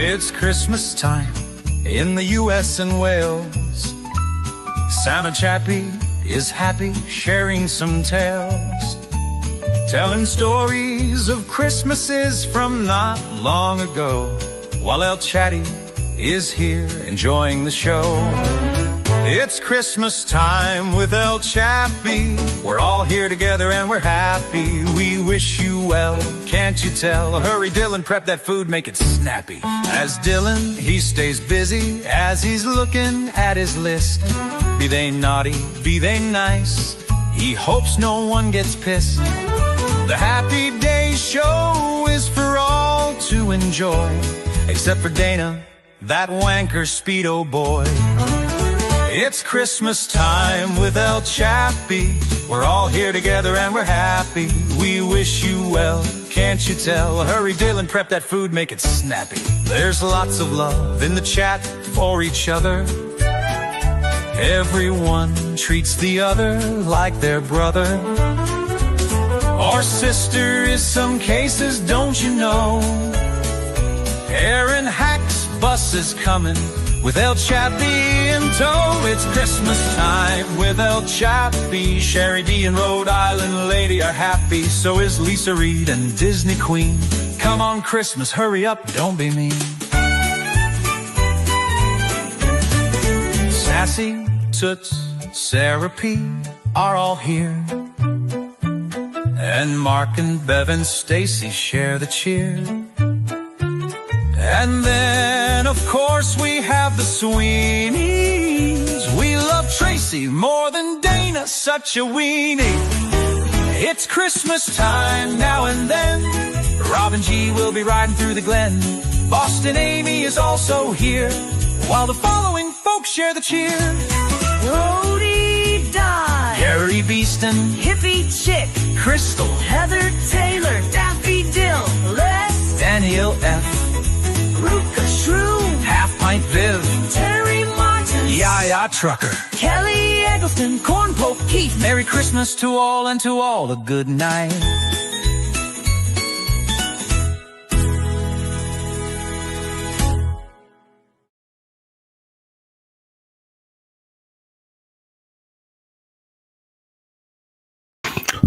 It's Christmas time in the U.S. and Wales. Santa Chappie is happy, sharing some tales, telling stories of Christmases from not long ago, while El Chatty is here enjoying the show. It's Christmas time with El Chappie. We're all here together and we're happy. We wish you well, can't you tell? Hurry, Dylan, prep that food, make it snappy. As Dylan, he stays busy as he's looking at his list. Be they naughty, be they nice, he hopes no one gets pissed. The Happy Days show is for all to enjoy, except for Dana, that wanker Speedo boy. It's Christmas time with El Chappie. We're all here together and we're happy. We wish you well, can't you tell? Hurry, Dylan, prep that food, make it snappy. There's lots of love in the chat for each other. Everyone treats the other like their brother or sister in some cases, don't you know? Aaron Hack's bus is coming with El Chappie in tow. It's Christmas time with El Chappie. Ceredigion, Rhode Island lady are happy. So is Lisa Reed and Disney Queen. Come on Christmas, hurry up, don't be mean. Sassy, Toots, Sarah P are all here, and Mark and Bev and Stacy share the cheer. And then, of course, we have the Sweeneys. We love Tracy more than Dana, such a weenie. It's Christmas time now and then. Robin G will be riding through the glen. Boston Amy is also here, while the following folks share the cheer. Rhodey Dye, Gary Beeston, Hippie Chick, Crystal, Heather Taylor, Daffy Dill, Les, Daniel F, Ruka Shrew, Half Pint Viv, Terry Martin, Yaya Trucker, Kelly Eggleston, Corn Pope Keith. Merry Christmas to all, and to all a good night.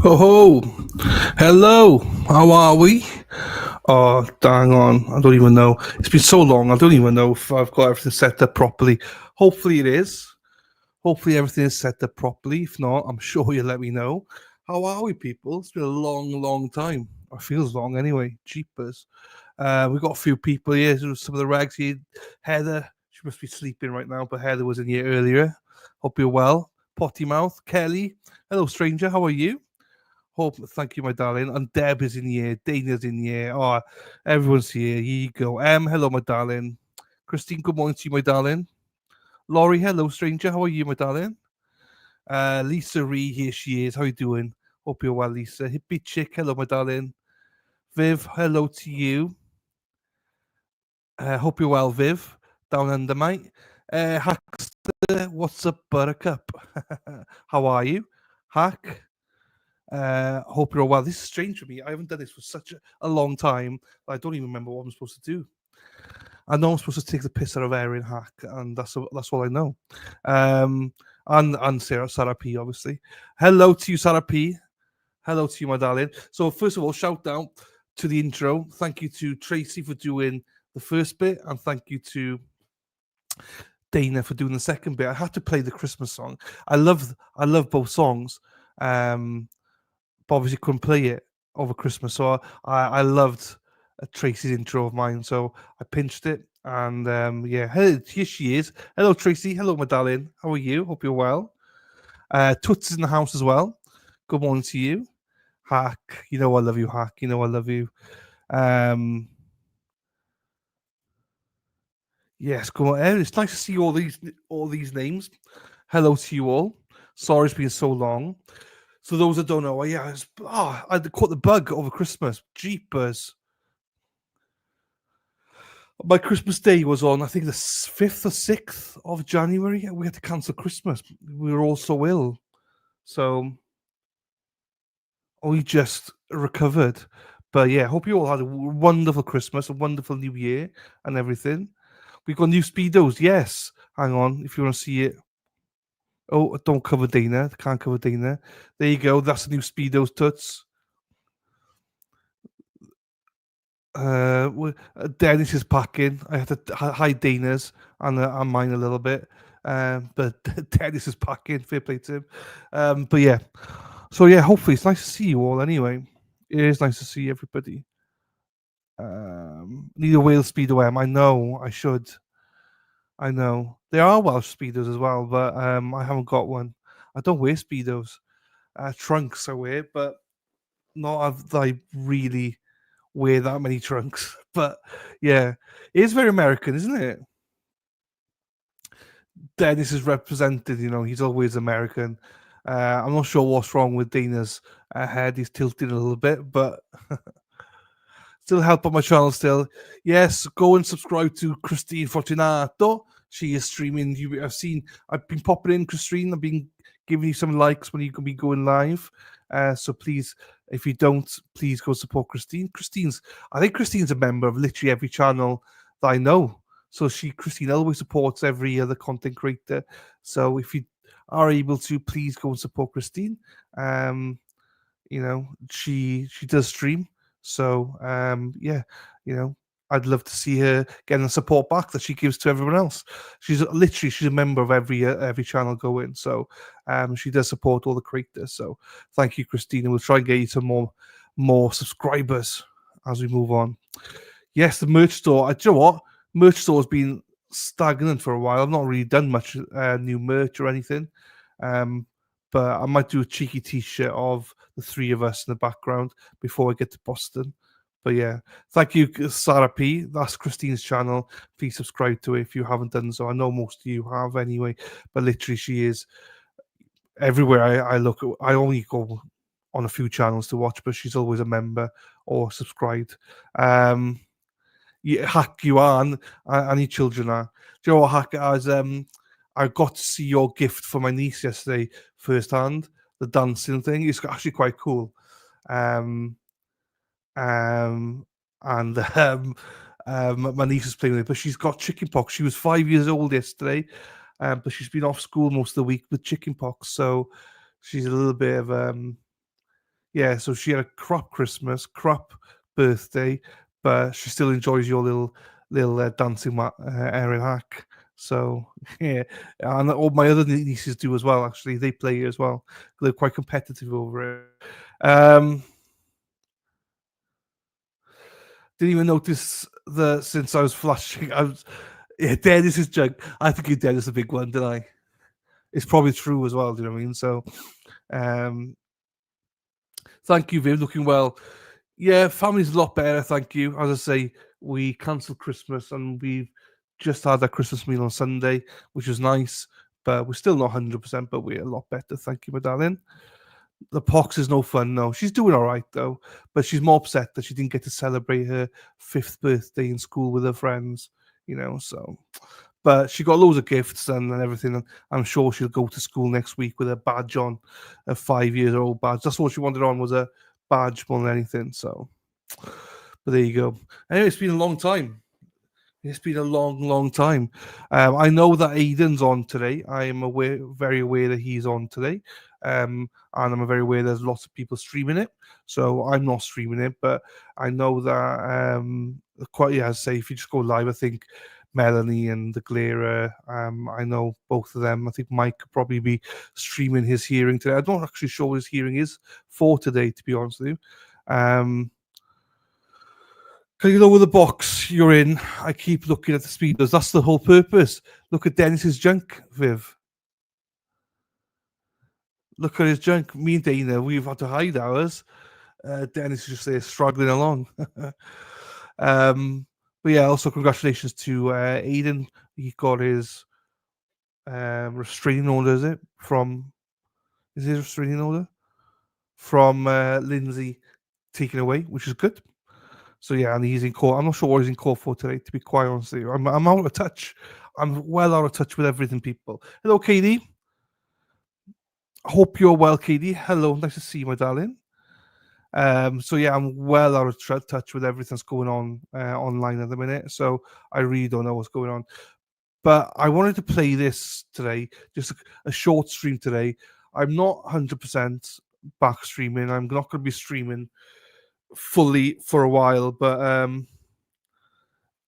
Oh ho! Hello! How are we? Oh, dang on. I don't even know. It's been so long, I don't even know if I've got everything set up properly. Hopefully it is. Hopefully everything is set up properly. If not, I'm sure you'll let me know. How are we, people? It's been a long time. It feels long anyway. Jeepers. We've got a few people here. Some of the rags here. Heather, she must be sleeping right now, but Heather was in here earlier. Hope you're well. Potty Mouth. Kelly. Hello, stranger. How are you? Thank you, my darling. And Deb is in here. Dana's in here. Oh, everyone's here. Here you go. Hello, my darling. Christine, good morning to you, my darling. Laurie, hello, stranger. How are you, my darling? Lisa Ree, here she is. How you doing? Hope you're well, Lisa. Hippie Chick, hello, my darling. Viv, hello to you. Hope you're well, Viv. Down under, mate. Hackster, what's up, Buttercup? How are you? Hack. Hope you're all well. This is strange for me. I haven't done this for such a long time. I don't even remember what I'm supposed to do. I know I'm supposed to take the piss out of Erin Hack, and that's all I know. And Sarah P, obviously. Hello to you, Sarah P. Hello to you, my darling. So first of all, shout out to the intro. Thank you to Tracy for doing the first bit, and thank you to Dana for doing the second bit. I had to play the Christmas song. I love both songs. But obviously couldn't play it over Christmas, so I loved Tracy's intro of mine, so I pinched it, and yeah, here she is. Hello, Tracy. Hello, my darling. How are you? Hope you're well. Toots is in the house as well. Good morning to you. Hack, you know I love you, Hack. You know I love you. Yes, come on. It's nice to see all these names. Hello to you all. Sorry it's been so long. So those that don't know, I caught the bug over Christmas. Jeepers. My Christmas day was on, I think, the 5th or 6th of January. We had to cancel Christmas. We were all so ill. So we just recovered. But yeah, hope you all had a wonderful Christmas, a wonderful New Year, and everything. We got new speedos. Yes, hang on, if you want to see it. Oh, don't cover Dana. Can't cover Dana. There you go. That's the new speedos tuts. Dennis is packing. I had to hide Dana's and mine a little bit. But Dennis is packing. Fair play to him. But yeah. So yeah, hopefully it's nice to see you all anyway. It is nice to see everybody. Need a Wales Speedo M. I know, I should. I know. There are Welsh Speedos as well, but I haven't got one. I don't wear Speedos. Trunks I wear, but not I really wear that many trunks. But yeah, it is very American, isn't it? Dennis is represented, he's always American. I'm not sure what's wrong with Dana's head. He's tilting a little bit, but still help on my channel still. Yes, go and subscribe to Christine Fortunato. She is streaming. I've been popping in, Christine. I've been giving you some likes when you can be going live. So please, if you don't, please go support Christine. I think Christine's a member of literally every channel that I know. So Christine always supports every other content creator. So if you are able to, please go and support Christine. She does stream. So yeah, I'd love to see her getting the support back that she gives to everyone else. She's a member of every channel going. So she does support all the creators. So thank you, Christina. We'll try and get you some more subscribers as we move on. Yes, the merch store. Do you know what? Merch store has been stagnant for a while. I've not really done much new merch or anything. But I might do a cheeky t-shirt of the three of us in the background before I get to Boston. But yeah, thank you, Sarah P. That's Christine's channel. Please subscribe to it if you haven't done so. I know most of you have anyway, but literally she is everywhere I look. I only go on a few channels to watch, but she's always a member or subscribed. Hack you are, and your children are. Do you know what, Hack? I got to see your gift for my niece yesterday firsthand. The dancing thing is actually quite cool. And my niece is playing with it, but she's got chickenpox. She was 5 years old yesterday, but she's been off school most of the week with chickenpox. So she's a little bit of so she had a crap Christmas, crap birthday, but she still enjoys your little dancing Erin Hack. So yeah, and all my other nieces do as well. Actually, they play as well. They're quite competitive over it. Didn't even notice that since I was flashing. Dennis is junk. I think you Dennis a big one, didn't I? It's probably true as well. Do you know what I mean? So, thank you, Viv. Looking well. Yeah, family's a lot better. Thank you. As I say, we cancelled Christmas and we've just had that Christmas meal on Sunday, which was nice, but we're still not 100%, but we're a lot better. Thank you, my darling. The pox is no fun, no. She's doing all right, though, but she's more upset that she didn't get to celebrate her 5th birthday in school with her friends, so. But she got loads of gifts and everything, and I'm sure she'll go to school next week with a badge on, a 5-year-old badge. That's all she wanted on, was a badge more than anything, so. But there you go. Anyway, it's been a long time. It's been a long, long time. I know that Aiden's on today. I am very aware that he's on today. And I'm very aware there's lots of people streaming it. So I'm not streaming it, but I know that if you just go live, I think Melanie and the Glera, I know both of them. I think Mike could probably be streaming his hearing today. I'm not actually sure what his hearing is for today, to be honest with you. Because with the box you're in, I keep looking at the speedos. That's the whole purpose. Look at Dennis's junk, Viv. Look at his junk. Me and Dana, we've had to hide ours. Dennis is just there struggling along. But yeah, also congratulations to Aiden. He got his restraining order, is his restraining order? From Lindsay taken away, which is good. So yeah, and he's in court. I'm not sure what he's in court for today, to be quite honest with you. I'm out of touch. I'm well out of touch with everything, people. Hello, Katie. Hope you're well, Katie. Hello, nice to see you, my darling. So yeah, I'm well out of touch with everything that's going on online at the minute. So I really don't know what's going on. But I wanted to play this today, just a short stream today. I'm not 100% back streaming. I'm not going to be streaming fully for a while, but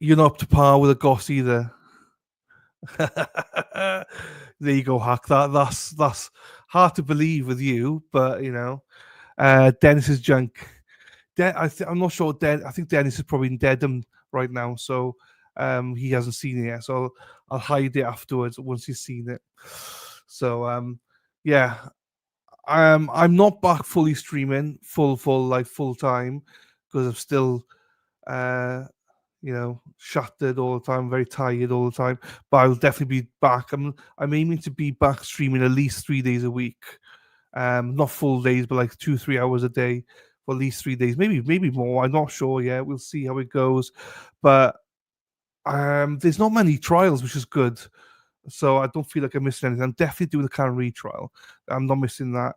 you're not up to par with a goss either. There you go, Hack. That's hard to believe with you, but you know, Dennis's junk. I'm not sure. I think Dennis is probably in Dedham right now, so he hasn't seen it yet. So I'll hide it afterwards once he's seen it. So yeah, I'm not back fully streaming full time because I'm still shattered all the time, very tired all the time. But I'll definitely be back. I'm aiming to be back streaming at least 3 days a week. Not full days, but like 2-3 hours a day for at least 3 days, maybe more. I'm not sure yet. We'll see how it goes. But there's not many trials, which is good. So I don't feel like I'm missing anything. I'm definitely doing the Karen Reed trial. I'm not missing that.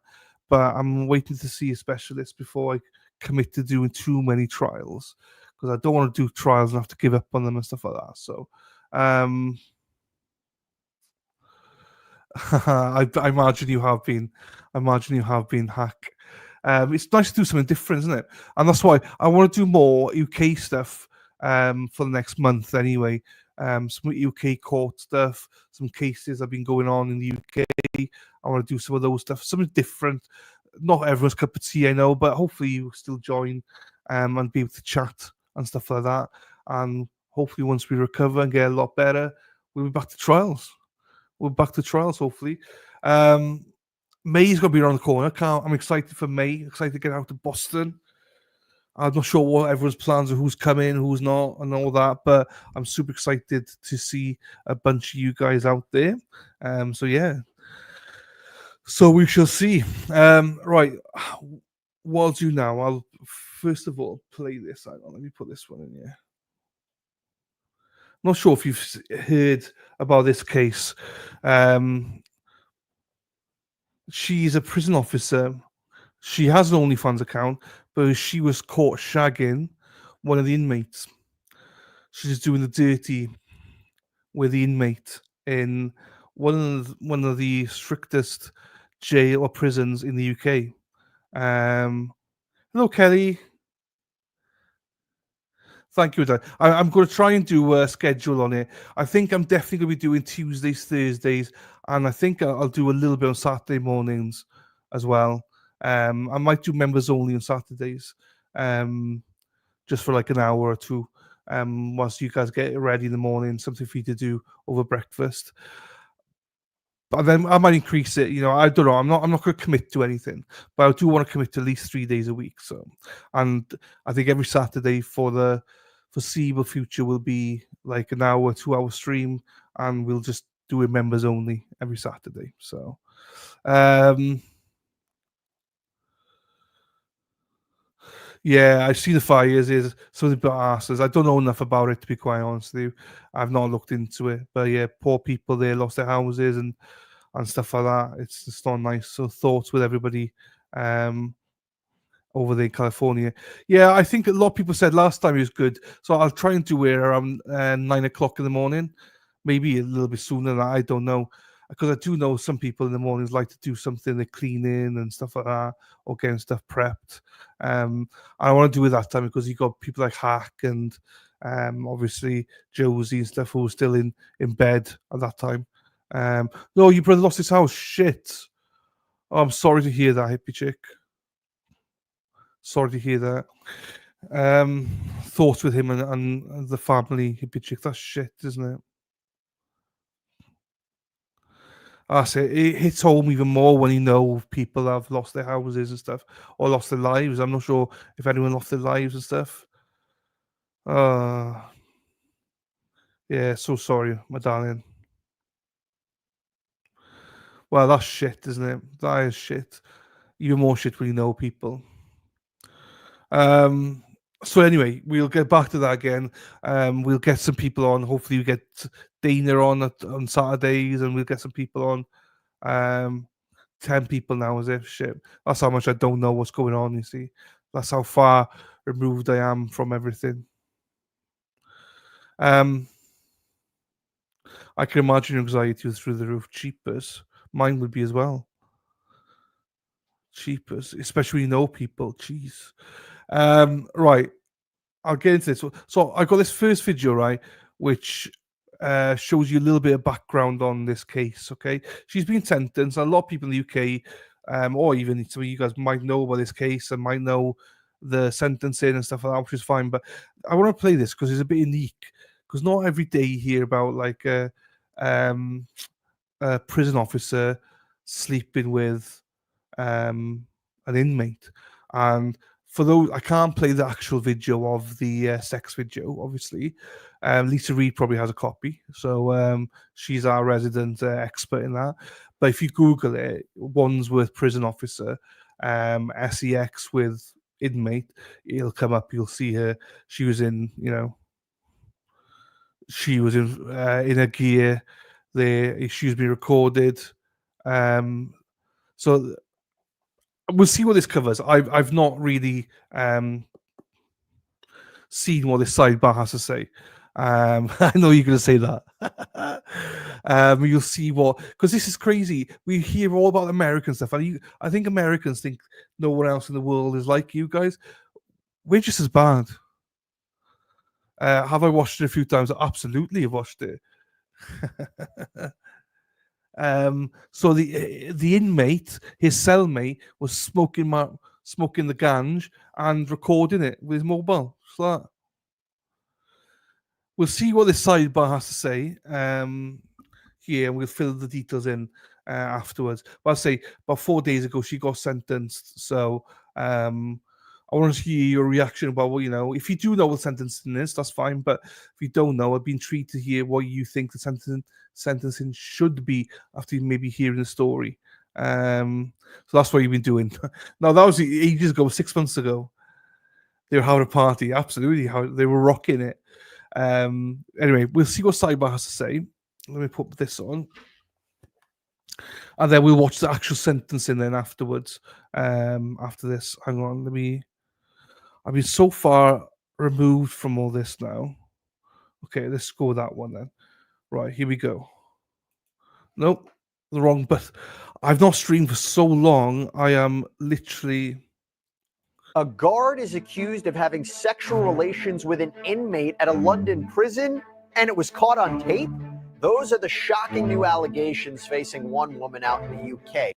But I'm waiting to see a specialist before I commit to doing too many trials, because I don't want to do trials and have to give up on them and stuff like that. So I imagine you have been. I imagine you have been, Hack. It's nice to do something different, isn't it? And that's why I want to do more UK stuff for the next month anyway. Some UK court stuff, some cases have been going on in the UK. I want to do some of those stuff, something different. Not everyone's cup of tea, I know, but hopefully you still join and be able to chat and stuff like that. And hopefully once we recover and get a lot better, we'll be back to trials. We're back to trials, hopefully. May's going to be around the corner. I'm excited for May. Excited to get out to Boston. I'm not sure what everyone's plans are, who's coming, who's not, and all that. But I'm super excited to see a bunch of you guys out there. So yeah. So we shall see. Right. What I'll do now, I'll first of all play this. Hang on, let me put this one in here. Not sure if you've heard about this case. She's a prison officer. She has an OnlyFans account, but she was caught shagging one of the inmates. She's doing the dirty with the inmate in one of the strictest jail or prisons in the UK. Hello, Kelly. Thank you, Dan. I'm going to try and do a schedule on it. I think I'm definitely going to be doing Tuesdays, Thursdays, and I think I'll do a little bit on Saturday mornings as well. I might do members only on Saturdays, just for like an hour or two, whilst you guys get ready in the morning, something for you to do over breakfast. But then I might increase it. I don't know. I'm not going to commit to anything, but I do want to commit to at least 3 days a week. So, and I think every Saturday for the foreseeable future will be like an hour, 2 hour stream, and we'll just do it members only every Saturday. So, yeah, I've seen the fires. Is something about asses. I don't know enough about it, to be quite honest with you. I've not looked into it, but yeah, poor people there lost their houses and stuff like that. It's just not nice. So thoughts with everybody over there in California. Yeah, I think a lot of people said last time it was good. So I'll try and do it around 9 o'clock in the morning, maybe a little bit sooner than that. I don't know. Because I do know some people in the mornings like to do something, they're cleaning and stuff like that, or getting stuff prepped. I want to do it that time because you got people like Hack and obviously Josie and stuff who were still in bed at that time. No, your brother lost his house. Shit. Oh, I'm sorry to hear that, hippie chick. Sorry to hear that. Thoughts with him and the family, hippie chick. That's shit, isn't it? That's it. It hits home even more when you know people have lost their houses and stuff, or lost their lives. I'm not sure if anyone lost their lives and stuff. Yeah, so sorry, my darling. Well, that's shit, isn't it? That is shit. Even more shit when you know people. So anyway, we'll get back to that again. We'll get some people on. Hopefully, we get Dana on Saturdays, and we'll get some people on. 10 people now, as if shit. That's how much I don't know what's going on. You see, That's how far removed I am from everything. I can imagine your anxiety was through the roof. Cheapers. Mine would be as well. Cheapers, especially when you know people. Jeez. Right. I'll get into this. So I got this first video, right, which shows you a little bit of background on this case. Okay, she's been sentenced. A lot of people in the UK, or even some of you guys might know about this case and might know the sentencing and stuff like that, which is fine. But I want to play this because it's a bit unique. Because not every day you hear about like a prison officer sleeping with an inmate. And for those, I can't play the actual video of the sex video, obviously. Lisa Reed probably has a copy, so she's our resident expert in that. But if you Google it, Wandsworth prison officer, sex with inmate, it'll come up. You'll see her. She was in, she was in a gear. She's been recorded. So we'll see what this covers. I've not really seen what this sidebar has to say. I know you're going to say that. You'll see what, because this is crazy. We hear all about American stuff, and I think Americans think no one else in the world is like you guys. We're just as bad. Have I watched it a few times? Absolutely, I've watched it. So the inmate, his cellmate, was smoking the ganj and recording it with his mobile. So that. We'll see what this sidebar has to say here, and we'll fill the details in afterwards. But I'll say about 4 days ago she got sentenced. So I want to hear your reaction about what you know. If you do know what sentencing is, that's fine. But if you don't know, I'd be intrigued to hear what you think the sentencing should be after maybe hearing the story. So that's what you've been doing. No, that was ages ago, 6 months ago. They were having a party, absolutely. How they were rocking it. Anyway, we'll see what sidebar has to say. Let me put this on, and then we'll watch the actual sentencing then afterwards. After this, hang on. I've been so far removed from all this now. Okay, let's go with that one then. Right, here we go. Nope, the wrong. But I've not streamed for so long. I am literally. A guard is accused of having sexual relations with an inmate at a London prison, and it was caught on tape? Those are the shocking new allegations facing one woman out in the UK.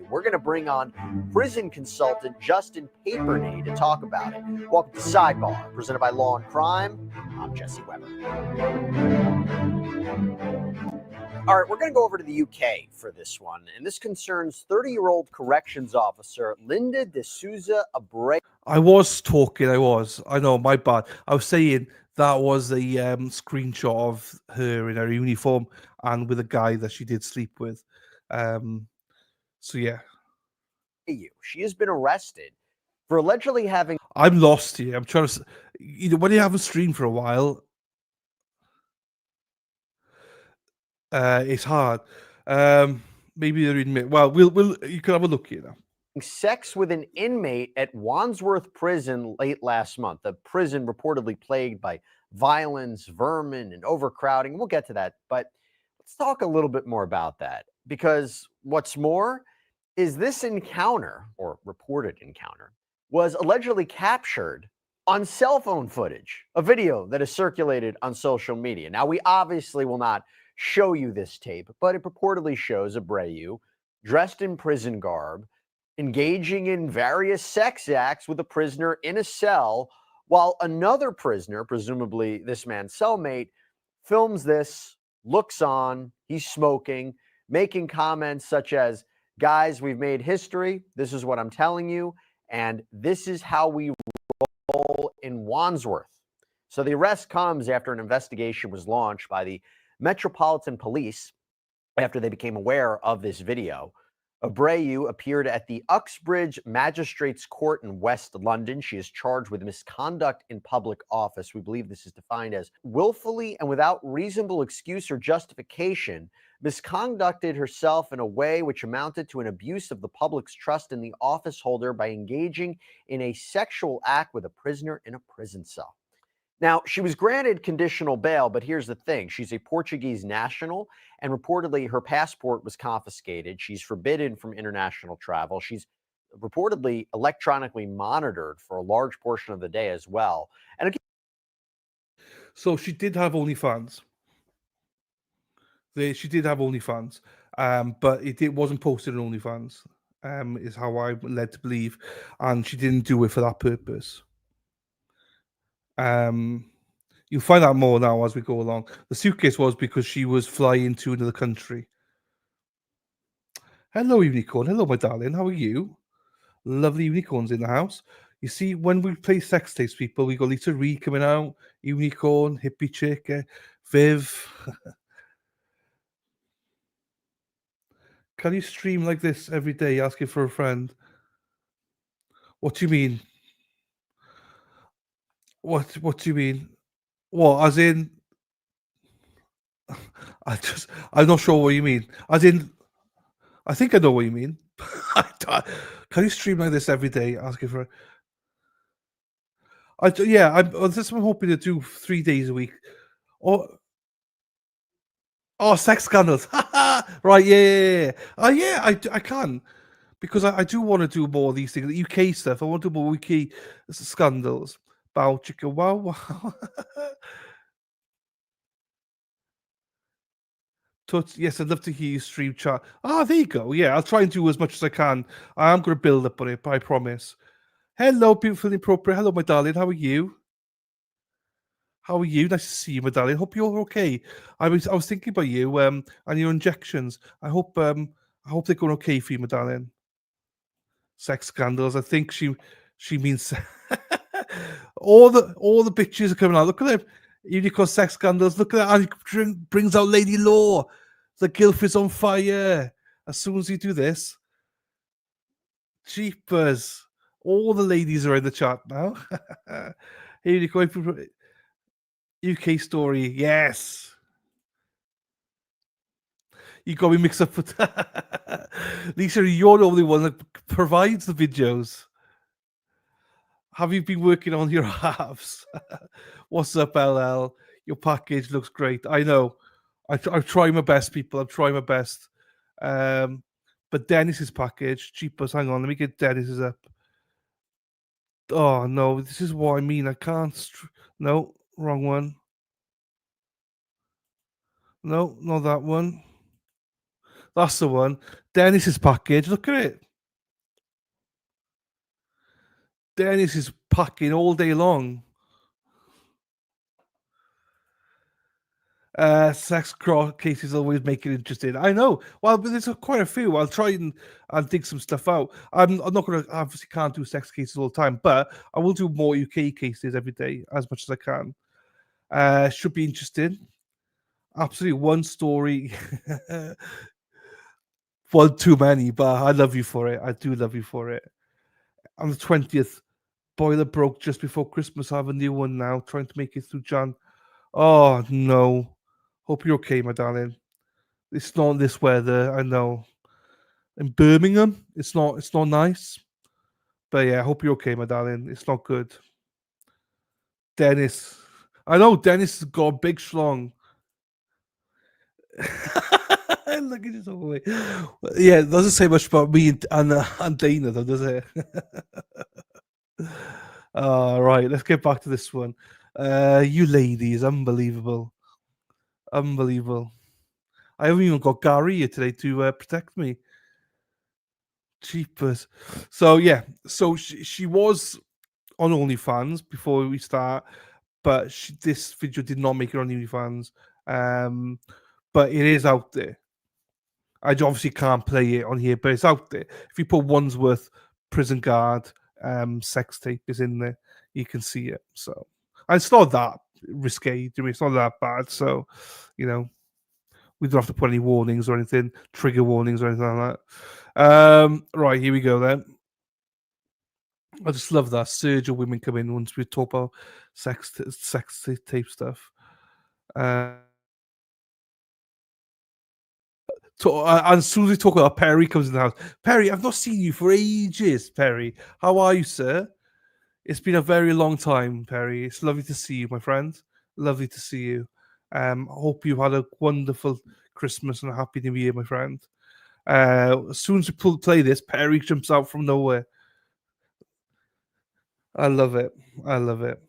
We're going to bring on prison consultant Justin Paperney to talk about it. Welcome to Sidebar, presented by Law and Crime. I'm Jesse Weber. All right, we're going to go over to the UK for this one, and this concerns 30-year-old corrections officer Linda D'Souza Abreu. I was talking. I know, my bad. I was saying that was a screenshot of her in her uniform and with a guy that she did sleep with. So yeah, she has been arrested for allegedly having. I'm lost here. I'm trying to, when you haven't streamed for a while, it's hard. Maybe they're in. Well, you can have a look here now. Sex with an inmate at Wandsworth Prison late last month. The prison reportedly plagued by violence, vermin, and overcrowding. We'll get to that, but let's talk a little bit more about that, because what's more is this encounter, or reported encounter, was allegedly captured on cell phone footage, a video that is circulated on social media. Now, we obviously will not show you this tape, but it purportedly shows Abreu dressed in prison garb, engaging in various sex acts with a prisoner in a cell, while another prisoner, presumably this man's cellmate, films this, looks on, he's smoking, making comments such as, "Guys, we've made history. This is what I'm telling you. And this is how we roll in Wandsworth." So the arrest comes after an investigation was launched by the Metropolitan Police after they became aware of this video. Abreu appeared at the Uxbridge Magistrates Court in West London. She is charged with misconduct in public office. We believe this is defined as willfully and without reasonable excuse or justification, misconducted herself in a way which amounted to an abuse of the public's trust in the office holder by engaging in a sexual act with a prisoner in a prison cell. Now, she was granted conditional bail, but here's the thing. She's a Portuguese national, and reportedly her passport was confiscated. She's forbidden from international travel. She's reportedly electronically monitored for a large portion of the day as well. And again, So she did have OnlyFans. She did have OnlyFans, but it wasn't posted on OnlyFans, is how I'm led to believe, and she didn't do it for that purpose. You'll find out more now as we go along. The suitcase was because she was flying to another country. Hello, Unicorn. Hello, my darling. How are you? Lovely unicorns in the house. You see, when we play sex tapes, people, we got Lisa Reed coming out, Unicorn, Hippie Chick, Viv. Can you stream like this every day asking for a friend? What do you mean? What do you mean? What, as in I'm not sure what you mean. As in I think I know what you mean. Can you stream like this every day asking for this I'm hoping to do 3 days a week. Oh, sex scandals. Right, yeah. Yeah, I can. Because I do want to do more of these things. The UK stuff. I want to do more UK scandals. Bow chicka wow wow. Yes, I'd love to hear you stream chat. There you go. Yeah, I'll try and do as much as I can. I am going to build up on it, I promise. Hello, beautiful and appropriate. Hello, my darling. How are you? How are you? Nice to see you, my darling. Hope you're okay. I was thinking about you and your injections. I hope they're going okay for you, my darling. Sex scandals. I think she means all the bitches are coming out. Look at them. Unicorn sex scandals. Look at that. And he brings out Lady Law. The gilf is on fire. As soon as you do this, jeepers. All the ladies are in the chat now. Here you go. UK story. Yes. You got me mixed up with Lisa, you're the only one that provides the videos. Have you been working on your halves? What's up, LL? Your package looks great. I know. I'm trying my best, people. I'm trying my best. But Dennis's package, cheapest. Hang on, let me get Dennis's up. Oh no, this is what I mean. I can't. No, wrong one. No, not that one. That's the one. Dennis's package. Look at it. Dennis is packing all day long. Sex cases always make it interesting. I know. Well, but there's quite a few. I'll try and dig some stuff out. I'm not going to obviously can't do sex cases all the time, but I will do more UK cases every day as much as I can. Should be interesting. Absolutely, one story, one too many. But I love you for it. I do love you for it. On the 20th, boiler broke just before Christmas. I have a new one now. Trying to make it through Jan. Oh no. Hope you're okay, my darling. It's not this weather, I know. In Birmingham, it's not nice. But yeah, I hope you're okay, my darling. It's not good. Dennis. I know Dennis has got a big schlong. Look at this all the way. Yeah, it doesn't say much about me and Dana, though, does it? Right, let's get back to this one. You ladies, unbelievable. Unbelievable. I haven't even got Gary here today to protect me. Cheapers. So yeah, so she was on OnlyFans before we start, but this video did not make it on OnlyFans. But it is out there. I obviously can't play it on here, but it's out there. If you put Wandsworth prison guard sex tape is in there, you can see it. So and it's not that risque. It's not that bad. So, you know, We don't have to put any warnings or anything, trigger warnings or anything like that. Right, here we go then. I just love that surge of women come in once we talk about sex tape stuff. And as soon as we talk about Perry comes in the house, Perry, I've not seen you for ages. Perry, how are you, sir? It's been a very long time, Perry. It's lovely to see you, my friend. Lovely to see you. I hope you had a wonderful Christmas and a happy New Year, my friend. As soon as we play this, Perry jumps out from nowhere. I love it. I love it.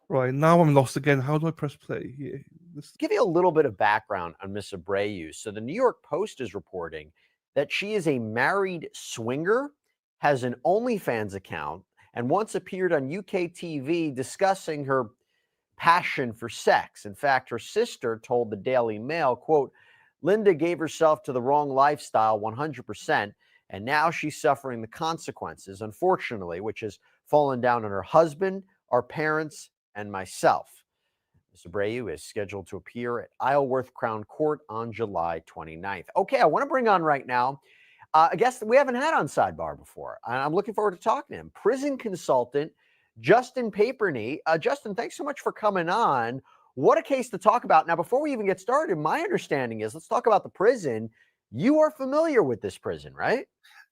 Right, now I'm lost again. How do I press play? Yeah, Give you a little bit of background on Miss Abreu. So the New York Post is reporting that she is a married swinger, has an OnlyFans account, and once appeared on UK TV discussing her passion for sex. In fact, her sister told the Daily Mail, quote, Linda gave herself to the wrong lifestyle 100%, and now she's suffering the consequences, unfortunately, which has fallen down on her husband, our parents, and myself. Ms. Abreu is scheduled to appear at Isleworth Crown Court on July 29th. Okay, I want to bring on right now a guest that we haven't had on Sidebar before. I'm looking forward to talking to him. Prison consultant Justin Paperney. Justin, thanks so much for coming on. What a case to talk about. Now, before we even get started, my understanding is, let's talk about the prison. You are familiar with this prison, right?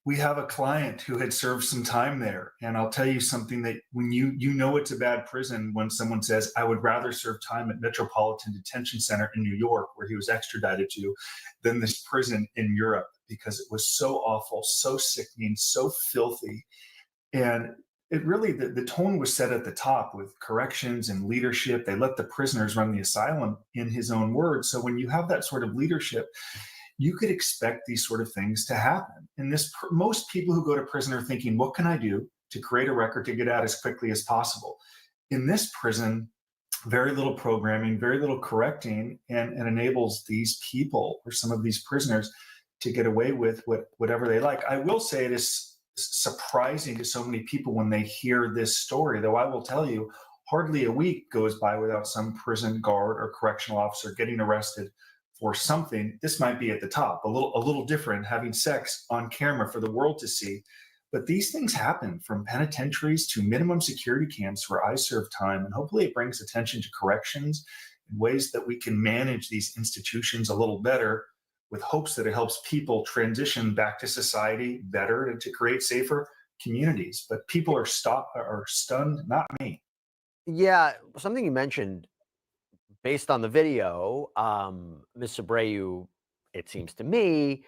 We have a client who had served some time there. And I'll tell you something, that when you know it's a bad prison when someone says, I would rather serve time at Metropolitan Detention Center in New York, where he was extradited to, than this prison in Europe, because it was so awful, so sickening, so filthy. And it really, the tone was set at the top with corrections and leadership. They let the prisoners run the asylum, in his own words. So when you have that sort of leadership, you could expect these sort of things to happen. And most people who go to prison are thinking, what can I do to create a record to get out as quickly as possible? In this prison, very little programming, very little correcting, and enables these people, or some of these prisoners, to get away with whatever they like. I will say it is surprising to so many people when they hear this story, though I will tell you, hardly a week goes by without some prison guard or correctional officer getting arrested for something. This might be at the top, a little different, having sex on camera for the world to see. But these things happen, from penitentiaries to minimum security camps where I serve time. And hopefully it brings attention to corrections in ways that we can manage these institutions a little better, with hopes that it helps people transition back to society better and to create safer communities. But people are stunned, not me. Yeah, something you mentioned, based on the video, Miss Abreu, it seems to me,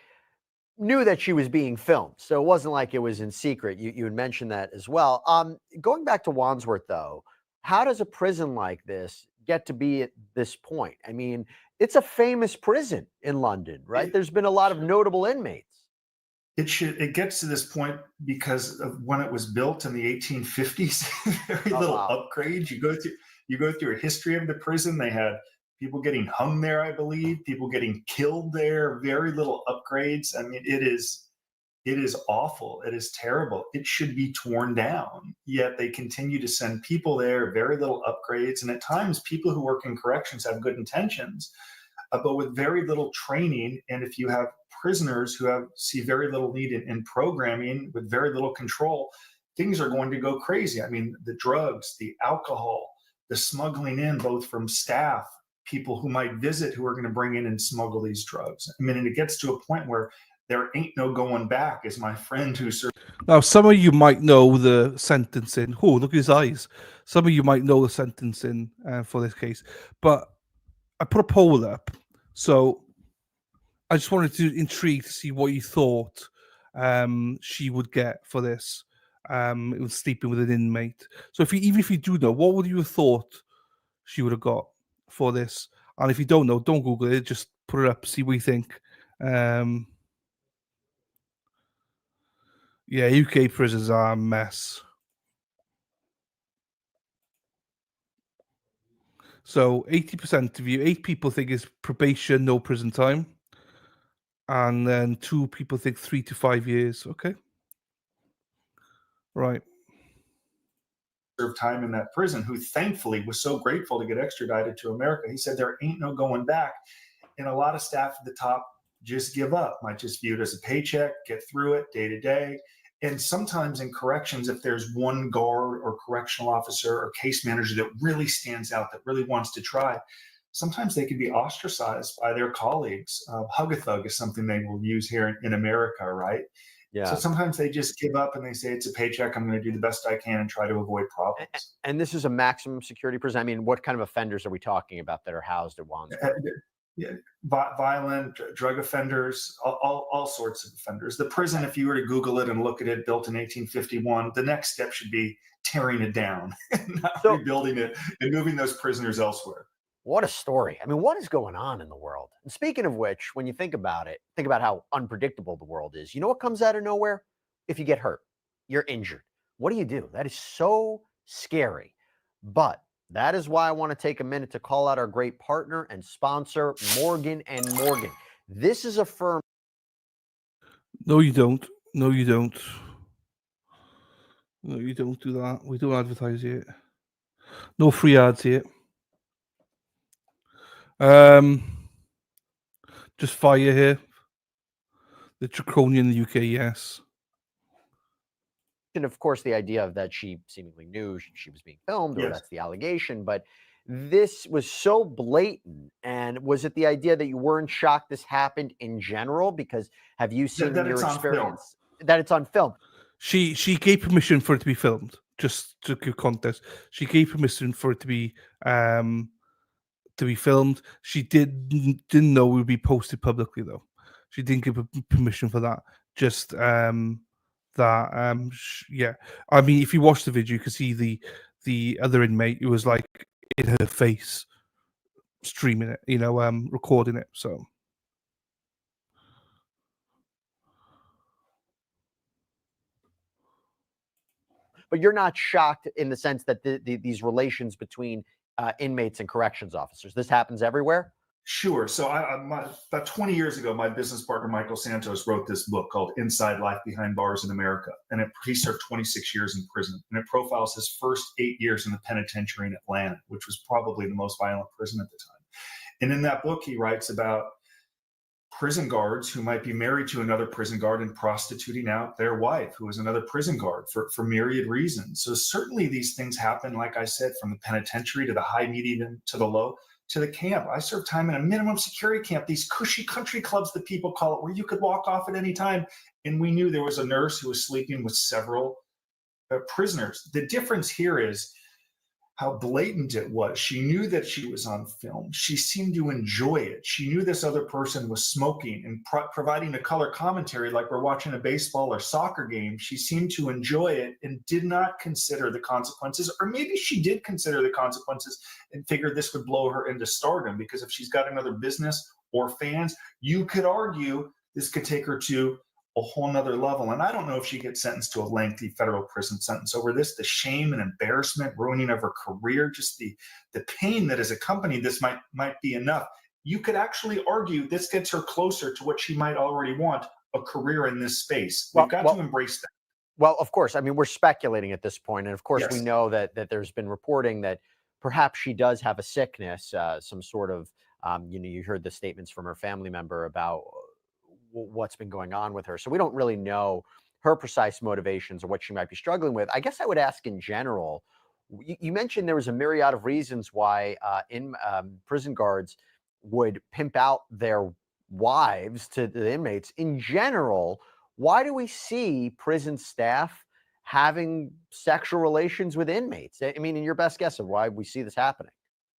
knew that she was being filmed. So it wasn't like it was in secret. You had mentioned that as well. Going back to Wandsworth, though, how does a prison like this get to be at this point? I mean, it's a famous prison in London, right? There's been a lot of notable inmates. It gets to this point because of when it was built in the 1850s. Very little upgrades. You go through a history of the prison. They had people getting hung there, I believe, people getting killed there. Very little upgrades. I mean, it is awful. It is terrible. It should be torn down. Yet they continue to send people there. Very little upgrades, and at times, people who work in corrections have good intentions, but with very little training. And if you have prisoners who see very little need in programming, with very little control, things are going to go crazy. I mean, the drugs, the alcohol, the smuggling in, both from staff, people who might visit, who are going to bring in and smuggle these drugs. I mean, and it gets to a point where there ain't no going back, as my friend who served. Now, some of you might know the sentencing. Oh, look at his eyes. Some of you might know the sentencing for this case, but I put a poll up, so I just wanted to intrigue to see what you thought she would get for this. It was sleeping with an inmate. So even if you do know, what would you have thought she would have got for this? And if you don't know, don't Google it. Just put it up, see what you think. Yeah, UK prisons are a mess. So 80% of you, 8 people think it's probation, no prison time. And then 2 people think 3 to 5 years. Okay. Right. Served time in that prison, who thankfully was so grateful to get extradited to America. He said there ain't no going back. And a lot of staff at the top just give up, might just view it as a paycheck, get through it day to day. And sometimes in corrections, if there's one guard or correctional officer or case manager that really stands out, that really wants to try, sometimes they can be ostracized by their colleagues. Hug-a-thug is something they will use here in America, right? So sometimes they just give up and they say, it's a paycheck. I'm going to do the best I can and try to avoid problems. And this is a maximum security prison. I mean, what kind of offenders are we talking about that are housed at Wandsworth? Yeah, violent, drug offenders, all sorts of offenders. The prison, if you were to Google it and look at it, built in 1851, the next step should be tearing it down, not rebuilding it and moving those prisoners elsewhere. What a story. I mean, what is going on in the world? And speaking of which, when you think about it, think about how unpredictable the world is. You know what comes out of nowhere? If you get hurt, you're injured. What do? That is so scary. But that is why I want to take a minute to call out our great partner and sponsor, Morgan & Morgan. This is a firm. No, you don't. No, you don't. No, you don't do that. We don't advertise it. No free ads here. Just fire here. The draconian in the UK, yes. And of course, the idea of that she seemingly knew she was being filmed, or Yes. that's the allegation. But this was so blatant. And was it the idea that you weren't shocked this happened in general? Because have you seen That in your it's on film. experience that it's on film? She gave permission for it to be filmed. Just to give context, she gave permission for it to be filmed. She didn't know it would be posted publicly though. She didn't give permission for that. Just yeah. I mean, if you watch the video, you can see the other inmate who was like in her face, streaming it, recording it. So. But you're not shocked in the sense that these relations between inmates and corrections officers, this happens everywhere? Sure. So about 20 years ago, my business partner, Michael Santos, wrote this book called Inside Life Behind Bars in America. And he served 26 years in prison. And it profiles his first 8 years in the penitentiary in Atlanta, which was probably the most violent prison at the time. And in that book, he writes about prison guards who might be married to another prison guard and prostituting out their wife, who is another prison guard, for myriad reasons. So certainly these things happen, like I said, from the penitentiary to the high, medium, to the low, to the camp. I served time in a minimum security camp, these cushy country clubs that people call it, where you could walk off at any time. And we knew there was a nurse who was sleeping with several prisoners. The difference here is how blatant it was. She knew that she was on film. She seemed to enjoy it. She knew this other person was smoking and providing a color commentary like we're watching a baseball or soccer game. She seemed to enjoy it and did not consider the consequences, or maybe she did consider the consequences and figured this would blow her into stardom, because if she's got another business or fans, you could argue this could take her to a whole nother level. And I don't know if she gets sentenced to a lengthy federal prison sentence over this. The shame and embarrassment, ruining of her career, just the pain that has accompanied this might be enough. You could actually argue this gets her closer to what she might already want, a career in this space. We've got to embrace that. Well, of course. I mean, we're speculating at this point. And of course, Yes. we know that there's been reporting that perhaps she does have a sickness, some sort of, you heard the statements from her family member about what's been going on with her. So we don't really know her precise motivations or what she might be struggling with. I guess I would ask in general, you mentioned there was a myriad of reasons why prison guards would pimp out their wives to the inmates. In general, why do we see prison staff having sexual relations with inmates? I mean, in your best guess of why we see this happening.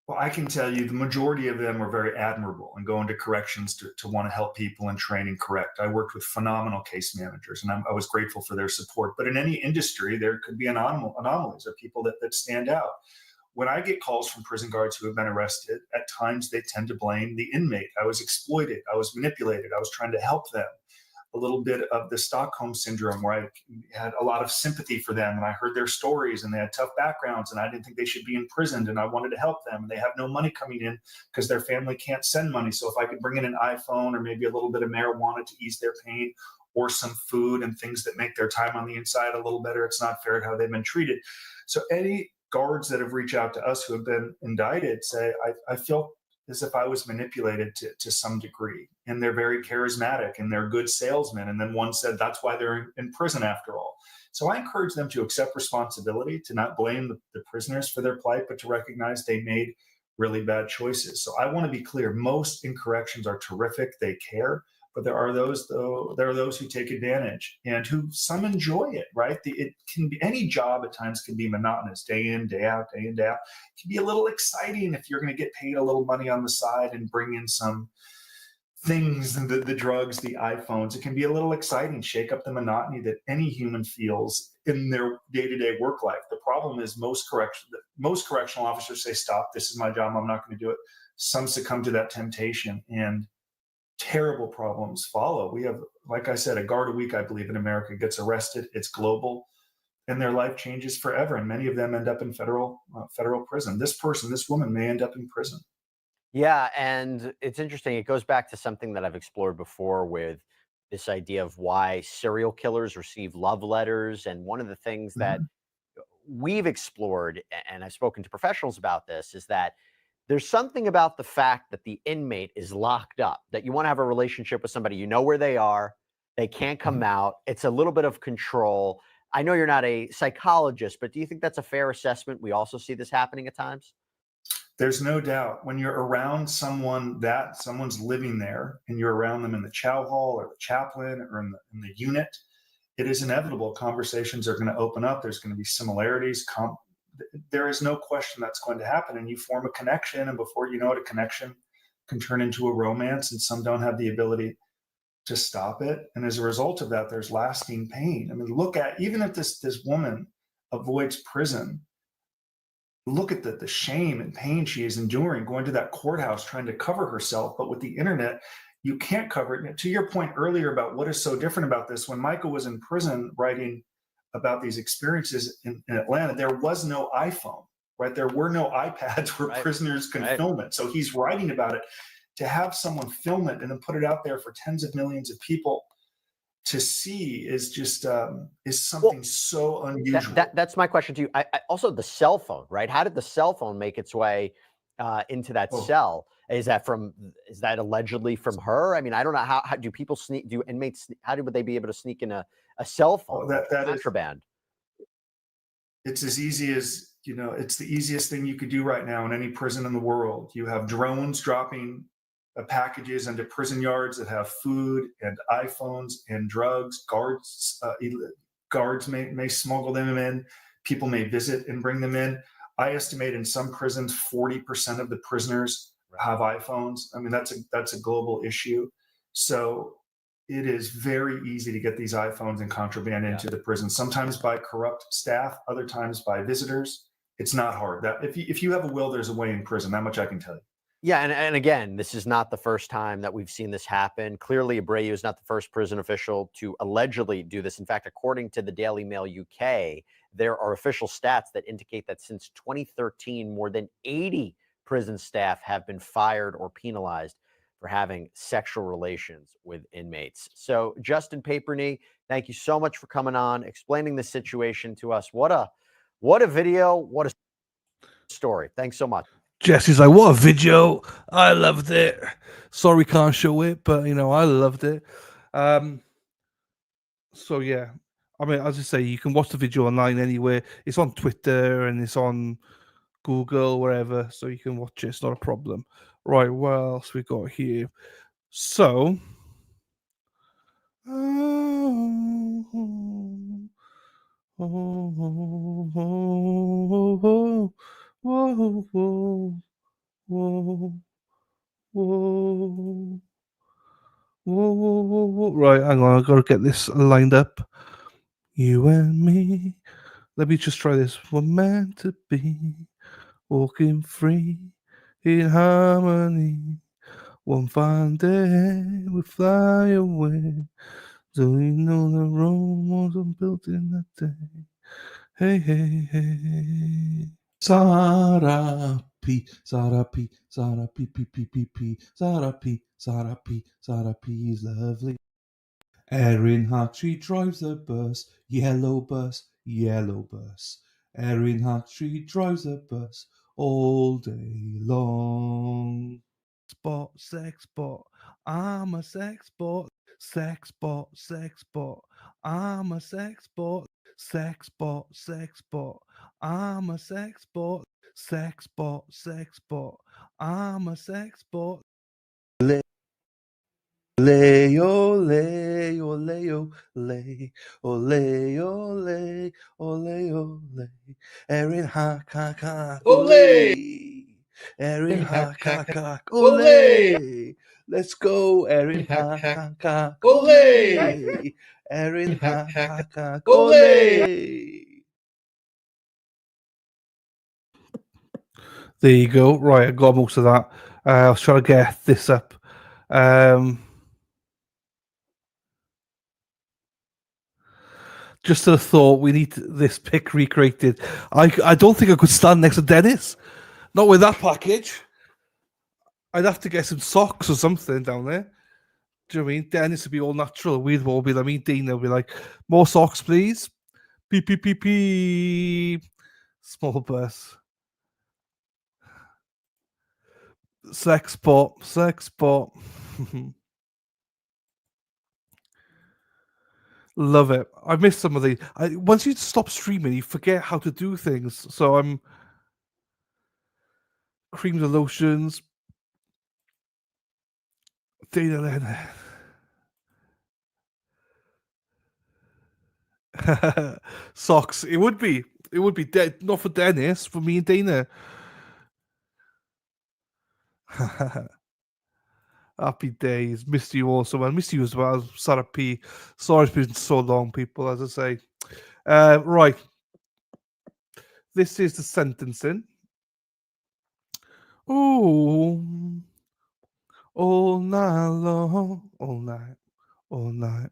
Well, I can tell you the majority of them are very admirable and go into corrections to want to help people and train and correct. I worked with phenomenal case managers, and I was grateful for their support. But in any industry, there could be anomalies or people that stand out. When I get calls from prison guards who have been arrested, at times they tend to blame the inmate. I was exploited. I was manipulated. I was trying to help them. A little bit of the Stockholm syndrome, where I had a lot of sympathy for them, and I heard their stories, and they had tough backgrounds, and I didn't think they should be imprisoned, and I wanted to help them, and they have no money coming in because their family can't send money. So if I could bring in an iPhone or maybe a little bit of marijuana to ease their pain, or some food and things that make their time on the inside a little better, it's not fair how they've been treated. So any guards that have reached out to us who have been indicted say, I feel as if I was manipulated to some degree. And they're very charismatic and they're good salesmen. And then one said that's why they're in prison after all. So I encourage them to accept responsibility, to not blame the prisoners for their plight, but to recognize they made really bad choices. So I want to be clear. Most in corrections are terrific. They care. But there are those, though, there are those who take advantage and who some enjoy it, right? It can be, any job at times can be monotonous, day in, day out, day in, day out. It can be a little exciting if you're going to get paid a little money on the side and bring in some things, the drugs, the iPhones. It can be a little exciting, shake up the monotony that any human feels in their day-to-day work life. The problem is most correctional officers say, stop, this is my job, I'm not going to do it. Some succumb to that temptation, and terrible problems follow. We have, like I said, a guard a week, I believe, in America gets arrested. It's global, and their life changes forever. And many of them end up in federal prison. This woman may end up in prison. Yeah, and it's interesting. It goes back to something that I've explored before with this idea of why serial killers receive love letters. And one of the things that we've explored, and I've spoken to professionals about this, is that there's something about the fact that the inmate is locked up, that you want to have a relationship with somebody, you know where they are, they can't come out. It's a little bit of control. I know you're not a psychologist, but do you think that's a fair assessment? We also see this happening at times. There's no doubt when you're around someone that someone's living there and you're around them in the chow hall or the chaplain or in the unit, it is inevitable conversations are going to open up. There's going to be similarities. There is no question that's going to happen, and you form a connection, and before you know it, a connection can turn into a romance, and some don't have the ability to stop it. And as a result of that, there's lasting pain. I mean, look at, even if this woman avoids prison, look at the shame and pain she is enduring, going to that courthouse, trying to cover herself. But with the internet, you can't cover it. And to your point earlier about what is so different about this, when Michael was in prison writing about these experiences in Atlanta, there was no iPhone, right? There were no iPads where prisoners can film it. So he's writing about it. To have someone film it and then put it out there for tens of millions of people to see is just is something so unusual. That's my question to you. I also, the cell phone, right? How did the cell phone make its way into that cell? Is that allegedly from her? I mean, I don't know how do people sneak? Do inmates? Would they be able to sneak in a cell phone? Contraband. It's as easy as, it's the easiest thing you could do right now in any prison in the world. You have drones dropping packages into prison yards that have food and iPhones and drugs. Guards may smuggle them in. People may visit and bring them in. I estimate in some prisons, 40% of the prisoners have iPhones. I mean, that's a global issue. So it is very easy to get these iPhones and contraband into the prison, sometimes by corrupt staff, other times by visitors. It's not hard. That if you have a will, there's a way in prison. That much I can tell you. Yeah, and again, this is not the first time that we've seen this happen. Clearly, Abreu is not the first prison official to allegedly do this. In fact, according to the Daily Mail UK, there are official stats that indicate that since 2013, more than 80 prison staff have been fired or penalized for having sexual relations with inmates. So, Justin Paperney, thank you so much for coming on, explaining the situation to us. What a video, what a story. Thanks so much. Jesse's like, what a video. I loved it. Sorry, can't show it, but I loved it. So yeah, I mean, as I say, you can watch the video online anywhere. It's on Twitter and it's on Google, wherever, so you can watch it. It's not a problem. Right, what else we got here? So whoa, whoa, whoa, whoa, whoa. Right, hang on, I've got to get this lined up. You and me. Let me just try this. We're meant to be walking free in harmony. One fine day we fly away. Do you know the Rome wasn't built in that day? Hey, hey, hey. Sarapi, Sarapi, Sarapi, P, P, P, P, Sarapi, Sarapi, Sarapi is lovely. Erin Hartree drives a bus, yellow bus, yellow bus. Erin Hartree drives a bus all day long. bot, sex bot. I'm a sex bot, sex bot, sex bot. I'm a sex bot, sex bot, sex bot. I'm a sex bot, sex bot, sex bot. I'm a sex bot. Ole, ole, ole, ole, ole, ole, ole, ole. Erin hack, hack, hack, ole. Erin hack, hack, hack, ole. Let's go, Erin hack, hack, hack, ole. Erin hack, hack, hack, ole. There you go. Right, I got most of that. I was trying to get this up. Just a thought, we need this pick recreated. I don't think I could stand next to Dennis. Not with that package. I'd have to get some socks or something down there. Do you know what I mean? Dennis would be all natural. We'd all be like, me, Dina would be like, more socks, please. Pee, pee, pee, pee. Small bus. Sex bot. Sex bot. Love it. I miss some of these. Once you stop streaming, you forget how to do things. So I'm creams and lotions. Dana then. Socks. It would be. It would be dead. Not for Dennis, for me and Dana. Happy days. Missed you also, man. Missed you as well, Sarah P. Sorry it's been so long, people, as I say. Right. This is the sentencing. Oh, all night long, all night, all night.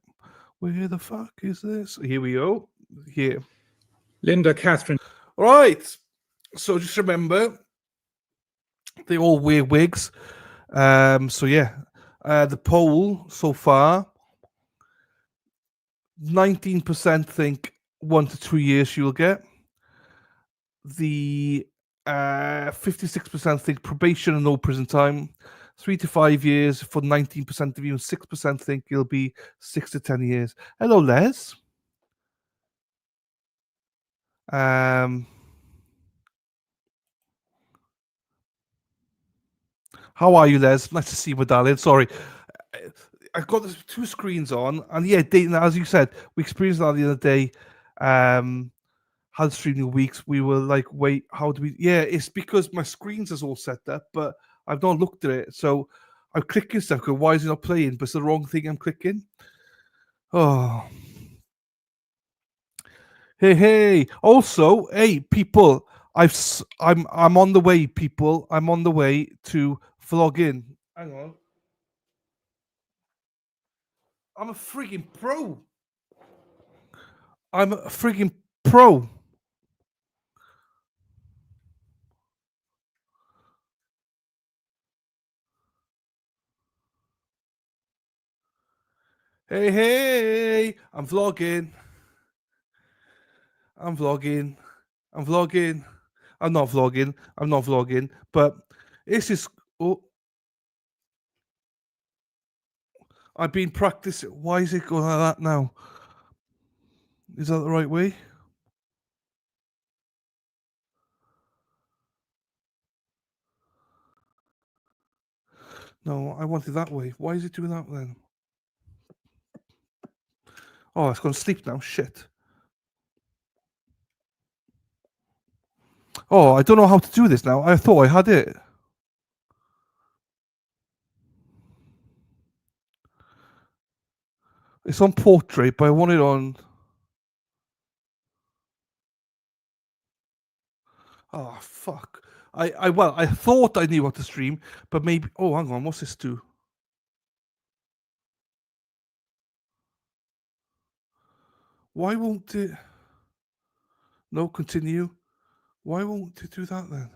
Where the fuck is this? Here we go. Here. Linda Catherine. Right. So just remember, they all wear wigs. So yeah, the poll so far, 19% think 1 to 2 years she will get. The 56% think probation and no prison time. 3 to 5 years for 19% of you, and 6% think it'll be 6 to 10 years. Hello, Les. How are you, Les? Nice to see you, my darling. Sorry. I've got the 2 screens on, and yeah, Dayton, as you said, we experienced that the other day. Had streaming weeks, we were like, wait, how do we? Yeah, it's because my screens is all set up, but I've not looked at it. So I'm clicking stuff. Going, why is it not playing? But it's the wrong thing I'm clicking. Oh, hey. Also, hey, people, I'm on the way, people. I'm on the way to vlog in. Hang on. I'm a frigging pro. I'm a frigging pro. Hey, I'm vlogging. I'm vlogging. I'm vlogging. I'm not vlogging. I'm not vlogging. But this is. Oh, I've been practicing. Why is it going like that now? Is that the right way? No, I want it that way. Why is it doing that then? Oh, it's gone to sleep now. Shit. Oh, I don't know how to do this now. I thought I had it. It's on portrait, but I want it on. Oh, fuck. I thought I knew how to stream, but maybe. Oh, hang on. What's this do? Why won't it? No, continue. Why won't it do that then?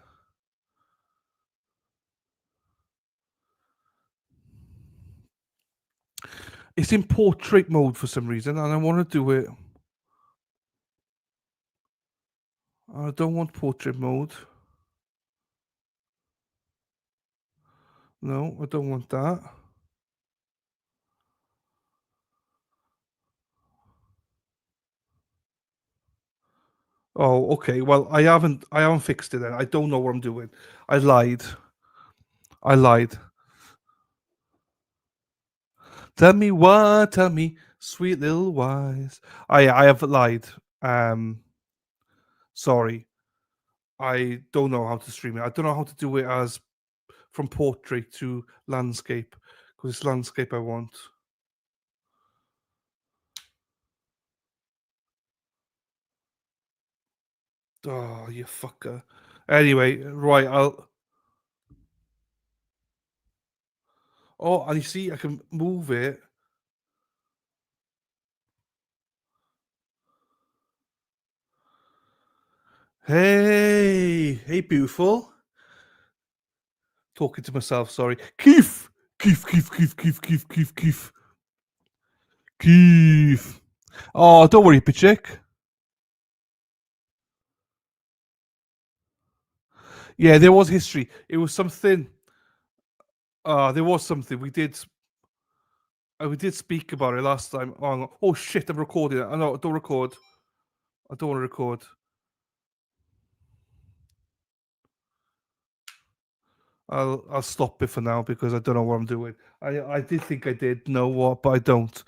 It's in portrait mode for some reason, and I want to do it. I don't want portrait mode. No, I don't want that. Oh, okay. Well, I haven't fixed it then. I don't know what I'm doing. I lied. I lied. Tell me what, tell me, sweet little wise. I have lied. Sorry. I don't know how to stream it. I don't know how to do it as from portrait to landscape because it's landscape I want. Oh, you fucker. Anyway, right, Oh, and you see, I can move it. Hey, beautiful. Talking to myself, sorry. Keith! Keith. Oh, don't worry, Pichik. Yeah, there was history. It was something. There was something. We did speak about it last time. Oh shit, I'm recording it. No, don't record. I don't want to record. I'll stop it for now because I don't know what I'm doing. I did think I did know what, but I don't.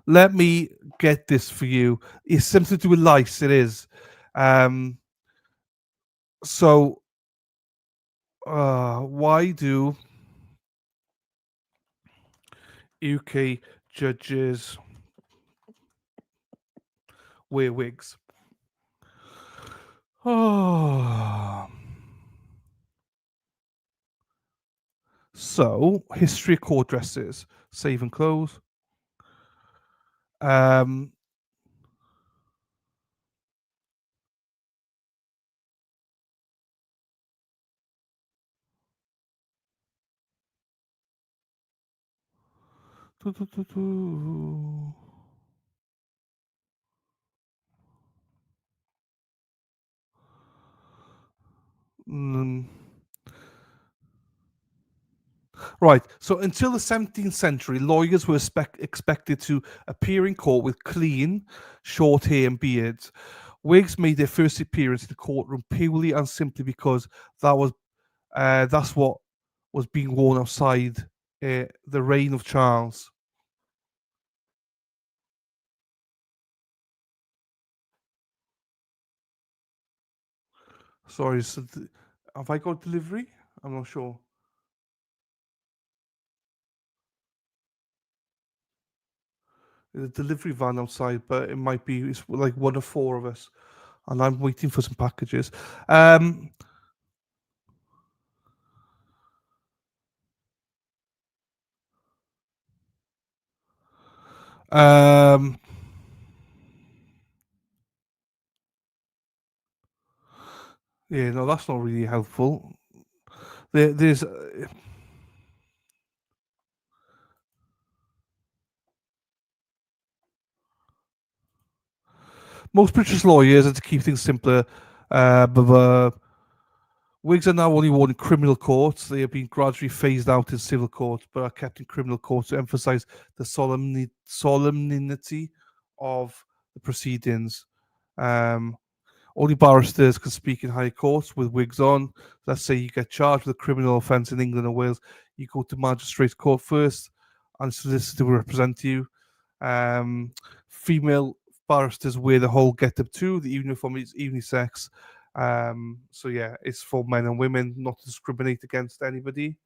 Let me get this for you. It's something to do with lice. It is. So, why do UK judges wear wigs? Oh. So, history of court dresses. Save and close. Mm. Right. So until the 17th century, lawyers were expected to appear in court with clean, short hair and beards. Wigs made their first appearance in the courtroom purely and simply because that's what was being worn outside the reign of Charles. Sorry, so have I got delivery? I'm not sure. There's a delivery van outside, but it might be it's like one of four of us, and I'm waiting for some packages. Um, yeah, no, that's not really helpful. There's most British lawyers, and to keep things simpler, wigs are now only worn in criminal courts. They have been gradually phased out in civil courts, but are kept in criminal courts to emphasise the solemnity of the proceedings. Only barristers can speak in high courts with wigs on. Let's say you get charged with a criminal offence in England or Wales, you go to magistrate court first, and a solicitor will represent you. Female barristers wear the whole get-up too. The uniform is unisex. So yeah, it's for men and women, not to discriminate against anybody.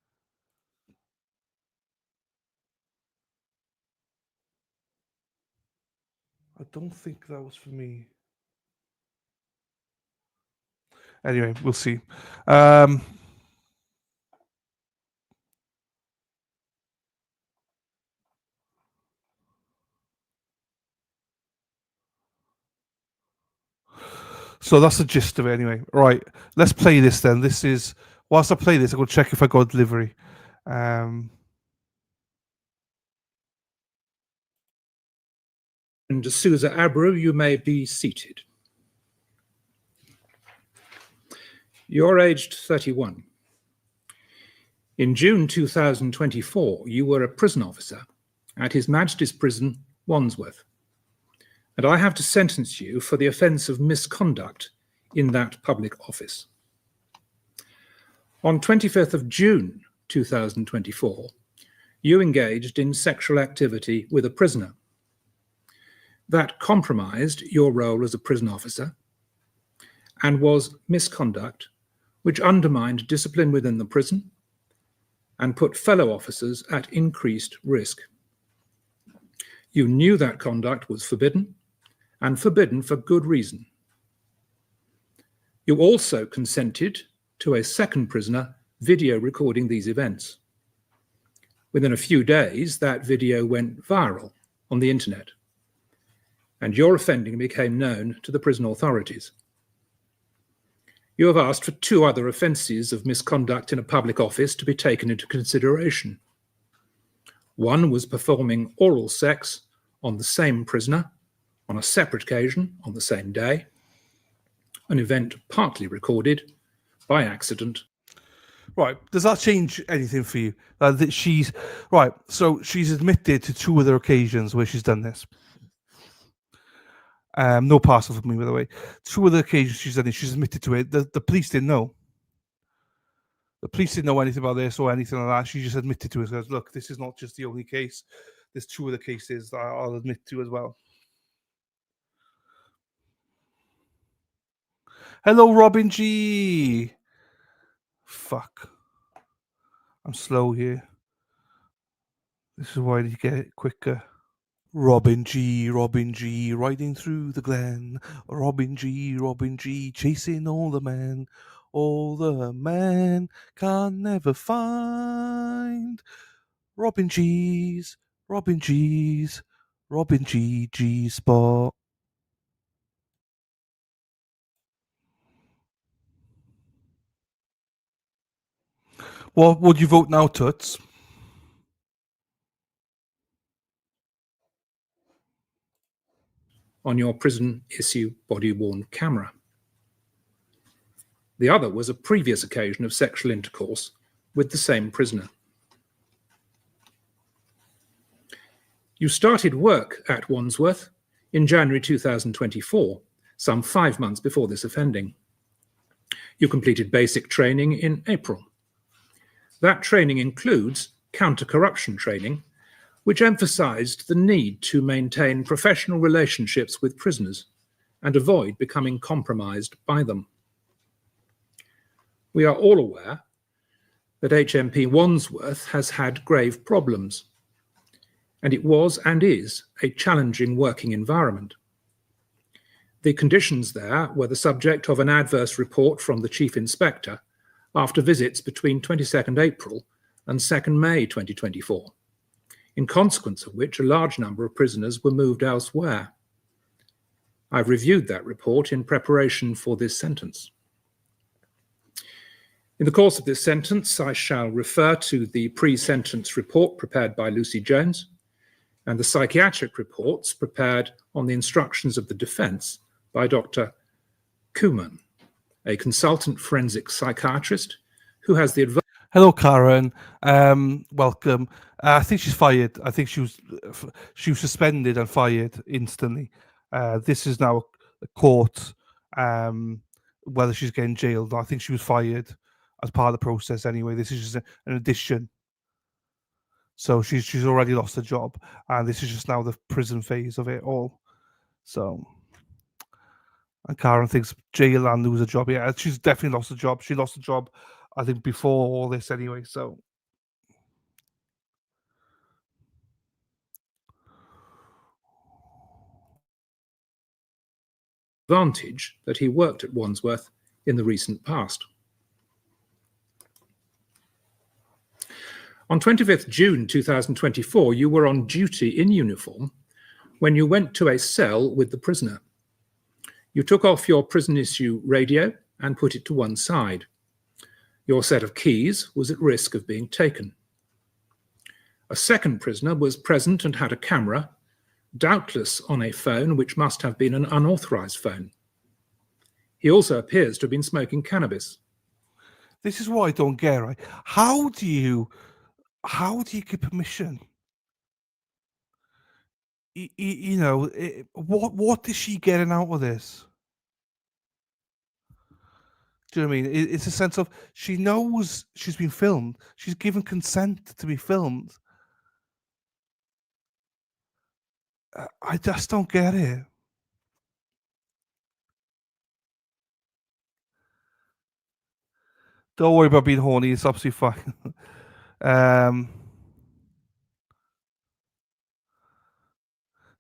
I don't think that was for me. Anyway, we'll see. So that's the gist of it anyway. Right, let's play this then. This is, whilst I play this, I'm going to check if I got delivery. And D'Souza Abreu, you may be seated. You're aged 31. In June 2024, you were a prison officer at His Majesty's Prison, Wandsworth, and I have to sentence you for the offence of misconduct in that public office. On 25th of June 2024, you engaged in sexual activity with a prisoner. That compromised your role as a prison officer and was misconduct which undermined discipline within the prison and put fellow officers at increased risk. You knew that conduct was forbidden, and forbidden for good reason. You also consented to a second prisoner video recording these events. Within a few days, that video went viral on the internet, and your offending became known to the prison authorities. You have asked for 2 other offences of misconduct in a public office to be taken into consideration. One was performing oral sex on the same prisoner on a separate occasion on the same day, an event partly recorded by accident. Right. Does that change anything for you? That she's right. So she's admitted to 2 other occasions where she's done this. No parcel for me, by the way. 2 other occasions she's done it. She's admitted to it. The police didn't know. The police didn't know anything about this or anything like that. She just admitted to it. Says, look, this is not just the only case. There's 2 other cases that I'll admit to as well. Hello, Robin G. Fuck. I'm slow here. This is why you get it quicker. Robin G, riding through the glen. Robin G, chasing all the men. All the men can never find. Robin G, G spot. What would you vote now, Toots? On your prison issue body-worn camera. The other was a previous occasion of sexual intercourse with the same prisoner. You started work at Wandsworth in January 2024, some 5 months before this offending. You completed basic training in April. That training includes counter-corruption training, which emphasized the need to maintain professional relationships with prisoners and avoid becoming compromised by them. We are all aware that HMP Wandsworth has had grave problems, and it was and is a challenging working environment. The conditions there were the subject of an adverse report from the Chief Inspector after visits between 22nd April and 2nd May 2024, in consequence of which a large number of prisoners were moved elsewhere. I've reviewed that report in preparation for this sentence. In the course of this sentence, I shall refer to the pre-sentence report prepared by Lucy Jones and the psychiatric reports prepared on the instructions of the defence by Dr. Kuhlman, a consultant forensic psychiatrist who has the advice. Hello, Karen. Welcome. I think she's fired. I think she was suspended and fired instantly. This is now a court. Whether she's getting jailed, I think she was fired as part of the process anyway. This is just an addition. So she's already lost her job, and this is just now the prison phase of it all. So, and Karen thinks jail and lose a job. Yeah, she's definitely lost a job. She lost a job, I think, before all this anyway. So, advantage that he worked at Wandsworth in the recent past. On 25th June 2024, you were on duty in uniform when you went to a cell with the prisoner. You took off your prison issue radio and put it to one side. Your set of keys was at risk of being taken. A second prisoner was present and had a camera, doubtless on a phone which must have been an unauthorized phone. He also appears to have been smoking cannabis. This is what I don't get, right? How do you get permission? You know, what is she getting out of this? Do you know what I mean? It's a sense of she knows she's been filmed. She's given consent to be filmed. I just don't get it. Don't worry about being horny. It's absolutely fine.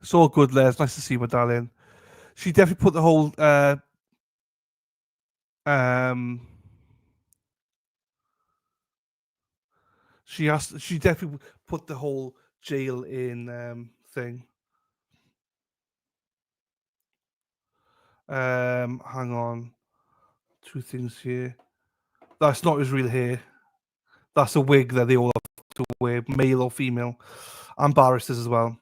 It's all good, Les. Nice to see you, my darling. She definitely put the whole she definitely put the whole jail in thing. Hang on. Two things here. That's not his real hair. That's a wig that they all have to wear, male or female, and barristers as well.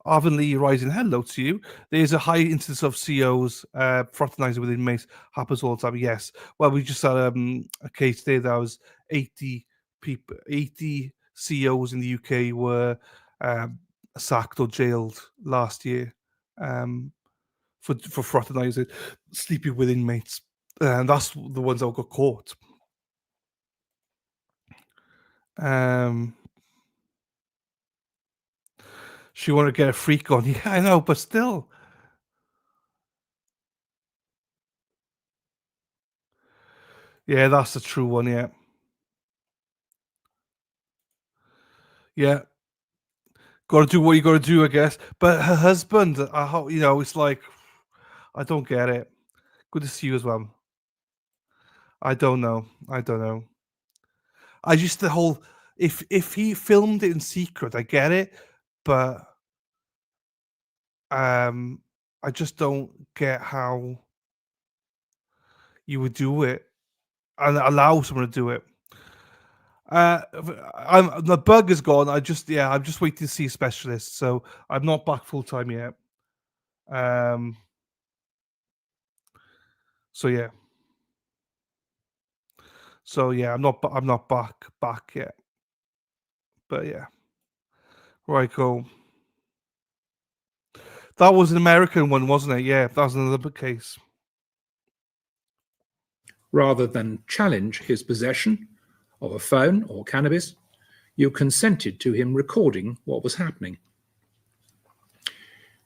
Arvin Lee rising, hello to you. There's a high incidence of COs fraternizing with inmates. Happens all the time. Yes. Well, we just had a case there that was 80 people, 80 COs in the UK were sacked or jailed last year for fraternizing, sleeping with inmates. And that's the ones that got caught. She wanted to get a freak on. Yeah, I know, but still. Yeah, that's the true one, yeah. Yeah. Got to do what you got to do, I guess. But her husband, you know, it's like, I don't get it. Good to see you as well. I don't know. I just, the whole, if he filmed it in secret, I get it. But I just don't get how you would do it and allow someone to do it. The bug is gone. I'm just waiting to see a specialist, so I'm not back full time yet. So yeah, I'm not back yet. But yeah, right, go. That was an American one, wasn't it? Yeah, that was another case. Rather than challenge his possession of a phone or cannabis, you consented to him recording what was happening.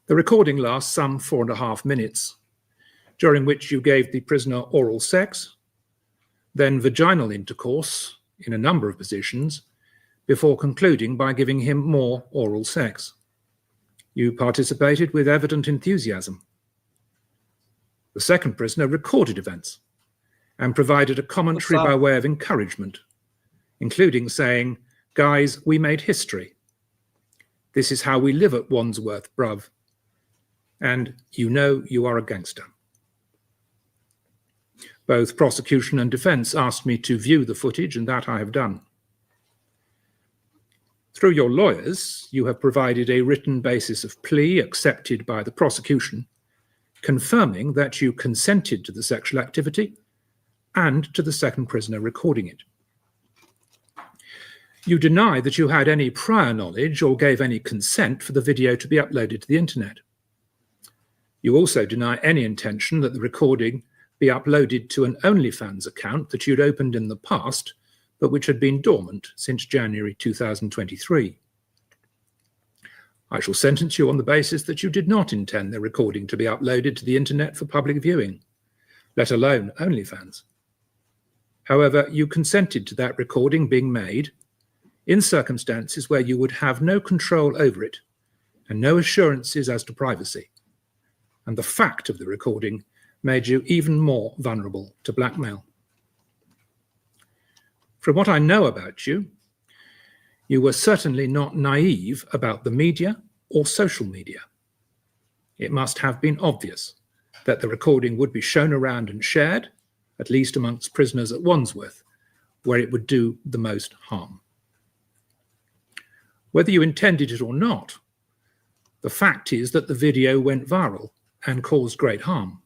The recording lasts some 4.5 minutes, during which you gave the prisoner oral sex, then vaginal intercourse in a number of positions, before concluding by giving him more oral sex. You participated with evident enthusiasm. The second prisoner recorded events and provided a commentary by way of encouragement, including saying, "Guys, we made history. This is how we live at Wandsworth, bruv. And you know you are a gangster." Both prosecution and defense asked me to view the footage, and that I have done. Through your lawyers, you have provided a written basis of plea accepted by the prosecution, confirming that you consented to the sexual activity and to the second prisoner recording it. You deny that you had any prior knowledge or gave any consent for the video to be uploaded to the internet. You also deny any intention that the recording be uploaded to an OnlyFans account that you'd opened in the past, but which had been dormant since January 2023. I shall sentence you on the basis that you did not intend the recording to be uploaded to the internet for public viewing, let alone OnlyFans. However, you consented to that recording being made in circumstances where you would have no control over it and no assurances as to privacy. And the fact of the recording made you even more vulnerable to blackmail. From what I know about you, you were certainly not naive about the media or social media. It must have been obvious that the recording would be shown around and shared, at least amongst prisoners at Wandsworth, where it would do the most harm. Whether you intended it or not, the fact is that the video went viral and caused great harm.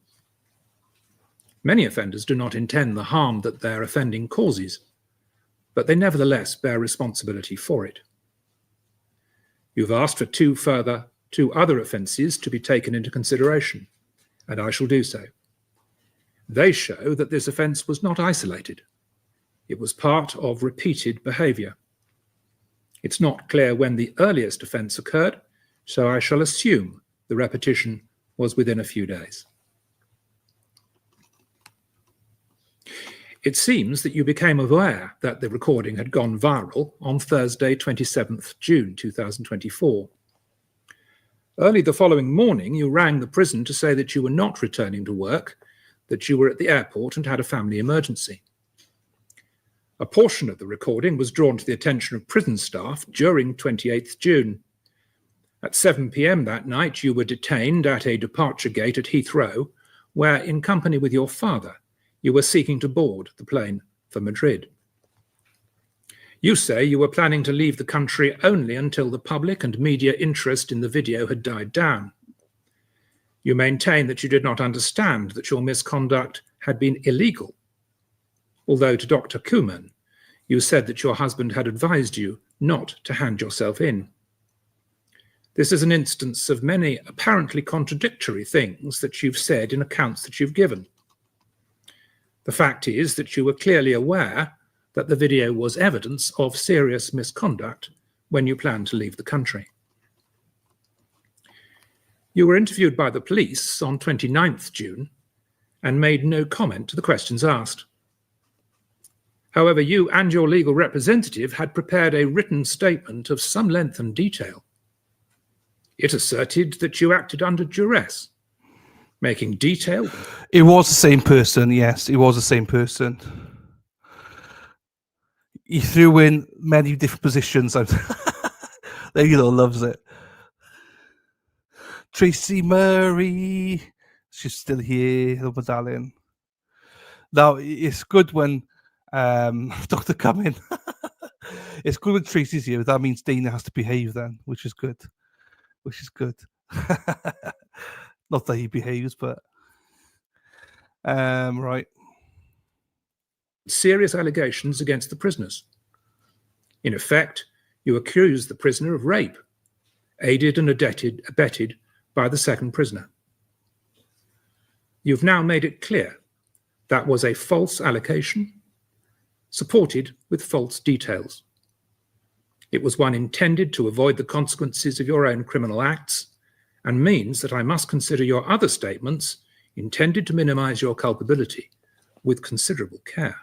Many offenders do not intend the harm that their offending causes, but they nevertheless bear responsibility for it. You've asked for two other offences to be taken into consideration, and I shall do so. They show that this offence was not isolated. It was part of repeated behaviour. It's not clear when the earliest offence occurred, so I shall assume the repetition was within a few days. It seems that you became aware that the recording had gone viral on Thursday, 27th June 2024. Early the following morning, you rang the prison to say that you were not returning to work, that you were at the airport and had a family emergency. A portion of the recording was drawn to the attention of prison staff during 28th June. At 7 p.m. that night, you were detained at a departure gate at Heathrow, where, in company with your father, you were seeking to board the plane for Madrid. You say you were planning to leave the country only until the public and media interest in the video had died down. You maintain that you did not understand that your misconduct had been illegal, although to Dr. Kuman, you said that your husband had advised you not to hand yourself in. This is an instance of many apparently contradictory things that you've said in accounts that you've given. The fact is that you were clearly aware that the video was evidence of serious misconduct when you planned to leave the country. You were interviewed by the police on 29th June and made no comment to the questions asked. However, you and your legal representative had prepared a written statement of some length and detail. It asserted that you acted under duress, making detailed... It was the same person, yes, it was the same person. He threw in many different positions. Lilo loves it. Tracy Murray, she's still here. Hello, my darling. Now, it's good when Dr. Cumming. It's good when Tracy's here. That means Dana has to behave then, which is good. Which is good. Not that he behaves, but right. Serious allegations against the prisoners. In effect, you accuse the prisoner of rape, aided and abetted by the second prisoner. You've now made it clear that was a false allegation, supported with false details. It was one intended to avoid the consequences of your own criminal acts, and means that I must consider your other statements intended to minimize your culpability with considerable care.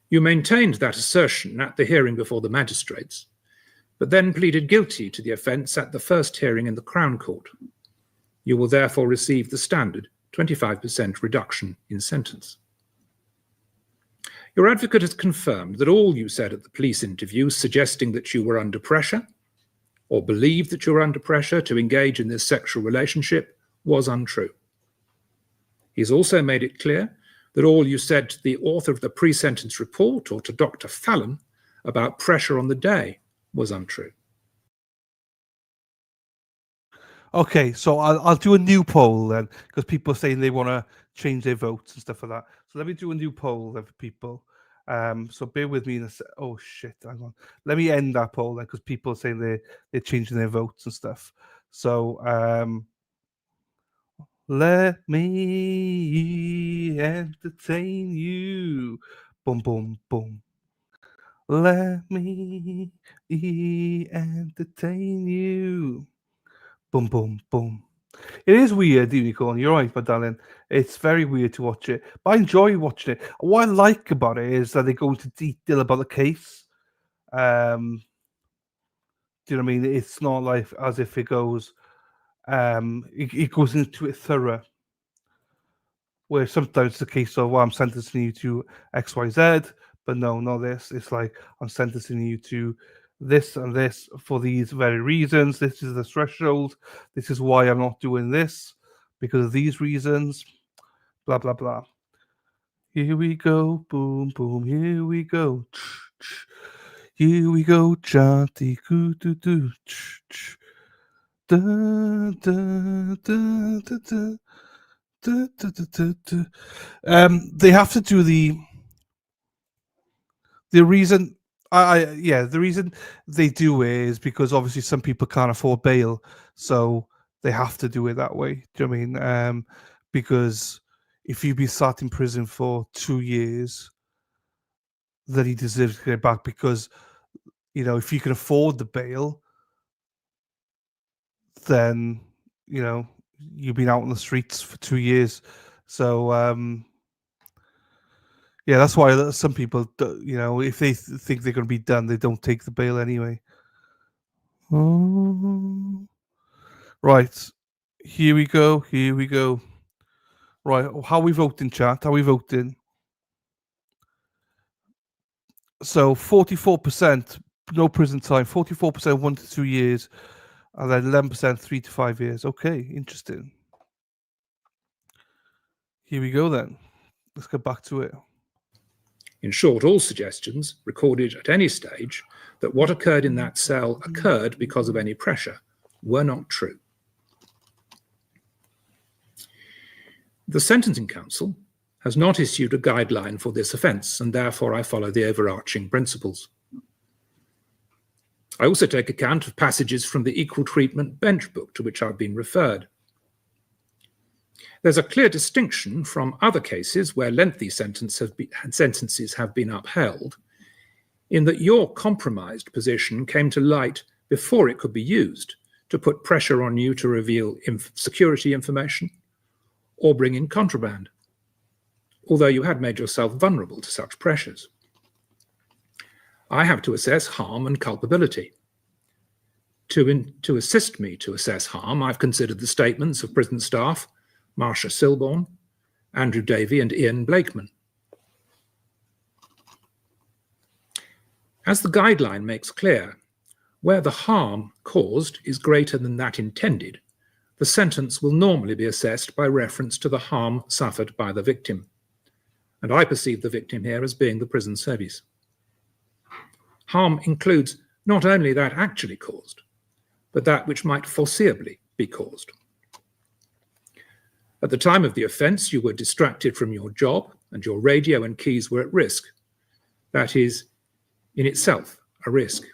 You maintained that assertion at the hearing before the magistrates, but then pleaded guilty to the offence at the first hearing in the Crown Court. You will therefore receive the standard 25% reduction in sentence. Your advocate has confirmed that all you said at the police interview suggesting that you were under pressure or believed that you were under pressure to engage in this sexual relationship was untrue. He's also made it clear that all you said to the author of the pre-sentence report or to Dr. Fallon about pressure on the day was untrue. Okay, so I'll do a new poll then, because people are saying they want to change their votes and stuff like that. So let me do a new poll then for people. So bear with me in a sec. Oh shit, hang on. Let me end that poll then, because people are saying they're changing their votes and stuff. So let me entertain you. Boom, boom, boom. Let me entertain you. Boom, boom, boom. It is weird, Unicorn. You're right, my darling. It's very weird to watch it, but I enjoy watching it. What I like about it is that they go into detail about the case. Do you know what I mean? It's not like as if it goes, it goes into it thorough. Where sometimes it's a case of, well, I'm sentencing you to X, Y, Z, but no, not this. It's like I'm sentencing you to this and this for these very reasons. This is the threshold. This is why I'm not doing this because of these reasons. Blah blah blah. Here we go, boom boom. Here we go. Here we go, chanty coo doo doo. Da da da da da. They have to do the reason. The reason they do it is because obviously some people can't afford bail, so they have to do it that way. Do you know what I mean? Because if you've been sat in prison for 2 years, then he deserves to get back, because if you can afford the bail, then you've been out on the streets for 2 years. So that's why some people, if they think they're going to be done, they don't take the bail anyway. Right, here we go. Right, how we voting, chat? How we voting? So 44% no prison time, 44% 1 to 2 years, and then 11% 3 to 5 years. Okay, interesting. Here we go then. Let's get back to it. In short, all suggestions recorded at any stage that what occurred in that cell occurred because of any pressure were not true. The Sentencing Council has not issued a guideline for this offence, and therefore I follow the overarching principles. I also take account of passages from the Equal Treatment Bench Book to which I've been referred. There's a clear distinction from other cases where lengthy sentences have been upheld, in that your compromised position came to light before it could be used to put pressure on you to reveal security information or bring in contraband, although you had made yourself vulnerable to such pressures. I have to assess harm and culpability. To assist me to assess harm, I've considered the statements of prison staff Marsha Silborn, Andrew Davey, and Ian Blakeman. As the guideline makes clear, where the harm caused is greater than that intended, the sentence will normally be assessed by reference to the harm suffered by the victim. And I perceive the victim here as being the prison service. Harm includes not only that actually caused, but that which might foreseeably be caused. At the time of the offence, you were distracted from your job and your radio and keys were at risk. That is, in itself, a risk.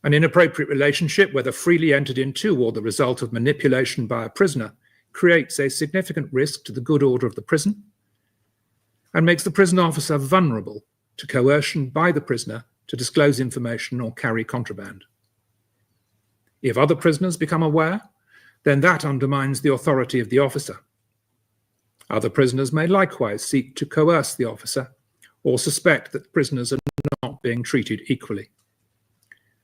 An inappropriate relationship, whether freely entered into or the result of manipulation by a prisoner, creates a significant risk to the good order of the prison and makes the prison officer vulnerable to coercion by the prisoner to disclose information or carry contraband. If other prisoners become aware, then that undermines the authority of the officer. Other prisoners may likewise seek to coerce the officer or suspect that prisoners are not being treated equally.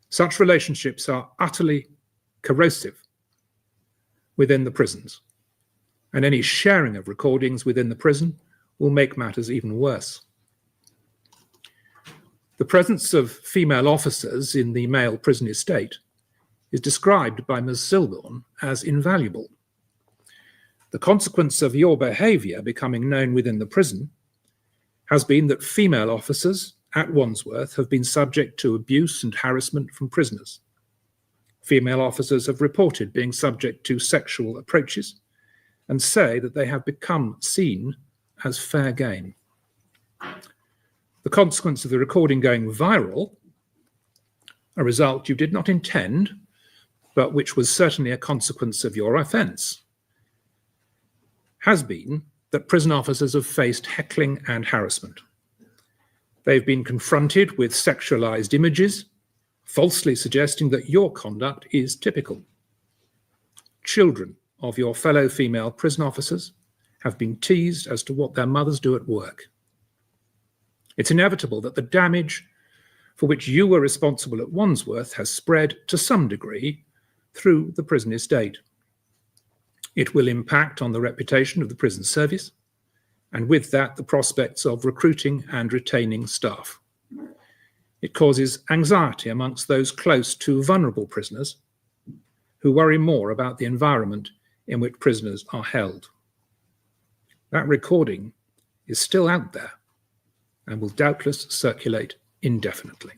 Such relationships are utterly corrosive within the prisons, and any sharing of recordings within the prison will make matters even worse. The presence of female officers in the male prison estate is described by Ms. Silborn as invaluable. The consequence of your behaviour becoming known within the prison has been that female officers at Wandsworth have been subject to abuse and harassment from prisoners. Female officers have reported being subject to sexual approaches and say that they have become seen as fair game. The consequence of the recording going viral, a result you did not intend, but which was certainly a consequence of your offence, has been that prison officers have faced heckling and harassment. They've been confronted with sexualized images, falsely suggesting that your conduct is typical. Children of your fellow female prison officers have been teased as to what their mothers do at work. It's inevitable that the damage for which you were responsible at Wandsworth has spread to some degree through the prison estate. It will impact on the reputation of the prison service, and with that, the prospects of recruiting and retaining staff. It causes anxiety amongst those close to vulnerable prisoners who worry more about the environment in which prisoners are held. That recording is still out there and will doubtless circulate indefinitely.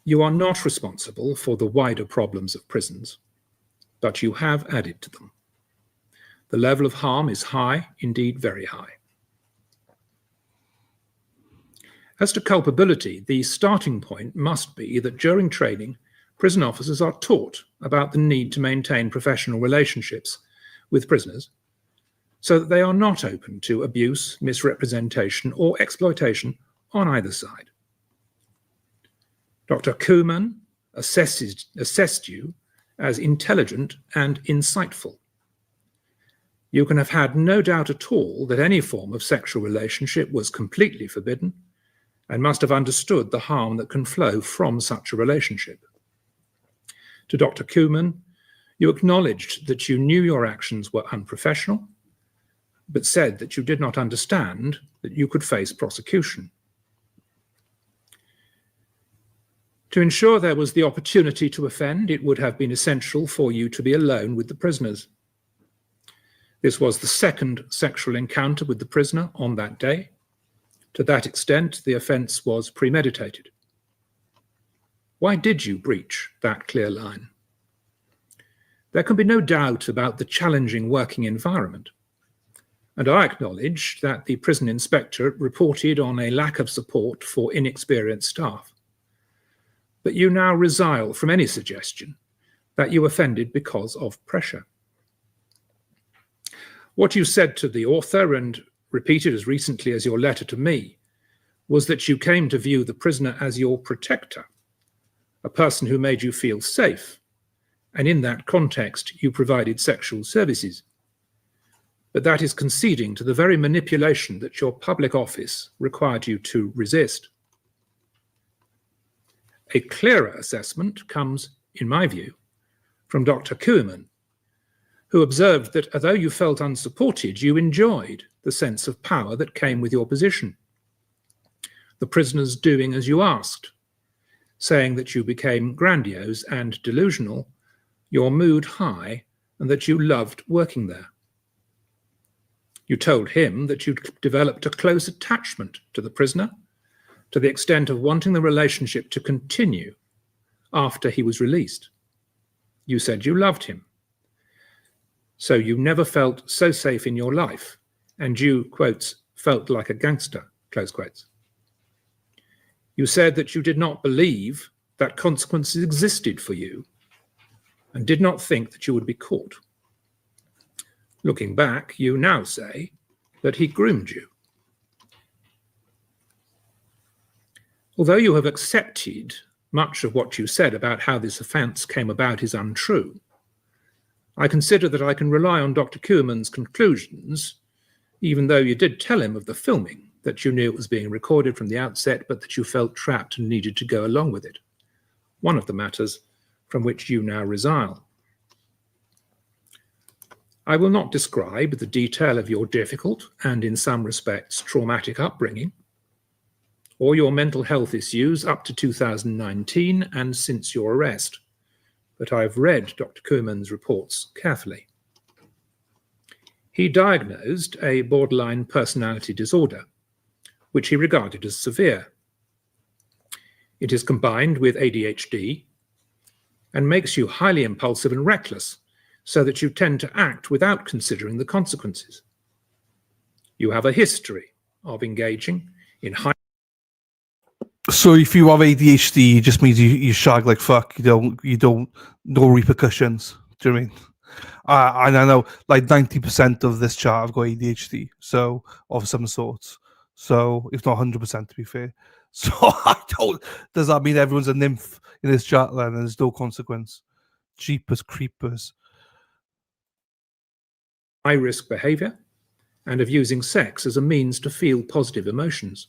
You are not responsible for the wider problems of prisons, but you have added to them. The level of harm is high, indeed very high. As to culpability, the starting point must be that during training, prison officers are taught about the need to maintain professional relationships with prisoners so that they are not open to abuse, misrepresentation, or exploitation on either side. Dr. Koeman assessed you as intelligent and insightful. You can have had no doubt at all that any form of sexual relationship was completely forbidden and must have understood the harm that can flow from such a relationship. To Dr. Koeman, you acknowledged that you knew your actions were unprofessional, but said that you did not understand that you could face prosecution. To ensure there was the opportunity to offend, it would have been essential for you to be alone with the prisoners. This was the second sexual encounter with the prisoner on that day. To that extent, the offence was premeditated. Why did you breach that clear line? There can be no doubt about the challenging working environment, and I acknowledge that the prison inspector reported on a lack of support for inexperienced staff. But you now resile from any suggestion that you offended because of pressure. What you said to the author, and repeated as recently as your letter to me, was that you came to view the prisoner as your protector, a person who made you feel safe, and in that context you provided sexual services. But that is conceding to the very manipulation that your public office required you to resist. A clearer assessment comes, in my view, from Dr. Koeman, who observed that although you felt unsupported, you enjoyed the sense of power that came with your position. The prisoners doing as you asked, saying that you became grandiose and delusional, your mood high, and that you loved working there. You told him that you'd developed a close attachment to the prisoner, to the extent of wanting the relationship to continue after he was released. You said you loved him. So you never felt so safe in your life, and you, quotes, felt like a gangster, close quotes. You said that you did not believe that consequences existed for you and did not think that you would be caught. Looking back, you now say that he groomed you. Although you have accepted much of what you said about how this offence came about is untrue, I consider that I can rely on Dr. Koeman's conclusions, even though you did tell him of the filming, that you knew it was being recorded from the outset, but that you felt trapped and needed to go along with it, one of the matters from which you now resile. I will not describe the detail of your difficult and, in some respects, traumatic upbringing, or your mental health issues up to 2019 and since your arrest, but I've read Dr. Koeman's reports carefully. He diagnosed a borderline personality disorder, which he regarded as severe. It is combined with ADHD and makes you highly impulsive and reckless, so that you tend to act without considering the consequences. You have a history of engaging in high... So if you have ADHD, it just means you shag like fuck. You don't, no repercussions. Do you know what I mean? And I know like 90% of this chat have got ADHD, so of some sorts. So if not 100%, to be fair. So does that mean everyone's a nymph in this chat then? And there's no consequence. Jeepers creepers. High-risk behaviour and of using sex as a means to feel positive emotions.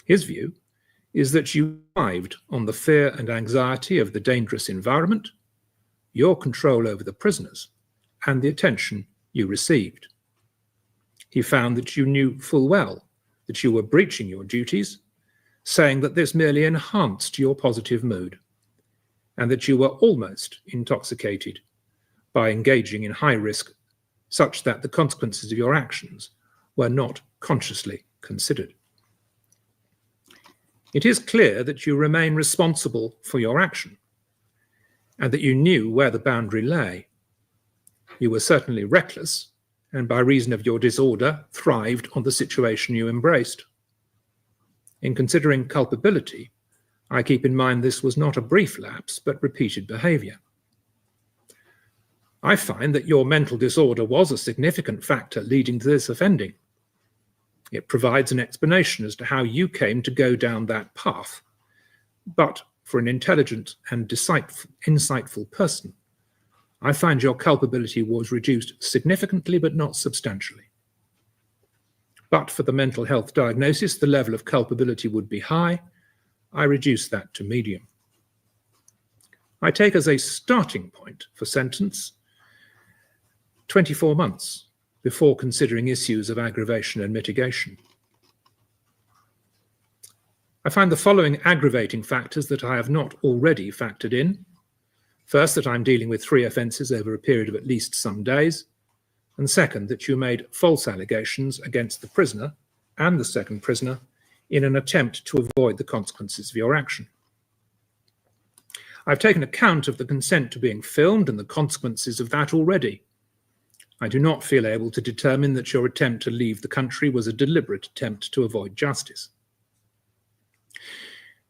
His view is that you thrived on the fear and anxiety of the dangerous environment, your control over the prisoners, and the attention you received. He found that you knew full well that you were breaching your duties, saying that this merely enhanced your positive mood, and that you were almost intoxicated by engaging in high risk, such that the consequences of your actions were not consciously considered. It is clear that you remain responsible for your action, and that you knew where the boundary lay. You were certainly reckless, and by reason of your disorder, thrived on the situation you embraced. In considering culpability, I keep in mind this was not a brief lapse, but repeated behaviour. I find that your mental disorder was a significant factor leading to this offending. It provides an explanation as to how you came to go down that path. But for an intelligent and insightful person, I find your culpability was reduced significantly but not substantially. But for the mental health diagnosis, the level of culpability would be high. I reduce that to medium. I take as a starting point for sentence 24 months before considering issues of aggravation and mitigation. I find the following aggravating factors that I have not already factored in. First, that I'm dealing with 3 offences over a period of at least some days. And second, that you made false allegations against the prisoner and the second prisoner in an attempt to avoid the consequences of your action. I've taken account of the consent to being filmed and the consequences of that already. I do not feel able to determine that your attempt to leave the country was a deliberate attempt to avoid justice.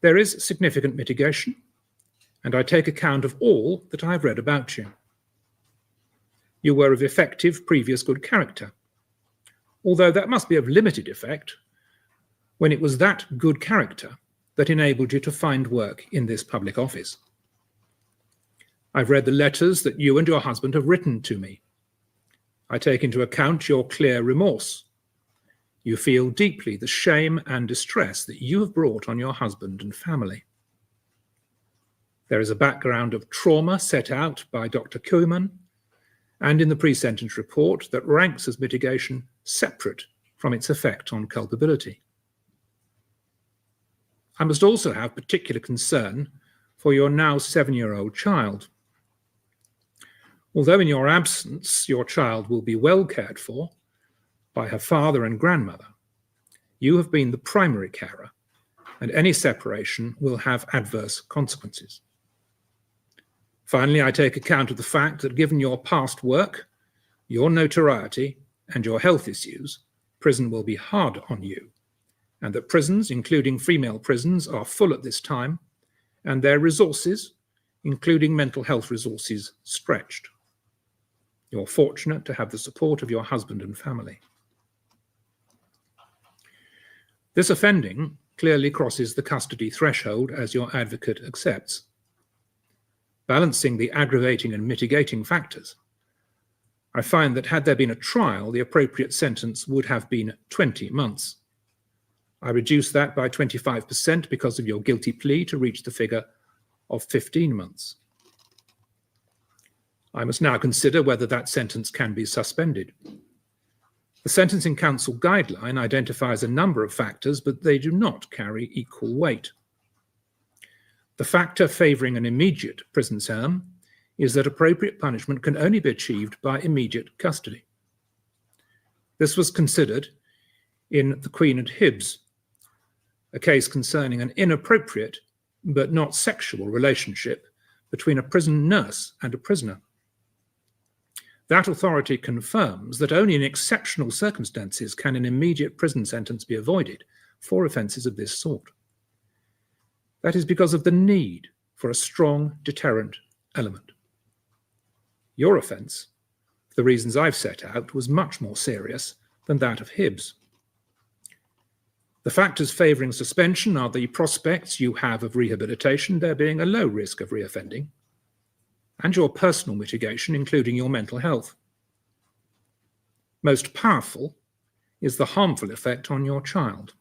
There is significant mitigation, and I take account of all that I have read about you. You were of effective previous good character, although that must be of limited effect when it was that good character that enabled you to find work in this public office. I've read the letters that you and your husband have written to me. I take into account your clear remorse. You feel deeply the shame and distress that you have brought on your husband and family. There is a background of trauma set out by Dr. Koeman and in the pre-sentence report that ranks as mitigation separate from its effect on culpability. I must also have particular concern for your now 7-year-old child. Although in your absence your child will be well cared for by her father and grandmother, you have been the primary carer, and any separation will have adverse consequences. Finally, I take account of the fact that given your past work, your notoriety, and your health issues, prison will be hard on you, and that prisons, including female prisons, are full at this time, and their resources, including mental health resources, stretched. You're fortunate to have the support of your husband and family. This offending clearly crosses the custody threshold, as your advocate accepts. Balancing the aggravating and mitigating factors, I find that had there been a trial, the appropriate sentence would have been 20 months. I reduce that by 25% because of your guilty plea to reach the figure of 15 months. I must now consider whether that sentence can be suspended. The Sentencing Council guideline identifies a number of factors, but they do not carry equal weight. The factor favouring an immediate prison term is that appropriate punishment can only be achieved by immediate custody. This was considered in the Queen and Hibbs, a case concerning an inappropriate but not sexual relationship between a prison nurse and a prisoner. That authority confirms that only in exceptional circumstances can an immediate prison sentence be avoided for offences of this sort. That is because of the need for a strong deterrent element. Your offence, for the reasons I've set out, was much more serious than that of Hibbs. The factors favouring suspension are the prospects you have of rehabilitation, there being a low risk of reoffending, and your personal mitigation, including your mental health. Most powerful is the harmful effect on your child.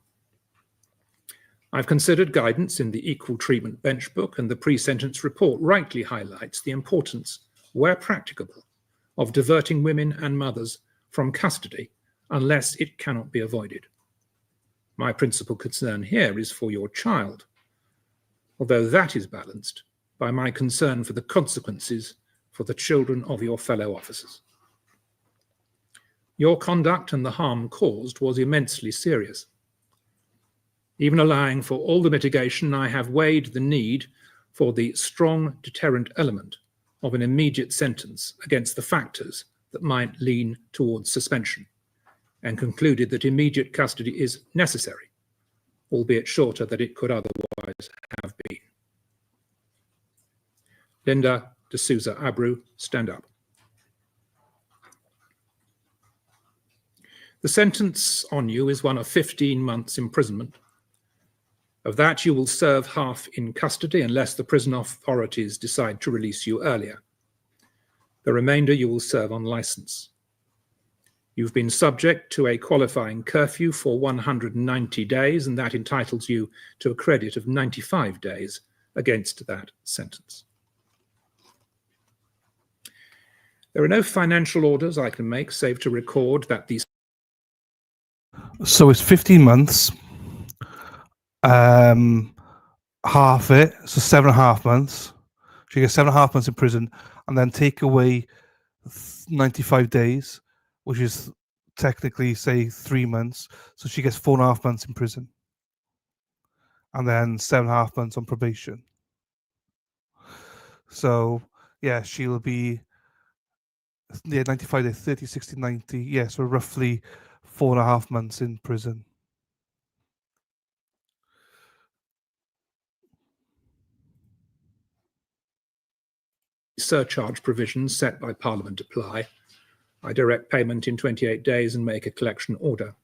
I've considered guidance in the Equal Treatment Bench Book, and the pre-sentence report rightly highlights the importance, where practicable, of diverting women and mothers from custody unless it cannot be avoided. My principal concern here is for your child, although that is balanced by my concern for the consequences for the children of your fellow officers. Your conduct and the harm caused was immensely serious. Even allowing for all the mitigation, I have weighed the need for the strong deterrent element of an immediate sentence against the factors that might lean towards suspension, and concluded that immediate custody is necessary, albeit shorter than it could otherwise have been. Linda de Souza Abreu, stand up. The sentence on you is one of 15 months imprisonment. Of that, you will serve half in custody unless the prison authorities decide to release you earlier. The remainder you will serve on license. You've been subject to a qualifying curfew for 190 days, and that entitles you to a credit of 95 days against that sentence. There are no financial orders I can make, save to record that these. So it's 15 months. Half it, so 7.5 months. She gets 7.5 months in prison, and then take away 95 days, which is technically, say, 3 months. So she gets 4.5 months in prison, and then 7.5 months on probation. So yeah, she'll be 95 days, 30, 60, 90. Yeah, so roughly 4.5 months in prison. Surcharge provisions set by Parliament apply. I direct payment in 28 days and make a collection order.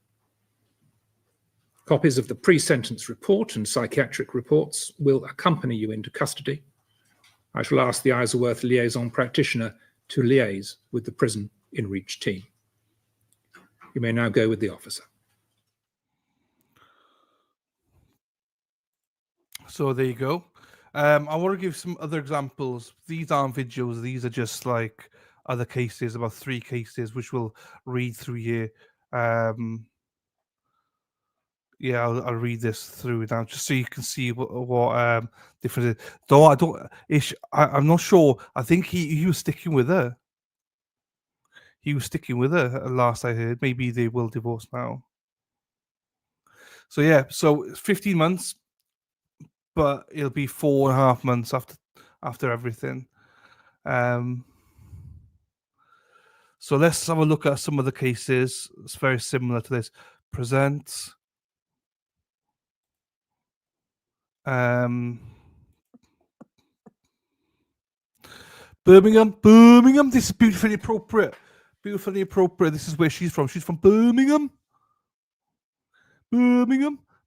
Copies of the pre-sentence report and psychiatric reports will accompany you into custody. I shall ask the Isleworth liaison practitioner to liaise with the prison in reach team. You may now go with the officer. So there you go. I want to give some other examples. These aren't videos. These are just like other cases, about 3 cases, which we'll read through here. Yeah, I'll read this through now, just so you can see what different. Though I don't, I'm not sure. I think he was sticking with her. He was sticking with her. Last I heard, maybe they will divorce now. So yeah, so 15 months. But it'll be 4.5 months after everything. So let's have a look at some of the cases. It's very similar to this. Present. Birmingham. This is beautifully appropriate. This is where she's from. She's from Birmingham.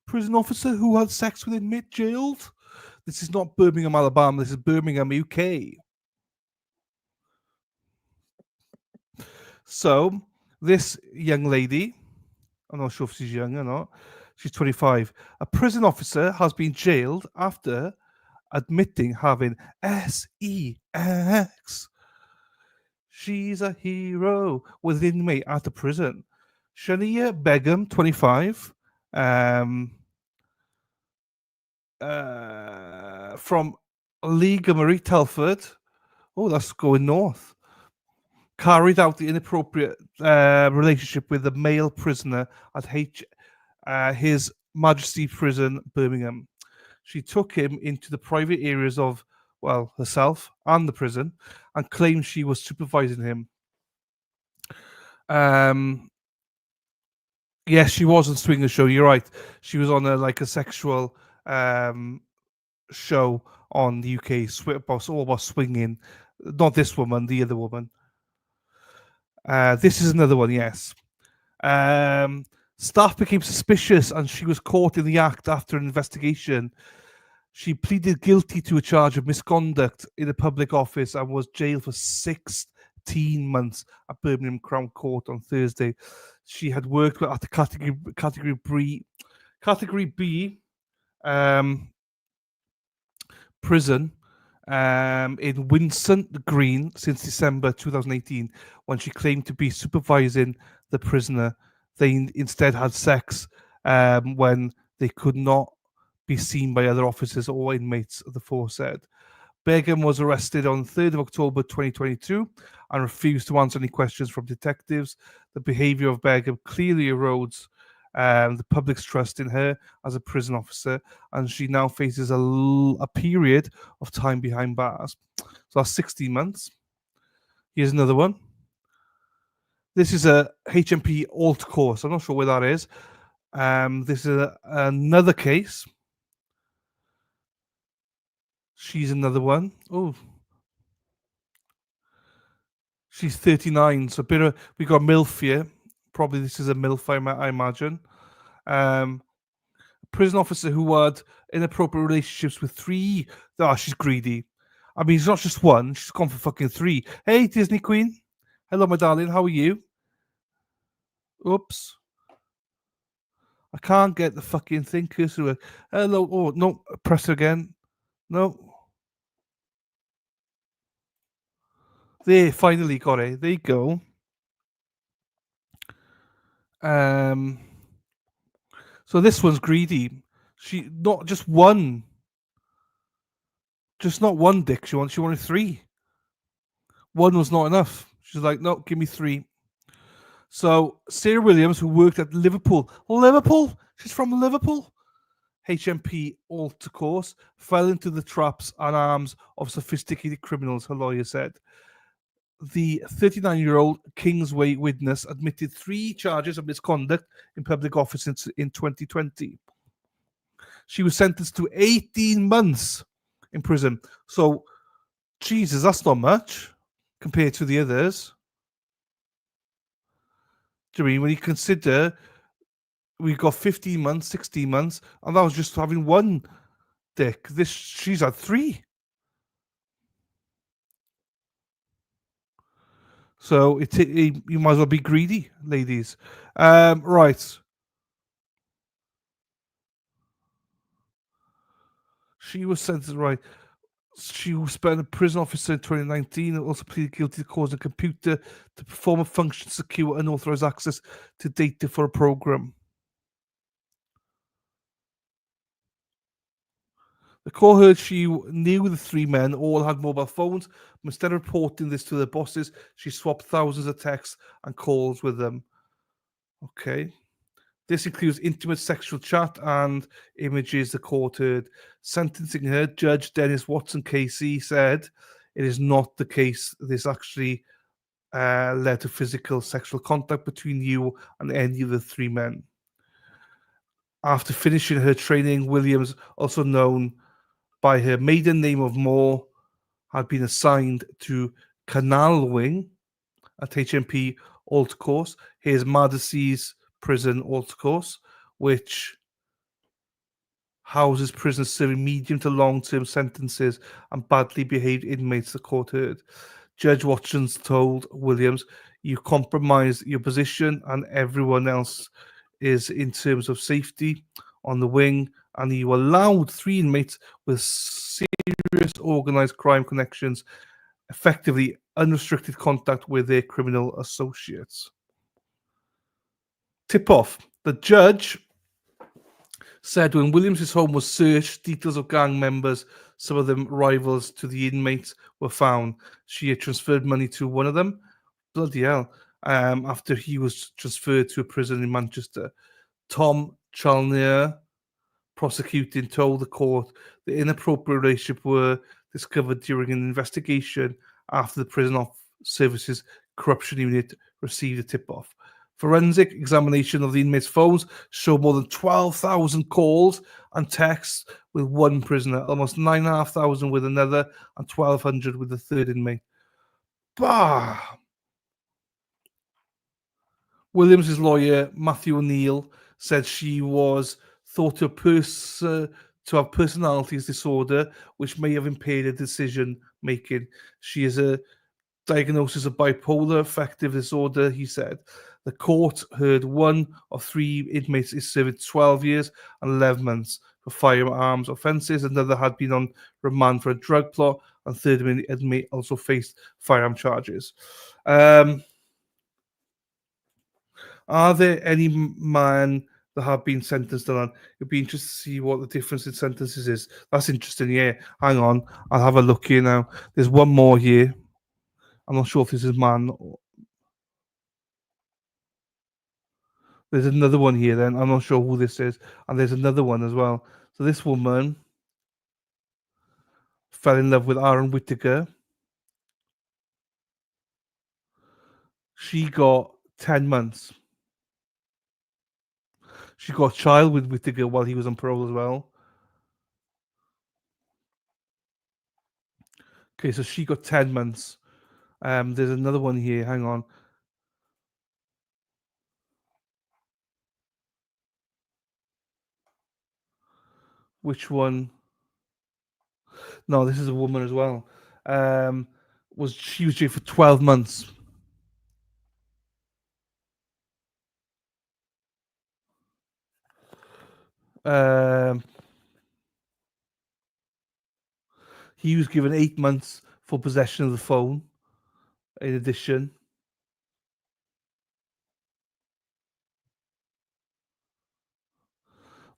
Prison officer who had sex with inmate jailed. This is not Birmingham, Alabama. This is Birmingham, UK. So this young lady, I'm not sure if she's young or not. She's 25. A prison officer has been jailed after admitting having sex. She's a hero with an inmate at the prison. Shania Begum, 25. From Leaguery, Telford. Oh, that's going north. Carried out the inappropriate relationship with a male prisoner at His Majesty Prison, Birmingham. She took him into the private areas of, well, herself and the prison, and claimed she was supervising him. Yes, she was on Swinger Show. You're right. She was on a sexual show on the UK, all about swinging. Not this woman, the other woman. This is another one, yes. Staff became suspicious and she was caught in the act after an investigation. She pleaded guilty to a charge of misconduct in a public office and was jailed for 16 months at Birmingham Crown Court on Thursday. She had worked at the Category B prison in Vincent Green since December 2018, when she claimed to be supervising the prisoner. They instead had sex when they could not be seen by other officers or inmates, the aforesaid. Begum was arrested on 3rd of October 2022 and refused to answer any questions from detectives. The behaviour of Begum clearly erodes the public's trust in her as a prison officer, and she now faces a period of time behind bars. So that's 16 months. Here's another one. This is a HMP alt course. I'm not sure where that is. This is another case. She's another one. Oh, she's 39. So we got MILF here. Probably this is a MILF, I imagine. Prison officer who had inappropriate relationships with 3. Oh, she's greedy. I mean, it's not just one. She's gone for fucking 3. Hey, Disney Queen. Hello, my darling. How are you? Oops. I can't get the fucking thing cursor. Hello. Oh, no. Press it again. No. There, finally got it. There you go. So this one's greedy. She not just one. Just not one dick she wanted 3. One was not enough. She's like, no, give me 3. So Sarah Williams, who worked at Liverpool. She's from Liverpool. HMP altar course, fell into the traps and arms of sophisticated criminals, her lawyer said. The 39-year-old Kingsway witness admitted 3 charges of misconduct in public office in 2020. She was sentenced to 18 months in prison. So, Jesus, that's not much compared to the others. Do you mean when you consider we got 15 months, 16 months, and that was just having one dick. She's had 3. So you might as well be greedy, ladies. Right. She was sentenced, right. She was spent a prison officer in 2019 and also pleaded guilty to causing a computer to perform a function secure unauthorized access to data for a program. The court heard she knew the 3 men all had mobile phones, but instead of reporting this to their bosses, she swapped thousands of texts and calls with them. Okay. This includes intimate sexual chat and images the court heard. Sentencing her, Judge Dennis Watson Casey said, it is not the case. This actually led to physical sexual contact between you and any of the 3 men. After finishing her training, Williams, also known by her maiden name of Moore, had been assigned to Canal Wing at HMP Alt Course. Here's Madison's Prison Alt Course, which houses prisoners serving medium to long-term sentences and badly behaved inmates, the court heard. Judge Watkins told Williams, you compromised your position and everyone else is in terms of safety on the wing, and you allowed 3 inmates with serious organized crime connections effectively unrestricted contact with their criminal associates. Tip off. The judge said when Williams' home was searched, details of gang members, some of them rivals to the inmates, were found. She had transferred money to one of them. Bloody hell. After he was transferred to a prison in Manchester. Tom Chalnier, prosecuting, told the court the inappropriate relationship were discovered during an investigation after the Prison Services Corruption Unit received a tip-off. Forensic examination of the inmates' phones showed more than 12,000 calls and texts with one prisoner, almost 9,500 with another, and 1,200 with the third inmate. Bah! Williams' lawyer, Matthew O'Neill, said she was thought to have personality disorder, which may have impaired her decision making. She has a diagnosis of bipolar affective disorder, he said. The court heard 1 of 3 inmates is serving 12 years and 11 months for firearms offences. Another had been on remand for a drug plot, and third inmate also faced firearm charges. Are there any men that have been sentenced on? It'd be interesting to see what the difference in sentences is. That's interesting, yeah. Hang on, I'll have a look here now. There's one more here. I'm not sure if this is man. There's another one here then. I'm not sure who this is. And there's another one as well. So this woman fell in love with Aaron Whittaker. She got 10 months. She got a child with the girl while he was on parole as well. Okay, so she got 10 months. There's another one here. Hang on. Which one? No, this is a woman as well. She was jailed for 12 months. Um, he was given 8 months for possession of the phone. In addition,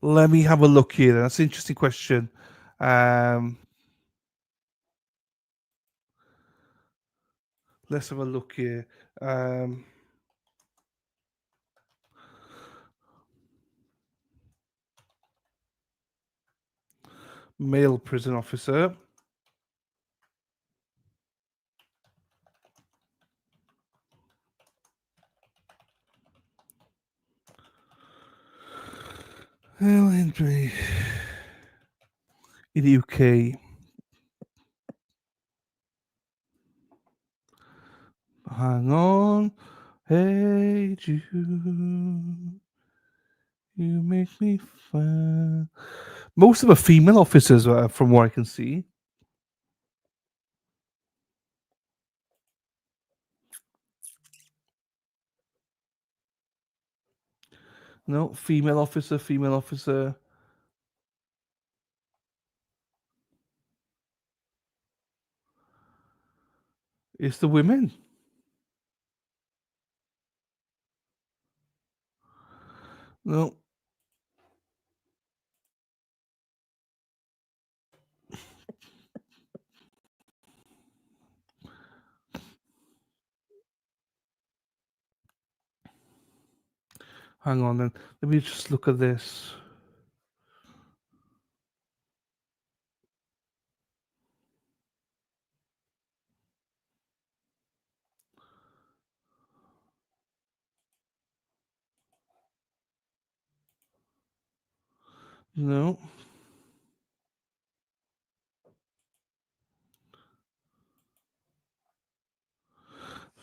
let me have a look here. That's an interesting question. Let's have a look here. Male prison officer. In the UK. Hang on. Hey Jude, you make me fun. Most of them are female officers, from what I can see. No, female officer, female officer. It's the women. No. Hang on then. Let me just look at this. No.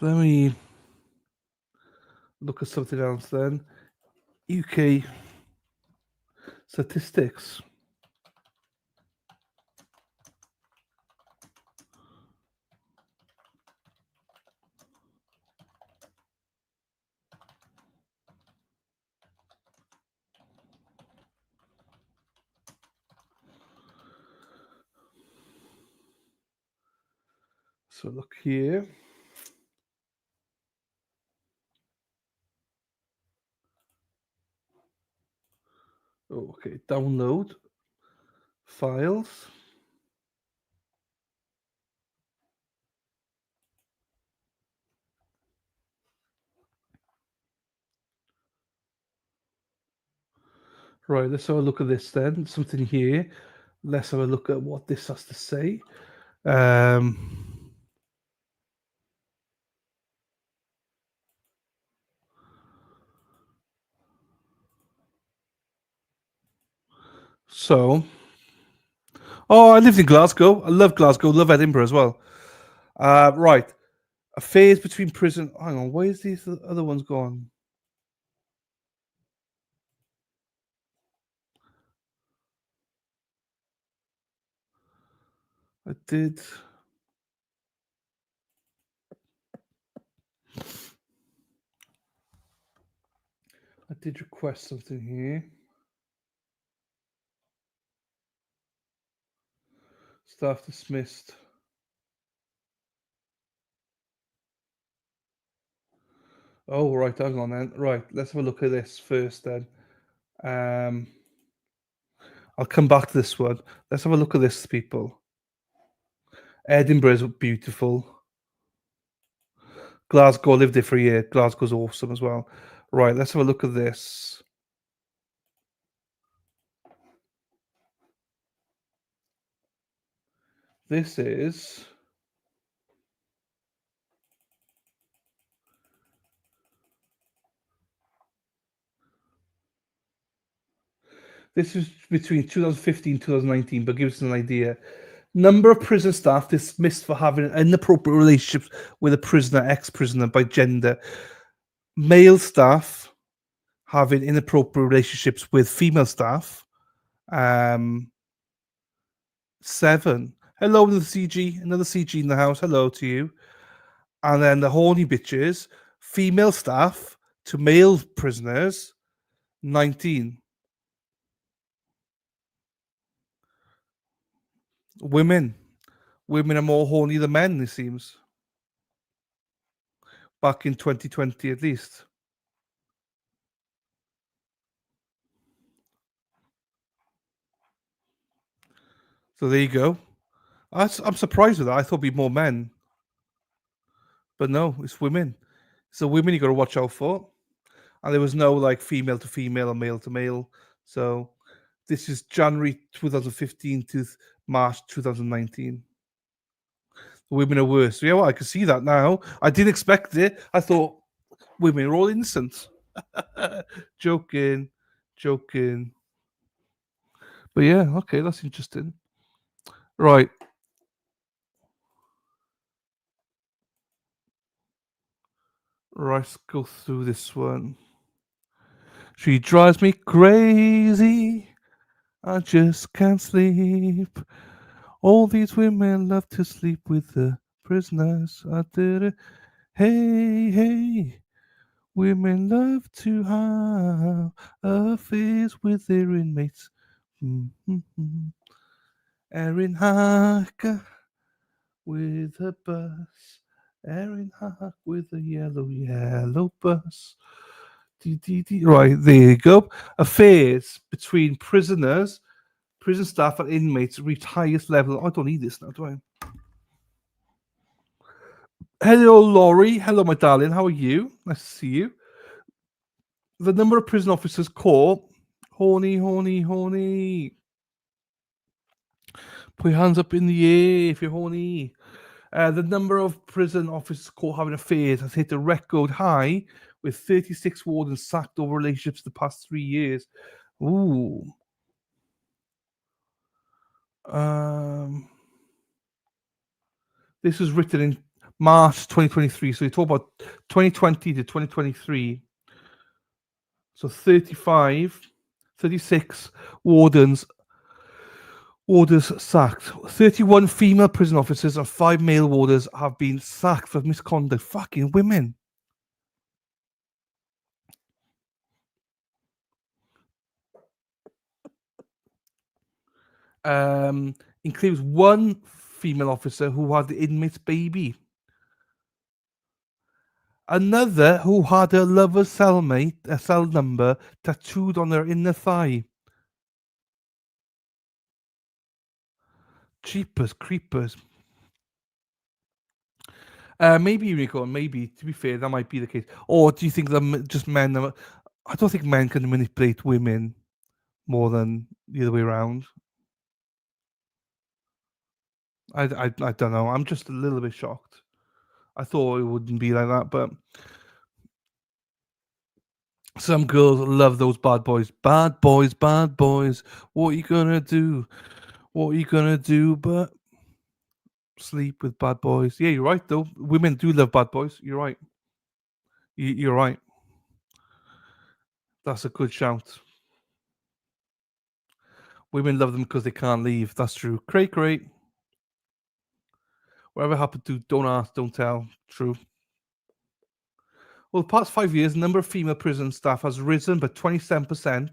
Let me look at something else then. UK statistics. So look here. Oh, okay, download files. Right, let's have a look at this then. Something here. Let's have a look at what this has to say. So, I lived in Glasgow. I love Glasgow. Love Edinburgh as well. Right, affairs between prison. Hang on, where's these other ones gone? I did. I did request something here. Staff dismissed. Oh, right, hang on then. Right, let's have a look at this first then. I'll come back to this one. Let's have a look at this, people. Edinburgh is beautiful. Glasgow, I lived there for a year. Glasgow's awesome as well. Right, let's have a look at this. This is This is between 2015 and 2019, but gives us an idea. Number of prison staff dismissed for having inappropriate relationships with a prisoner, ex-prisoner by gender. Male staff having inappropriate relationships with female staff. 7. Hello, another CG in the house. Hello to you. And then the horny bitches, female staff to male prisoners, 19. Women are more horny than men, it seems. Back in 2020, at least. So there you go. I'm surprised with that. I thought it'd be more men. But no, it's women. So women you got to watch out for. And there was no like female to female or male to male. So this is January 2015 to March 2019. The women are worse. So yeah, well, I can see that now. I didn't expect it. I thought women are all innocent. Joking. But yeah, okay, that's interesting. Right. Let's go through this one. She drives me crazy. I just can't sleep. All these women love to sleep with the prisoners. I did it. Hey. Women love to have affairs with their inmates. Erin Hacker with a bus. Erin Hack with a yellow bus. Right, there you go. Affairs between prisoners, prison staff, and inmates reach highest level. I don't need this now, do I? Hello, Laurie. Hello, my darling. How are you? Nice to see you. The number of prison officers caught. Horny. Put your hands up in the air if you're horny. The number of prison officers caught having affairs has hit a record high, with 36 wardens sacked over relationships the past 3 years. Ooh. This was written in March 2023. So you talk about 2020 to 2023. So 36 wardens sacked. 31 female prison officers and 5 male warders have been sacked for misconduct. Fucking women. Includes 1 female officer who had the inmate's baby. Another who had her lover's cell number tattooed on her inner thigh. Jeepers creepers. Maybe, Rico, maybe, to be fair, that might be the case. Or do you think that just men... I don't think men can manipulate women more than the other way around. I don't know. I'm just a little bit shocked. I thought it wouldn't be like that, but some girls love those bad boys. Bad boys. What are you gonna do? But sleep with bad boys. Yeah, you're right, though. Women do love bad boys. You're right. You're right. That's a good shout. Women love them because they can't leave. That's true. Great. Whatever happened to don't ask, don't tell. True. Well, the past 5 years, the number of female prison staff has risen by 27%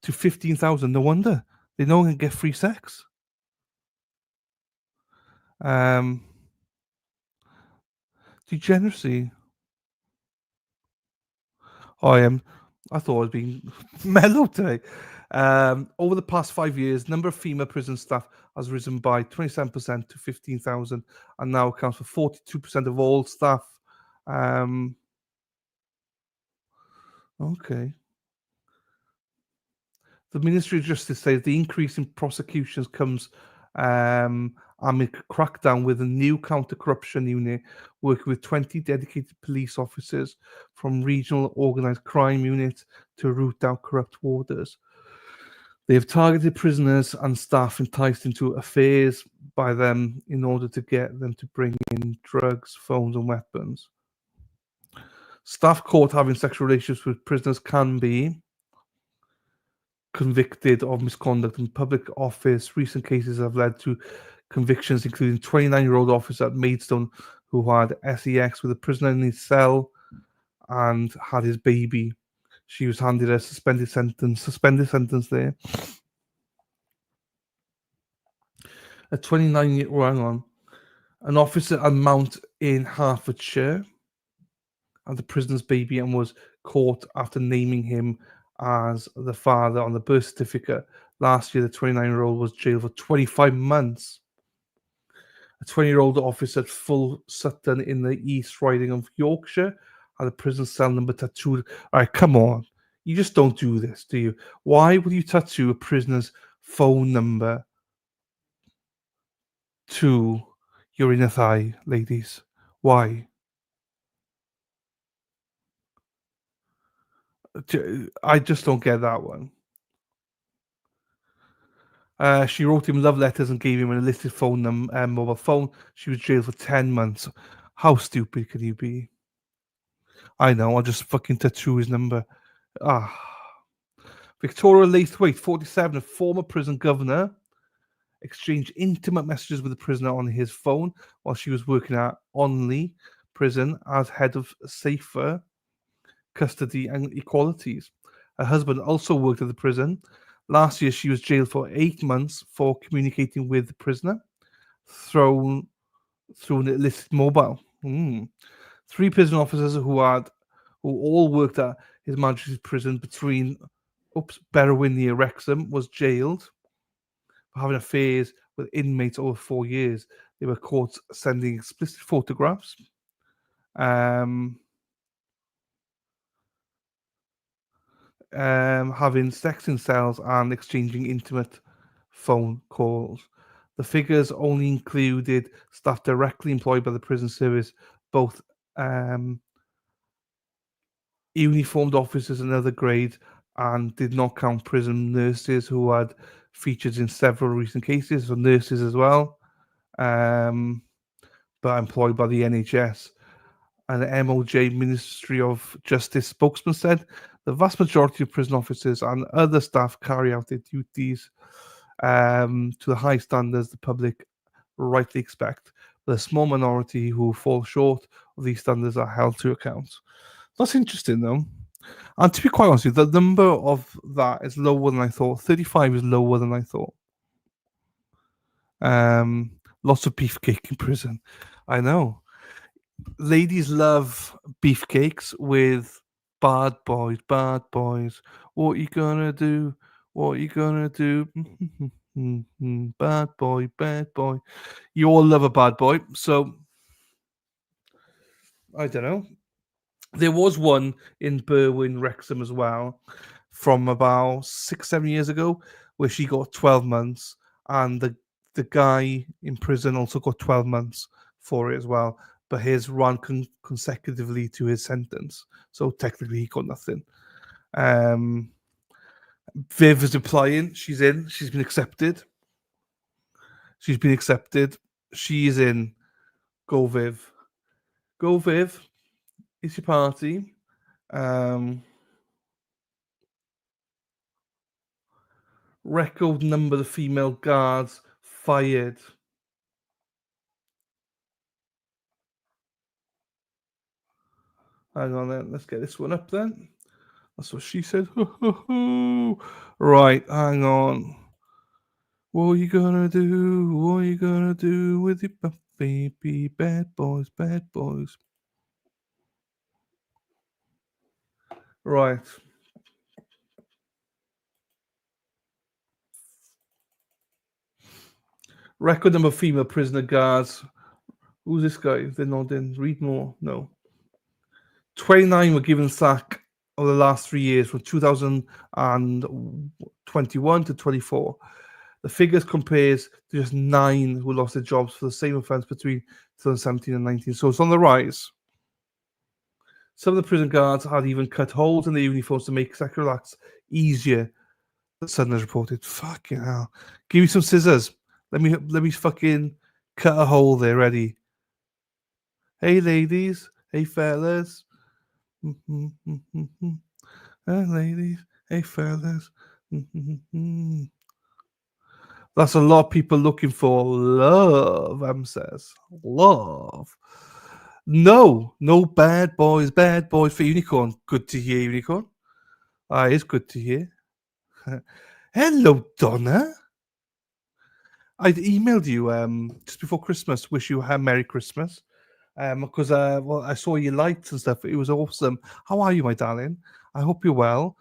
to 15,000. No wonder. They no longer get free sex. Degeneracy. I thought I was being mellow today. Over the past 5 years, number of female prison staff has risen by 27% to 15,000 and now accounts for 42% of all staff. Okay. The Ministry of Justice says the increase in prosecutions comes amid crackdown with a new counter-corruption unit working with 20 dedicated police officers from regional organised crime units to root out corrupt warders. They have targeted prisoners and staff enticed into affairs by them in order to get them to bring in drugs, phones, and weapons. Staff caught having sexual relationships with prisoners can be convicted of misconduct in public office. Recent cases have led to convictions, including 29-year-old officer at Maidstone who had sex with a prisoner in his cell and had his baby. She was handed a suspended sentence there. A 29-year-old, an officer at Mount in Hertfordshire had the prisoner's baby and was caught after naming him as the father on the birth certificate. Last year, the 29-year-old was jailed for 25 months. A 20-year-old officer at Full Sutton in the East Riding of Yorkshire had a prison cell number tattooed. All right, come on. You just don't do this, do you? Why would you tattoo a prisoner's phone number to your inner thigh, ladies? Why? I just don't get that one. She wrote him love letters and gave him an illicit phone mobile phone. She was jailed for 10 months. How stupid can you be? I know, I'll just fucking tattoo his number. Victoria Laithwaite, 47, a former prison governor, exchanged intimate messages with the prisoner on his phone while she was working at Onley prison as head of Safer Custody and Equalities. Her husband also worked at the prison. Last year, she was jailed for 8 months for communicating with the prisoner through an illicit mobile. 3 prison officers who all worked at His Majesty's prison between Berwyn near Wrexham was jailed for having affairs with inmates over 4 years. They were caught sending explicit photographs, having sex in cells and exchanging intimate phone calls. The figures only included staff directly employed by the prison service, both uniformed officers and other grades, and did not count prison nurses who had featured in several recent cases, for nurses as well, but employed by the NHS. And the MOJ Ministry of Justice spokesman said the vast majority of prison officers and other staff carry out their duties to the high standards the public rightly expect, but a small minority who fall short of these standards are held to account. That's interesting, though. And to be quite honest with you, the number of that is lower than I thought. 35 is lower than I thought. Lots of beefcake in prison. I know. Ladies love beefcakes with bad boys. What you gonna do? What you gonna do? Bad boy. You all love a bad boy. So, I don't know. There was one in Berwyn, Wrexham as well, from about 6-7 years ago, where she got 12 months, and the guy in prison also got 12 months for it as well, but his ran consecutively to his sentence, so technically he got nothing. Viv is applying. She's in. She's been accepted. She is in. Go Viv. It's your party. Record number of female guards fired. Hang on then. Let's get this one up then. That's what she said. Right, hang on. What are you gonna do? What are you gonna do with your baby? Bad boys. Right. Record number of female prisoner guards. Who's this guy? They're not in. Read more. No. 29 were given sack over the last 3 years, from 2021 to 24. The figures compares to just 9 who lost their jobs for the same offence between 2017 and 19. So it's on the rise. Some of the prison guards had even cut holes in their uniforms to make sexual acts easier The Sun has reported. Fucking hell. Give me some scissors. Let me fucking cut a hole there. Ready? Hey ladies. Hey fellas. Hey ladies. Hey fellas. That's a lot of people looking for love, says. Love. No bad boys. Bad boys for Unicorn. Good to hear, Unicorn. It's good to hear. Hello, Donna. I'd emailed you just before Christmas to wish you a Merry Christmas. Because I saw your lights and stuff. It was awesome. How are you, my darling? I hope you're well.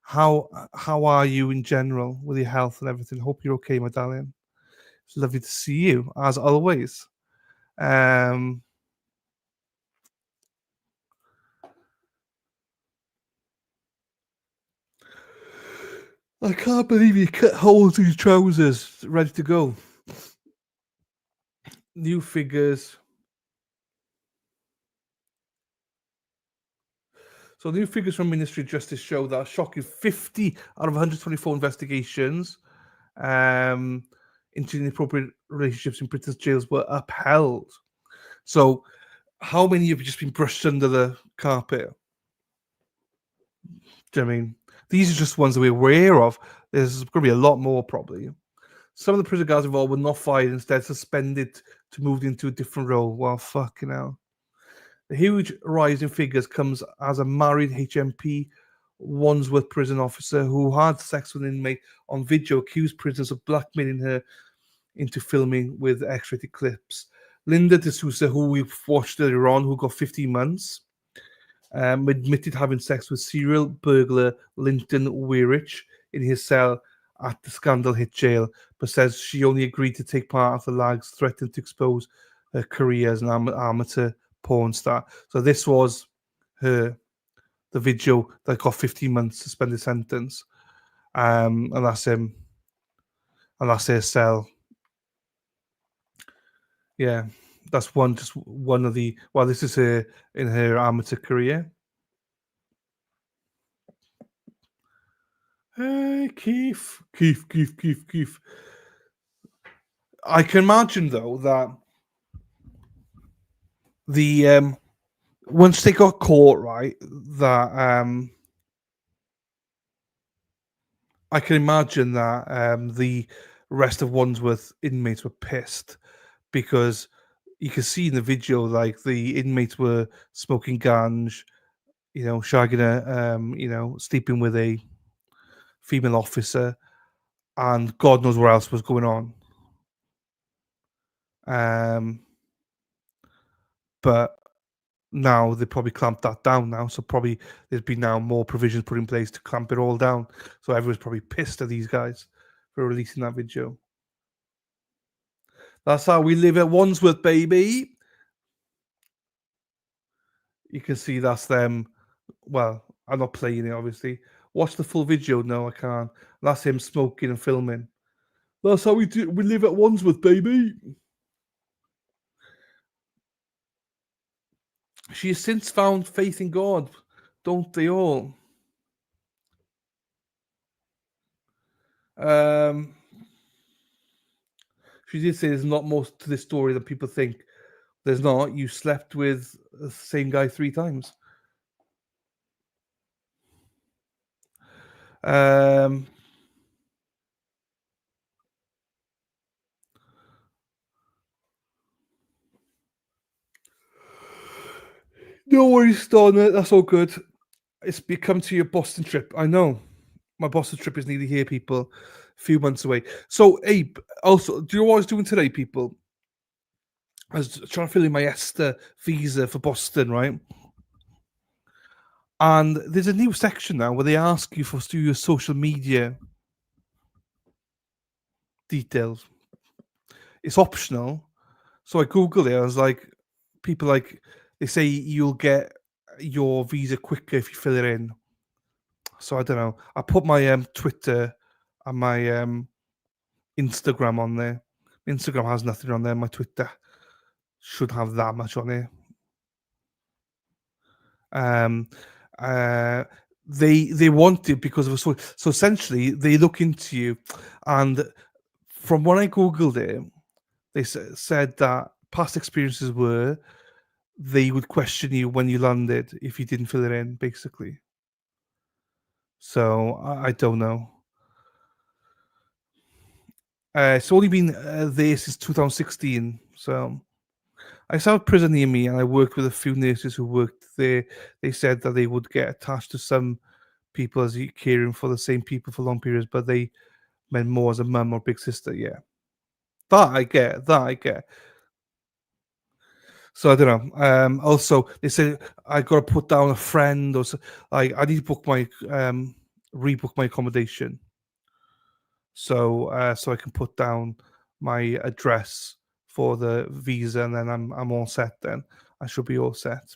How are you in general with your health and everything? Hope you're okay, my darling. It's lovely to see you as always. I can't believe you cut holes in your trousers, ready to go. New figures. So new figures from Ministry of Justice show that a shocking 50 out of 124 investigations into inappropriate relationships in Britain's jails were upheld. So how many have just been brushed under the carpet? Do you know what I mean? These are just ones that we're aware of. There's going to be a lot more probably. Some of the prison guards involved were not fired, instead suspended to move into a different role. Well, fucking hell. The huge rise in figures comes as a married HMP Wandsworth prison officer who had sex with an inmate on video accused prisoners of blackmailing her into filming with X-rated clips. Linda D'Souza, who we've watched earlier on, who got 15 months, admitted having sex with serial burglar Linton Weirich in his cell at the scandal-hit jail, but says she only agreed to take part of the lags, threatened to expose her career as an amateur porn star. So this was the video that got 15 months suspended sentence, and that's him, and that's her cell. Yeah, that's just one of the. Well, this is her in her amateur career. Hey, Keith. I can imagine though that the once they got caught, right, that I can imagine that the rest of Wandsworth inmates were pissed because you can see in the video like the inmates were smoking ganj, shagging a, sleeping with a female officer, and God knows what else was going on. But now they probably clamped that down now, so probably there's been now more provisions put in place to clamp it all down. So everyone's probably pissed at these guys for releasing that video. That's how we live at Wandsworth, baby. You can see that's them. Well, I'm not playing it, obviously. Watch the full video. No, I can't. That's him smoking and filming. That's how we do. We live at Wandsworth, baby. She has since found faith in God. Don't they all? She did say there's not more to this story than people think. There's not. You slept with the same guy 3 times. No worries, Donna. That's all good. It's become to your Boston trip. I know. My Boston trip is nearly here, people. A few months away. So, Abe, also, do you know what I was doing today, people? I was trying to fill in my ESTA visa for Boston, right? And there's a new section now where they ask you for your social media details. It's optional. So I Googled it. I was like, people like, they say you'll get your visa quicker if you fill it in. So I don't know. I put my Twitter and my Instagram on there. Instagram has nothing on there. My Twitter should have that much on there. they want it because of a so essentially they look into you, and from when I googled it, they said that past experiences were they would question you when you landed if you didn't fill it in, basically. So I don't know. It's only been there since 2016. So I saw a prison near me, and I worked with a few nurses who worked there. They said that they would get attached to some people as caring for the same people for long periods, but they meant more as a mum or big sister. Yeah, that I get. That I get. So I don't know. Also, they said I got to put down a friend, or like I need to book my rebook my accommodation. So so I can put down my address for the visa, and then I'm all set. Then I should be all set.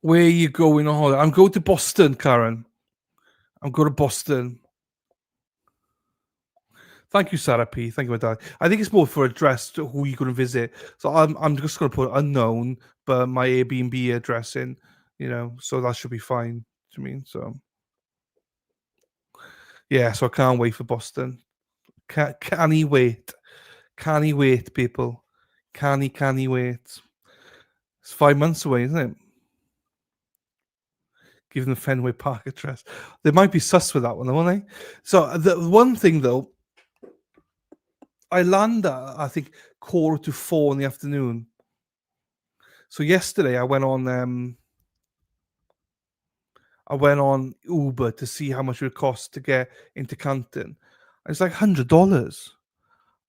Where are you going on holiday? I'm going to Boston, Karen. I'm going to Boston. Thank you, Sarah P. Thank you, my darling. I think it's more for address to who you're going to visit. So I'm just going to put unknown, but my Airbnb address in, so that should be fine. Do you mean so? Yeah, so I can't wait for Boston. Can he wait? Can he wait, people? Can he wait? It's 5 months away, isn't it? Given the Fenway Park address. They might be sus with that one, won't they? So the one thing, though, I land at, I think, 3:45 in the afternoon. So yesterday I went on Uber to see how much it would cost to get into Canton. It's like $100,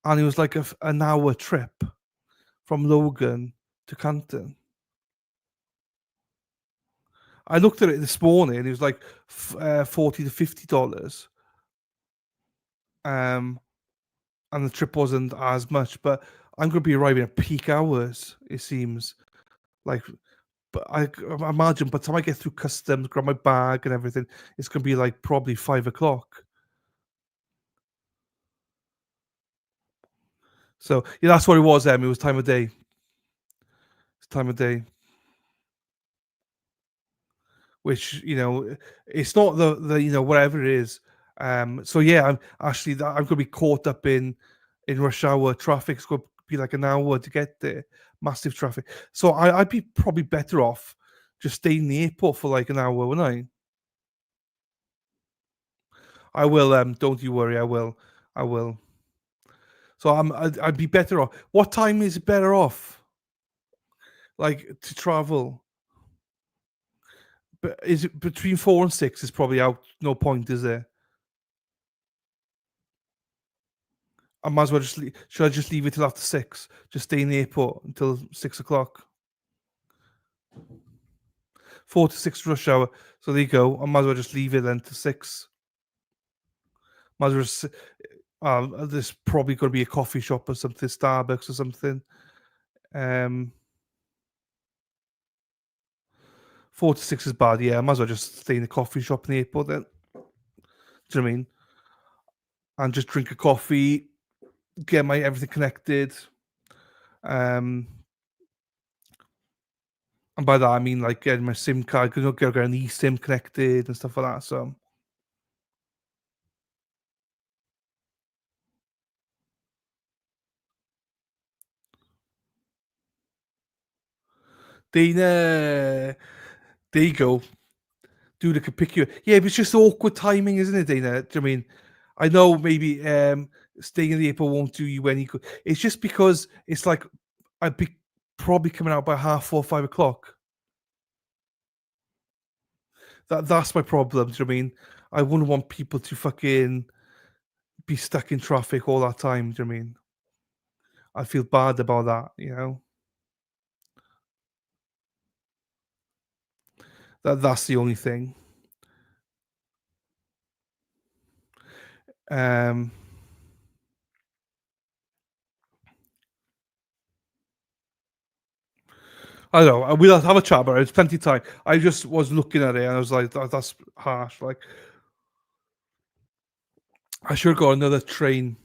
and it was like an hour trip from Logan to Canton. I looked at it this morning, and it was like $40 to $50. And the trip wasn't as much, but I'm going to be arriving at peak hours. It seems like, but I imagine by the time I get through customs, grab my bag and everything, it's going to be like probably 5 o'clock. So yeah, that's what it was. It was time of day. It's time of day. Which it's not the whatever it is. So yeah, I'm going to be caught up in rush hour traffic. It's going to be like an hour to get there. Massive traffic. So I'd be probably better off just staying in the airport for like an hour, wouldn't I? I will. Don't you worry. I will. I will. So I'd be better off. What time is it better off? Like to travel? But is it between 4 and 6? Is probably out. No point, is there? I might as well just should I just leave it till after 6? Just stay in the airport until 6 o'clock. 4 to 6 rush hour. So there you go. I might as well just leave it then to 6. Might as well just, there's probably going to be a coffee shop or something, Starbucks or something. 4 to 6 is bad. Yeah, I might as well just stay in the coffee shop in the airport then. Do you know what I mean? And just drink a coffee, get my everything connected. And by that I mean like getting my SIM card, get an eSIM connected and stuff like that. So Dana, there you go. Dude, I could pick you. Yeah, but it's just awkward timing, isn't it, Dana? Do you know what I mean? I know maybe staying in the airport won't do you any good. It's just because it's like I'd be probably coming out by 4:30, 5 o'clock. That's my problem. Do you know what I mean? I wouldn't want people to fucking be stuck in traffic all that time. Do you know what I mean? I feel bad about that. That's the only thing. Um, I don't know. We'll have a chat about it. It's plenty of time. I just was looking at it and I was like, that's harsh. Like, I should have got another train.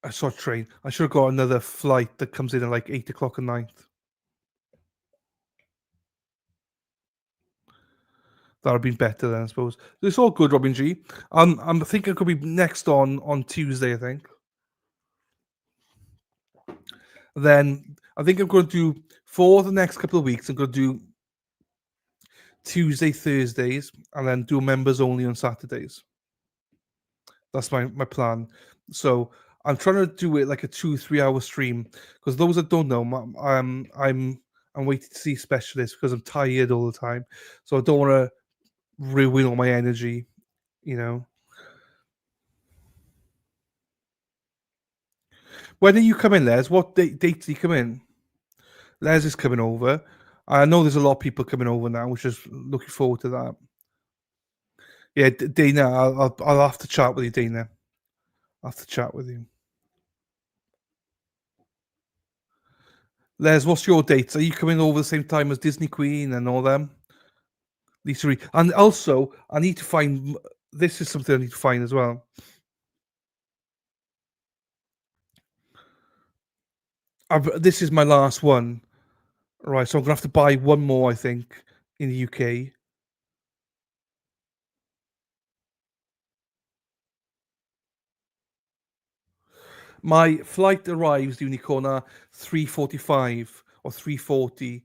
I saw a train. I should have got another flight that comes in at like 8 o'clock at night. That would have been better then, I suppose. It's all good, Robin G. I'm thinking it could be next on Tuesday, I think. Then I think I'm going to do, for the next couple of weeks, I'm going to do Tuesday, Thursdays, and then do members only on Saturdays. That's my plan. So I'm trying to do it like a 2-3 hour stream, because those that don't know, I'm waiting to see specialists because I'm tired all the time. So I don't want to ruin all my energy, you know. When are you coming, Les? What date do you come in? Les is coming over. I know there's a lot of people coming over now, which is looking forward to that. Yeah, Dana, I'll have to chat with you, Dana. I'll have to chat with you. Les, what's your dates? Are you coming over the same time as Disney Queen and all them? Lisa Reed. And also, I need to find, this is something I need to find as well. This is my last one. Right, so I'm going to have to buy one more, I think, in the UK. My flight arrives Unicorn 3:45 or 3:40.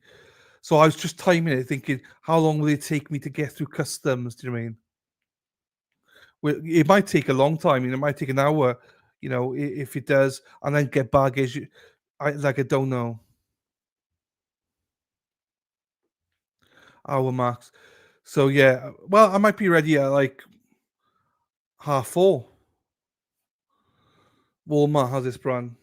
So I was just timing it, thinking, how long will it take me to get through customs? Do you know what I mean? Well, it might take a long time. It might take an hour. If it does, and then get baggage. I don't know. Hour max. So yeah, well, I might be ready at like 4:30. Walmart has this brand.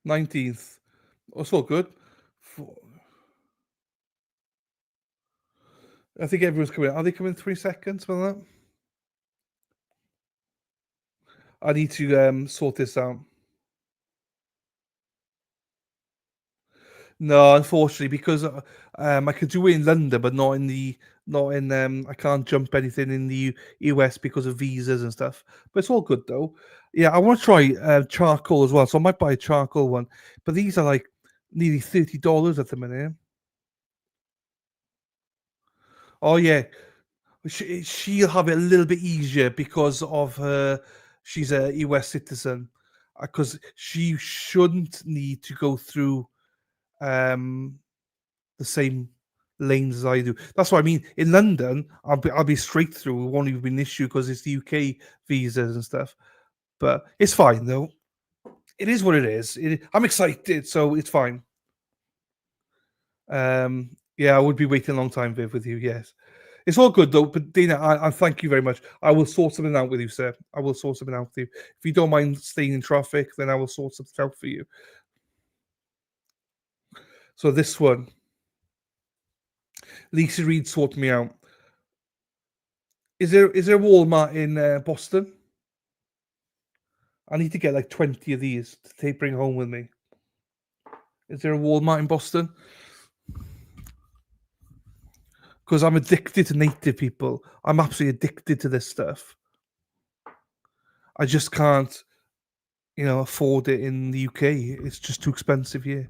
19th. That's all good. I think everyone's coming. Are they coming 3 seconds for that? I need to sort this out. No, unfortunately, because I could do it in London, but not in I can't jump anything in the US because of visas and stuff. But it's all good though. Yeah, I want to try charcoal as well, so I might buy a charcoal one. But these are like nearly $30 at the minute. Oh yeah, she'll have it a little bit easier because of her. She's a US citizen, because she shouldn't need to go through the same lanes as I do. That's what I mean. In London, I'll be straight through. It won't even be an issue because it's the UK visas and stuff. But it's fine though. It is what it is. I'm excited, so it's fine. Yeah, I would be waiting a long time, Viv, with you. Yes, it's all good though. But Dina, I thank you very much. I will sort something out with you, sir. I will sort something out with you. If you don't mind staying in traffic, then I will sort something out for you. So this one, Lisa Reed sorted me out. Is there a Walmart in Boston? I need to get like 20 of these to bring home with me. Is there a Walmart in Boston? Because I'm addicted to native people. I'm absolutely addicted to this stuff. I just can't, afford it in the UK. It's just too expensive here.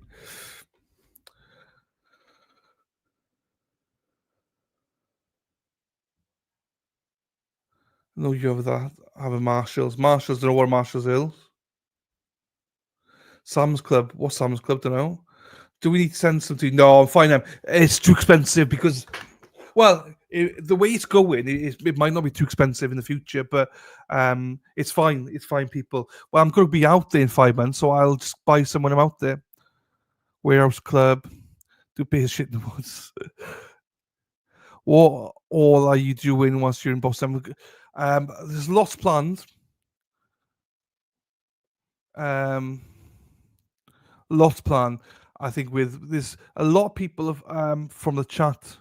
No, you have that. I have a Marshalls. Marshalls, don't know what Marshalls is. Sam's Club. What's Sam's Club? Don't know. Do we need to send something? No, I'm fine. It's too expensive because, well, the way it's going, it might not be too expensive in the future, but it's fine. It's fine, people. Well, I'm going to be out there in 5 months, so I'll just buy some when I'm out there. Warehouse Club. Do beer shit in the woods. What all are you doing once you're in Boston? There's lots planned. Lots planned. I think there's a lot of people from the chat.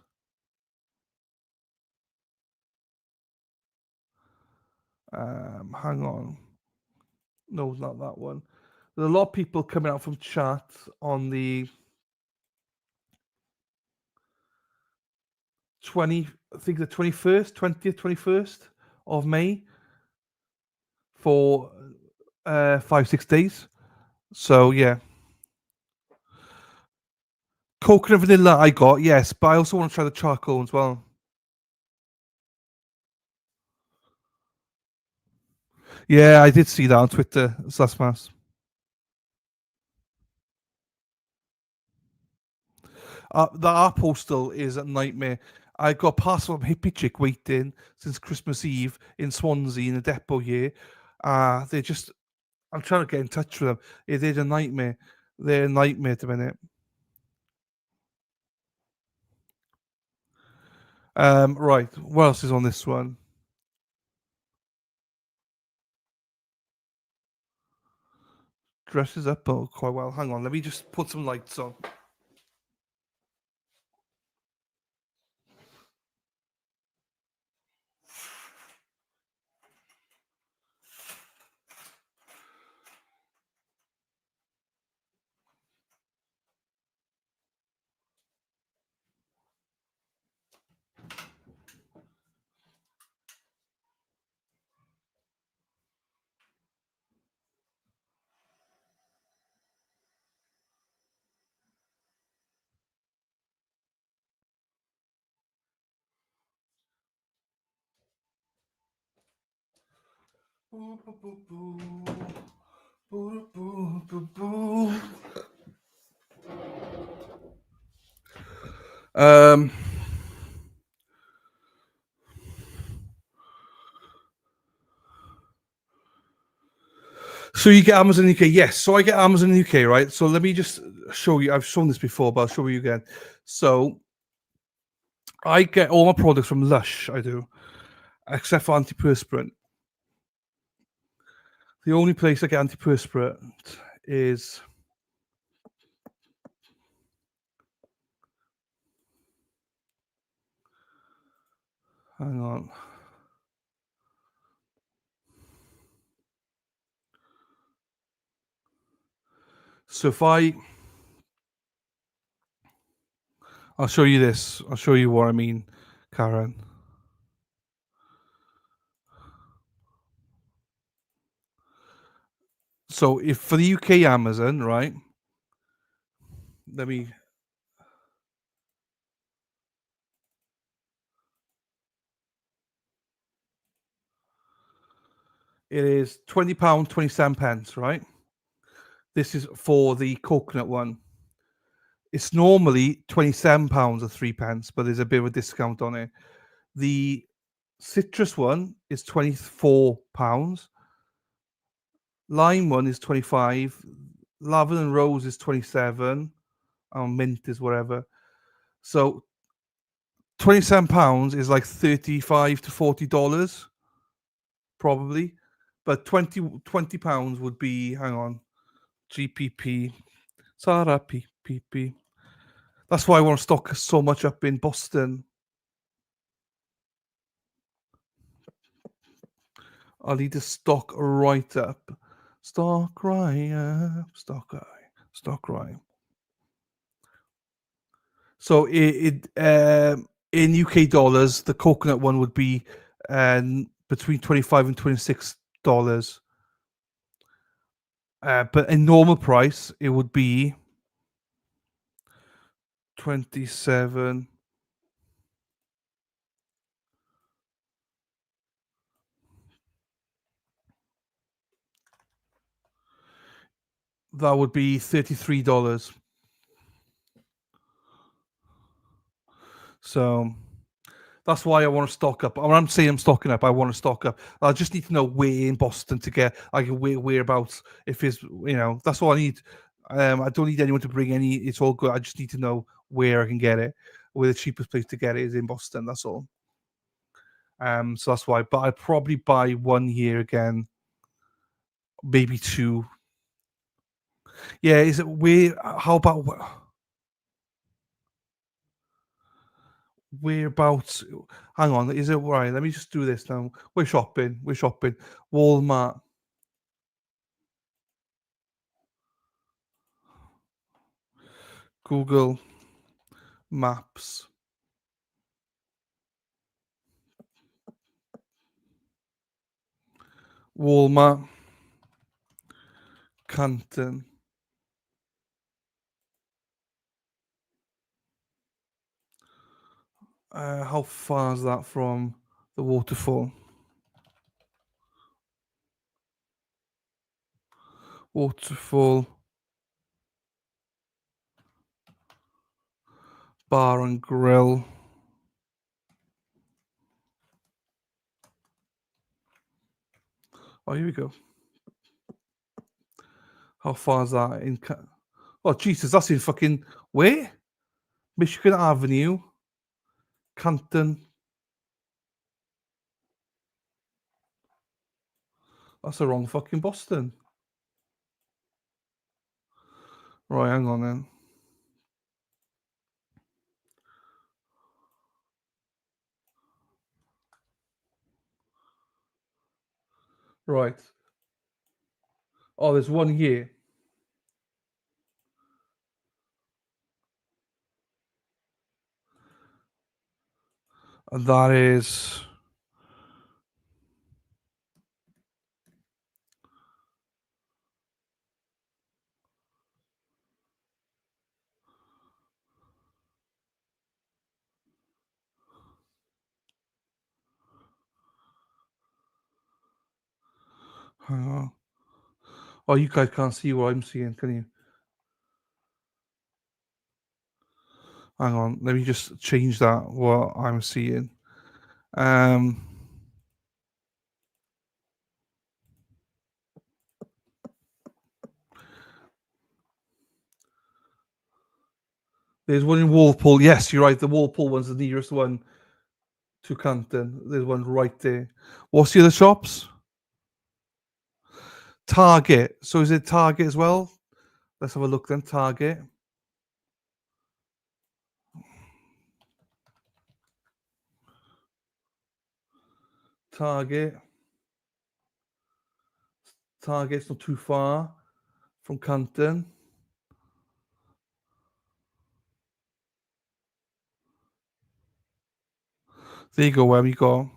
Hang on. No, not that one. There's a lot of people coming out from chat on the I think the 21st, 20th, 21st of May for 5-6 days. So yeah. Coconut vanilla I got, yes, but I also want to try the charcoal as well. Yeah, I did see that on Twitter last month. Our postal is a nightmare. I got a parcel from Hippie Chick waiting since Christmas Eve in Swansea in a depot here. They're just, I'm trying to get in touch with them. They're a nightmare. They're a nightmare at the minute. Right, what else is on this one? Dresses up quite well. Hang on, let me just put some lights on. Um, so you get Amazon UK, yes. So I get Amazon UK, right? So let me just show you. I've shown this before, but I'll show you again. So I get all my products from Lush. I do, except for antiperspirant. The only place I get antiperspirant is hang on. So if I'll show you this. I'll show you what I mean, Karen. So if for the UK Amazon, right? Let me. It is £20, 27 pence, right? This is for the coconut one. It's normally £27 or 3 pence, but there's a bit of a discount on it. The citrus one is £24. Lime one is 25. Lavender and rose is 27. And mint is whatever. So £27 is like $35 to $40, probably. But 20 pounds would be, hang on, GPP. Sarah PPP. That's why I want to stock so much up in Boston. I need to stock right up. Stock right up. Stock right. So in UK dollars, the coconut one would be between $25 and $26. But in normal price, it would be 27. That would be $33. So that's why I want to stock up. When I'm saying I'm stocking up, I want to stock up. I just need to know where in Boston to get, like whereabouts. If it's, that's all I need. I don't need anyone to bring any. It's all good. I just need to know where I can get it. Where the cheapest place to get it is in Boston. That's all. So that's why. But I'd probably buy one here again, maybe two. Yeah, is it where? How about whereabouts? Hang on, is it right? Let me just do this now. We're shopping. Walmart. Google Maps. Walmart, Canton. How far is that from the waterfall? Waterfall Bar and Grill. Oh, here we go. How far is that in? Oh, Jesus, that's in fucking where? Michigan Avenue, Canton. That's the wrong fucking Boston. Right, hang on then. Right. Oh, there's 1 year. And that is. Hang on. Oh, you guys can't see what I'm seeing, can you? Hang on, let me just change that, what I'm seeing. There's one in Walpole. Yes, you're right. The Walpole one's the nearest one to Canton. There's one right there. What's the other shops? Target. So is it Target as well? Let's have a look then. Target. Target. Target's not too far from Canton. There you go, where we go.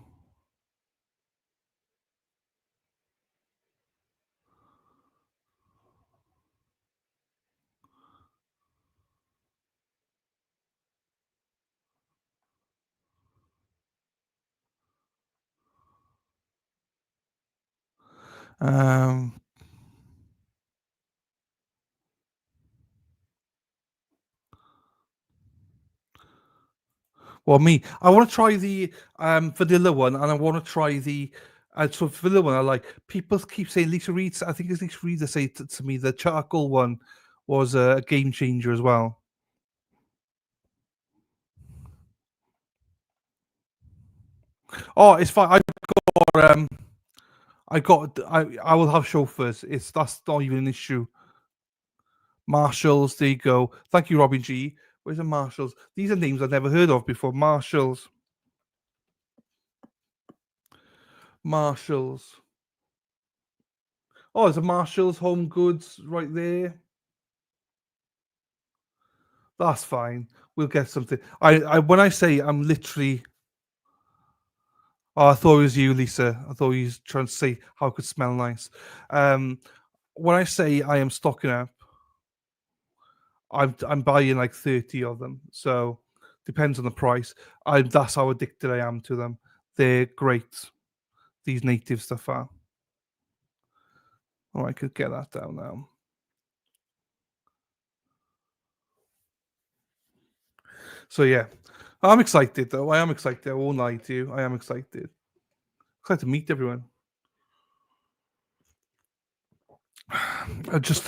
Well, me, I want to try the vanilla one, and I want to try the. So vanilla one, I like. People keep saying Lisa Reed. I think it's Lisa Reed that say to me the charcoal one was a game changer as well. Oh, it's fine. I will have chauffeurs. That's not even an issue. Marshalls, there you go. Thank you, Robin G. Where's the Marshalls? These are names I've never heard of before. Marshalls. Marshalls. Oh, there's a Marshalls Home Goods right there. That's fine. We'll get something. I when I say I'm literally. Oh, I thought it was you, Lisa. I thought you was trying to say how it could smell nice. When I say I am stocking up, I'm buying like 30 of them. So depends on the price. That's how addicted I am to them. They're great. These native stuff are. Oh, I could get that down now. So yeah, I'm excited though. I am excited. I won't lie to you. I am excited. Excited to meet everyone. I just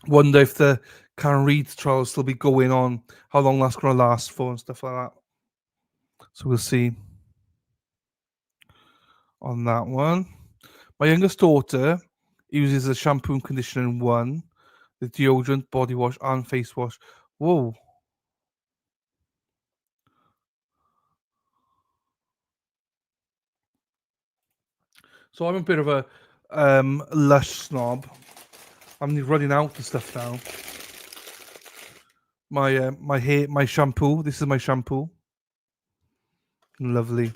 wonder if the Karen Reed trial will still be going on, how long that's going to last for, and stuff like that. So we'll see on that one. My youngest daughter uses a shampoo and conditioner in one, the deodorant, body wash, and face wash. Whoa. So I'm a bit of a Lush snob. I'm running out of stuff now. My hair, my shampoo. This is my shampoo. Lovely.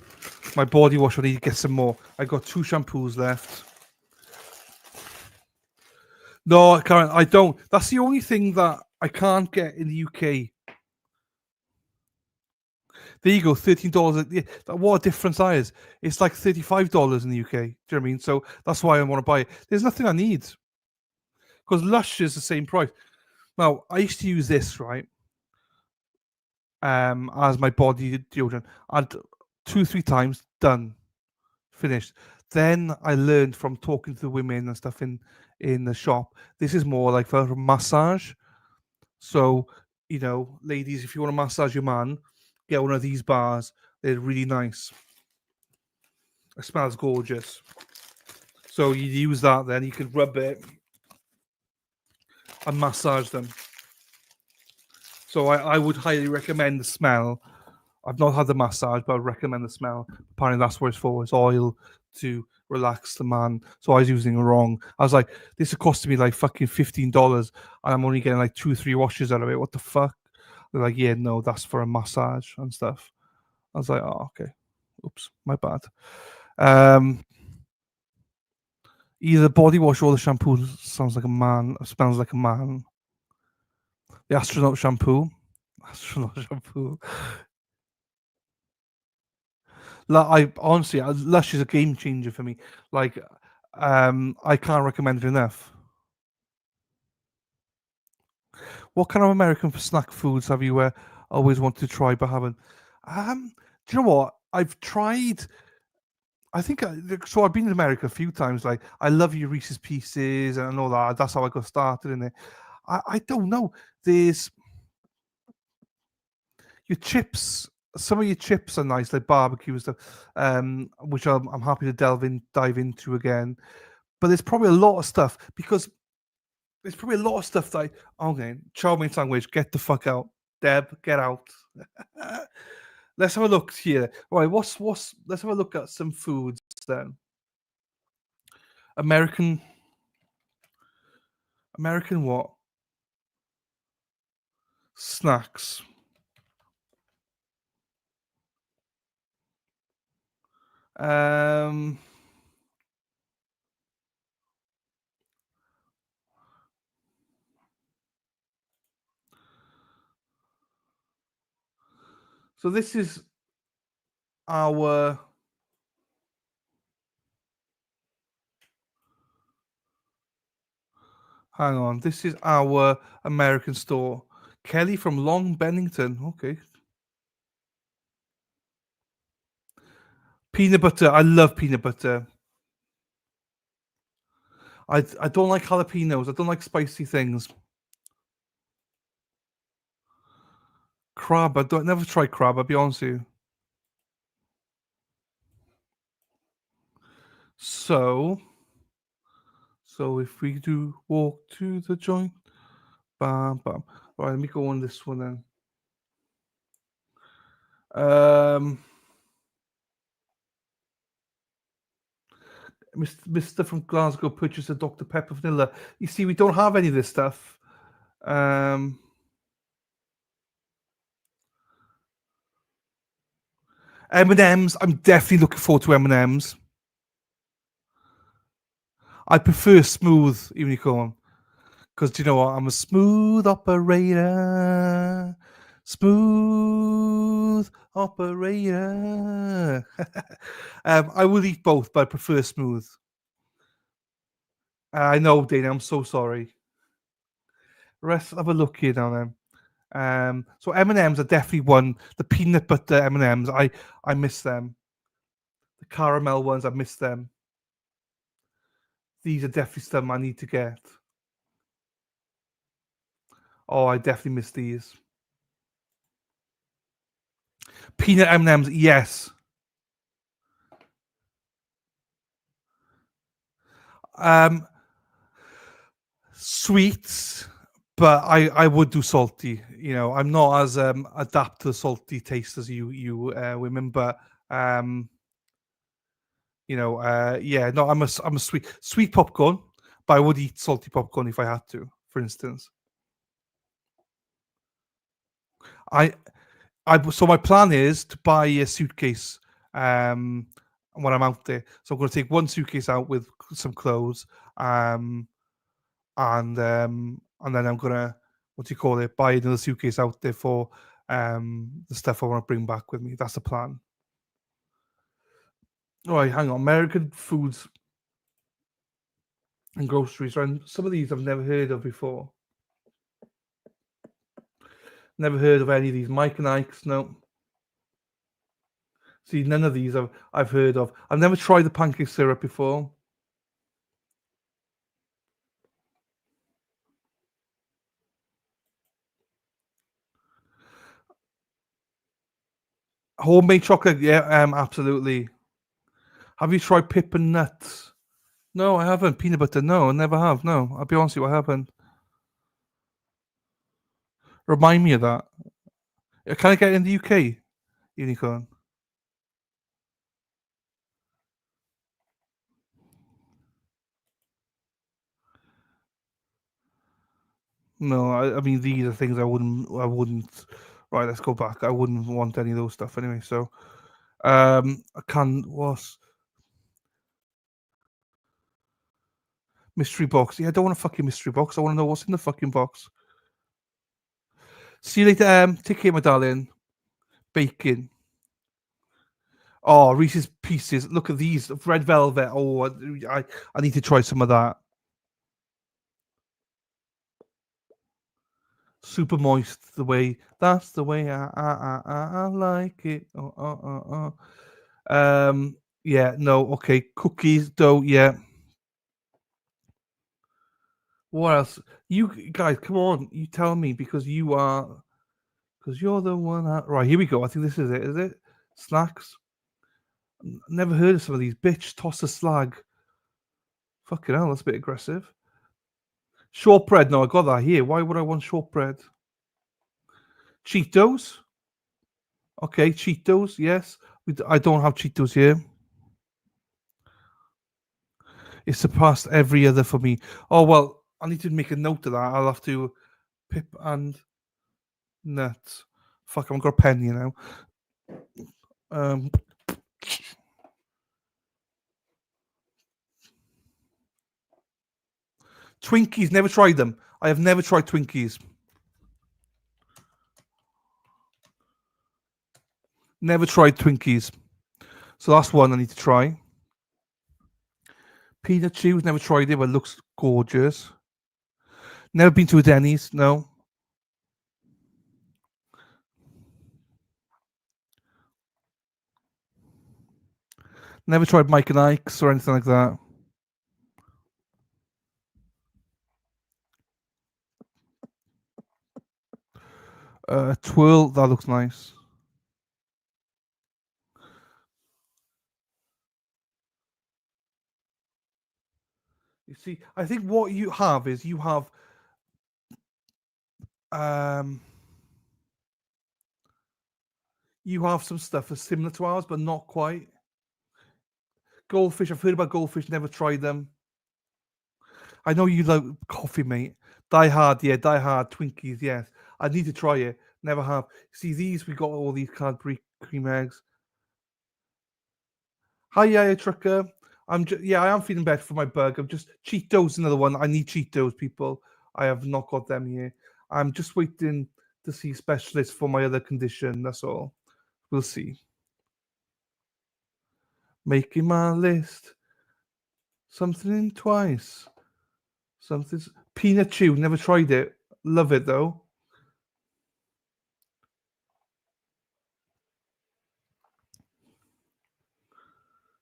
My body wash, I need to get some more. I got 2 shampoos left. No, Karen, I don't. That's the only thing that I can't get in the UK. There you go, $13. Yeah, what a difference that is. It's like $35 in the UK. Do you know what I mean? So that's why I want to buy it. There's nothing I need. Because Lush is the same price. Now, I used to use this, right? As my body deodorant. I'd 2-3 times, done. Finished. Then I learned from talking to the women and stuff in the shop. This is more like for a massage. So, ladies, if you want to massage your man, get one of these bars. They're really nice. It smells gorgeous. So you use that, then you can rub it and massage them. So I would highly recommend the smell. I've not had the massage, but I recommend the smell. Apparently that's what it's for. It's oil to relax the man. So I was using it wrong. I was like, this is costing me like fucking $15 and I'm only getting like 2-3 washes out of it. What the fuck? They're like, yeah, no, that's for a massage and stuff. I was like, oh, okay. Oops, my bad. Either body wash or the shampoo sounds like a man, smells like a man. The astronaut shampoo. I honestly, Lush is a game changer for me. Like, I can't recommend it enough. What kind of American snack foods have you always wanted to try but haven't? Do you know what? I've tried. I think so. I've been in America a few times. Like, I love your Reese's Pieces and all that. That's how I got started in it. I don't know. There's your chips. Some of your chips are nice, like barbecue stuff, which I'm happy to dive into again. But there's probably a lot of stuff because there's probably a lot of stuff that okay, chow mein sandwich, get the fuck out, Deb, get out. Let's have a look here. All right, let's have a look at some foods then. American what? Snacks. So this is our hang on. This is our American store. Kelly from Long Bennington. Okay. Peanut butter. I love peanut butter. I don't like jalapenos. I don't like spicy things. Crab. Never tried crab. I'll be honest with you. So if we do walk to the joint, bam, bam. All right, let me go on this one then. Mr. from Glasgow purchased a Dr. Pepper vanilla. You see, we don't have any of this stuff. M&M's. I'm definitely looking forward to M&M's. I prefer smooth unicorn because do you know what? I'm a smooth operator. Smooth operator. I will eat both, but I prefer smooth. I know, Dana. I'm so sorry. Let's have a look here now then. So M&M's are definitely one. The peanut butter M&M's, I miss them. The caramel ones, I miss them. These are definitely some I need to get. Oh, I definitely miss these. Peanut M&M's, yes. Sweets, but I would do salty. I'm not as adapt to the salty taste as you women, but yeah, no, I'm a sweet popcorn, but I would eat salty popcorn if I had to, for instance. So my plan is to buy a suitcase when I'm out there. So I'm going to take one suitcase out with some clothes, and then I'm gonna, what do you call it, buy another suitcase out there for the stuff I want to bring back with me. That's the plan. All right, hang on. American foods and groceries. And some of these I've never heard of before. Never heard of any of these. Mike and Ike's, no. See, none of these I've heard of. I've never tried the pancake syrup before. Homemade chocolate, yeah, absolutely. Have you tried pip and nuts? No, I haven't. Peanut butter, no, I never have. No, I'll be honest with you, I haven't. Remind me of that. Can I get it in the UK, Unicorn? No, I mean these are things I wouldn't. Right, let's go back. I wouldn't want any of those stuff anyway. So, I can what's mystery box? Yeah, I don't want a fucking mystery box. I want to know what's in the fucking box. See you later. Take care, my darling. Bacon. Oh, Reese's Pieces. Look at these. Red velvet. Oh, I need to try some of that. Super moist. That's the way I like it. Yeah, no, okay. Cookies, dough, yeah. What else? You guys, come on. You tell me because you're the one. Right, here we go. I think this is it. Is it? Snacks. Never heard of some of these. Bitch, toss a slag. Fucking hell, that's a bit aggressive. Shortbread. No, I got that here. Why would I want shortbread? Cheetos. Okay, Cheetos. Yes. I don't have Cheetos here. It surpassed every other for me. Oh, well, I need to make a note of that. I'll have to pip and nuts. Fuck, I've got a pen here now. Twinkies, never tried them. I have never tried Twinkies. Never tried Twinkies. So that's one I need to try. Peanut chews, never tried it, but it looks gorgeous. Never been to a Denny's, no. Never tried Mike and Ike's or anything like that. Twirl, that looks nice. You see, I think what you have is you have some stuff that's similar to ours, but not quite. Goldfish, I've heard about goldfish, never tried them. I know you like coffee, mate. Die Hard, yeah, Die Hard, Twinkies, yes. I need to try it. Never have. See, these, we got all these Cadbury cream eggs. Hi, yeah, trucker. I am feeling better for my bug. I'm just Cheetos, another one. I need Cheetos, people. I have not got them here. I'm just waiting to see specialists for my other condition. That's all. We'll see. Making my list. Something twice. Something's peanut chew. Never tried it. Love it though.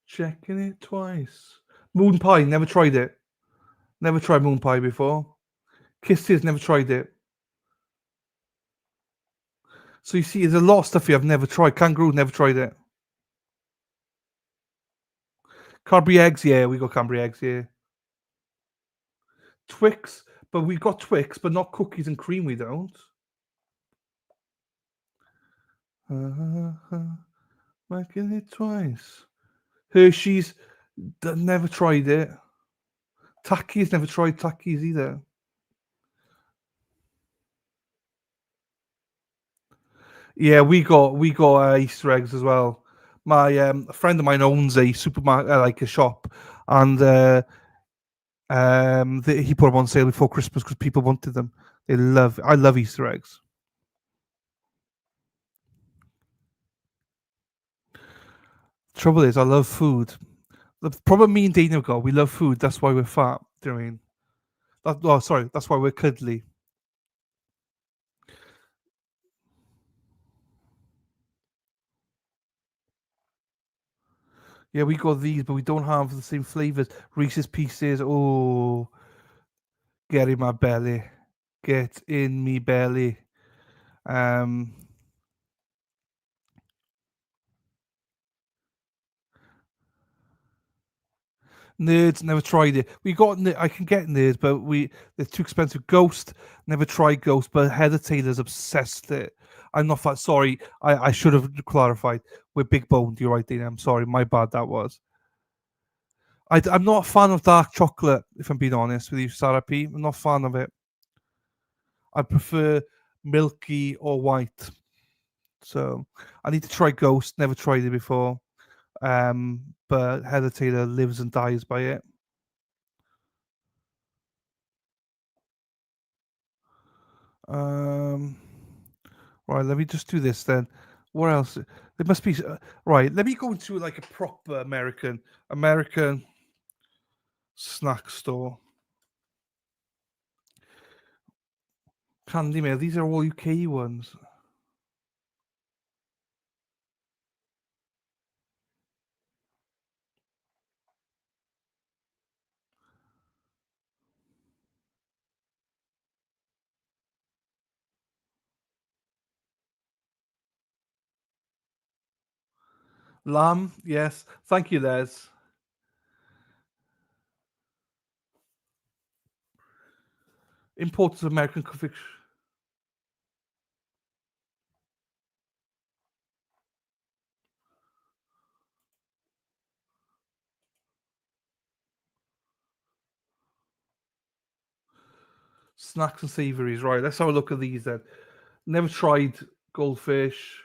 Checking it twice. Moon pie. Never tried it. Never tried moon pie before. Kisses. Never tried it. So you see, there's a lot of stuff here I've never tried. Kangaroo. Never tried it. Cadbury eggs. Yeah, we got Cadbury eggs here. Twix. But we got Twix, but not cookies and cream. We don't. Making it twice. Hershey's. Never tried it. Takis. Never tried Takis either. Yeah, we got Easter eggs as well, My a friend of mine owns a supermarket, like a shop, and he put them on sale before Christmas because people wanted them. I love Easter eggs. Trouble is, I love food. The problem me and Dana have got, we love food. That's why we're fat. Do you know what I mean? Sorry, that's why we're cuddly. Yeah, we got these, but we don't have the same flavors. Reese's Pieces. Oh, get in my belly. Get in me belly. Um, Nerds, never tried it. I can get Nerds, but they're too expensive. Ghost, never tried Ghost, but Heather Taylor's obsessed with it. I'm not fat. Sorry, I should have clarified. We're big boned. You're right, Dana. I'm sorry. My bad. That was. I'm not a fan of dark chocolate. If I'm being honest with you, Sarah P. I'm not a fan of it. I prefer milky or white. So I need to try Ghost. Never tried it before. But Heather Taylor lives and dies by it. Right, let me just do this then. What else? There must be right. Let me go into like a proper American snack store. Candy Mail. These are all UK ones. Lamb, yes. Thank you, Les. Imported American conviction. Snacks and savouries. Right, let's have a look at these then. Never tried goldfish.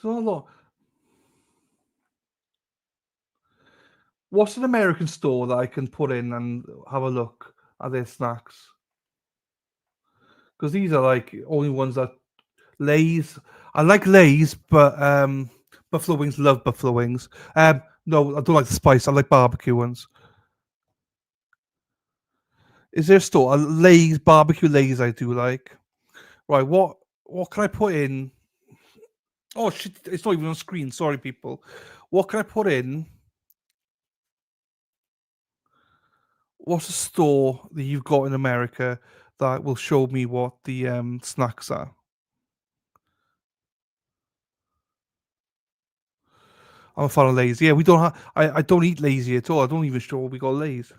There's not a lot. What's an American store that I can put in and have a look at their snacks? Because these are like only ones that Lay's. I like Lay's, but buffalo wings. Love buffalo wings. No, I don't like the spice. I like barbecue ones. Is there a store? Lay's barbecue Lay's. I do like. Right. What can I put in? Oh shit! It's not even on screen. Sorry, people. What can I put in? What's a store that you've got in America that will show me what the snacks are? I'm a fan of Lay's. Yeah, we don't have. I don't eat lazy at all. I don't even sure we got Lay's.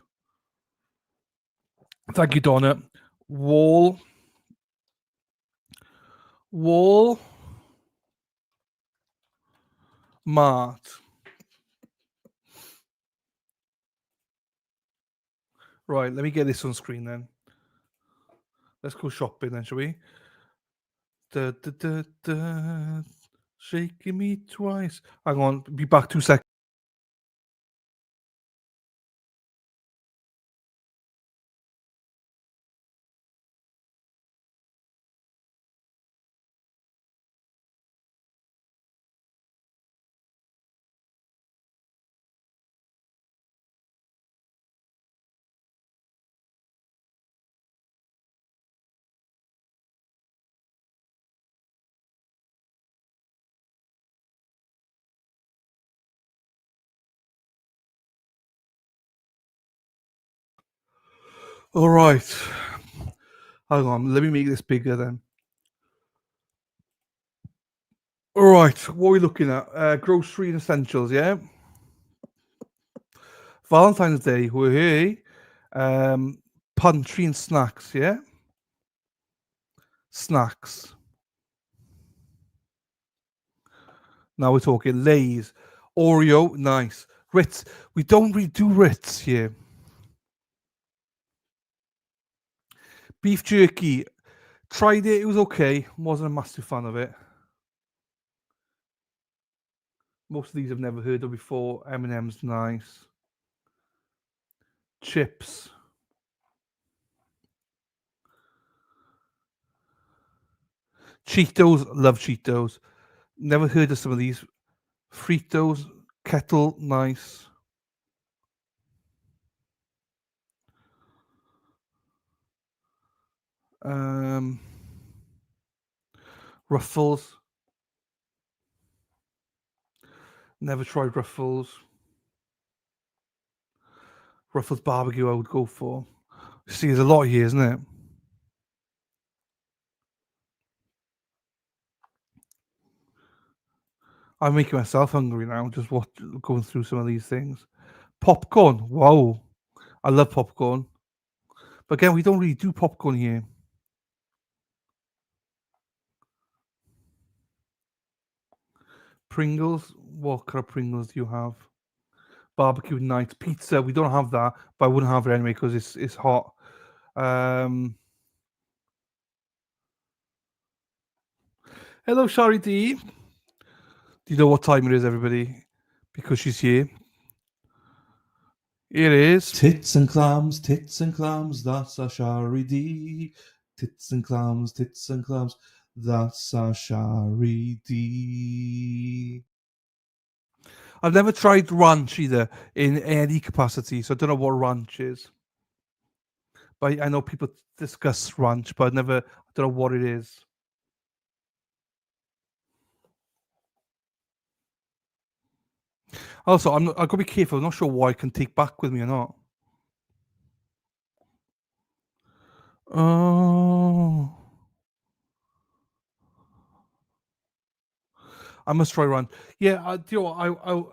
Thank you, Donna. Wall. Wall. Mart. Right, let me get this on screen then. Let's go shopping then, shall we? Da, da, da, da. Shaking me twice. Hang on, be back 2 seconds. All right. Hang on, let me make this bigger then. All right, what are we looking at? Grocery and essentials, yeah? Valentine's Day, we're here. Pantry and snacks, yeah? Snacks. Now we're talking Lay's. Oreo, nice. Ritz. We don't really do Ritz here. Beef jerky. Tried it. It was okay. Wasn't a massive fan of it. Most of these I've never heard of before. M&M's nice. Chips. Cheetos. Love Cheetos. Never heard of some of these. Fritos. Kettle. Nice. Ruffles. Never tried Ruffles. Ruffles barbecue I would go for. See, there's a lot here, isn't it? I'm making myself hungry now, just going through some of these things. Popcorn. Whoa. I love popcorn. But again, we don't really do popcorn here. Pringles. What kind of Pringles do you have? Barbecue night. Pizza. We don't have that, but I wouldn't have it anyway because it's hot. Hello, Shari D. Do you know what time it is, everybody? Because she's here. It is. Tits and clams, that's a Shari D. Tits and clams, that's a Shari D. I've never tried ranch either in any capacity, so I don't know what ranch is. But I know people discuss ranch, but I don't know what it is. Also, I've got to be careful. I'm not sure what I can take back with me or not. Oh, I must try ranch. Yeah, you know,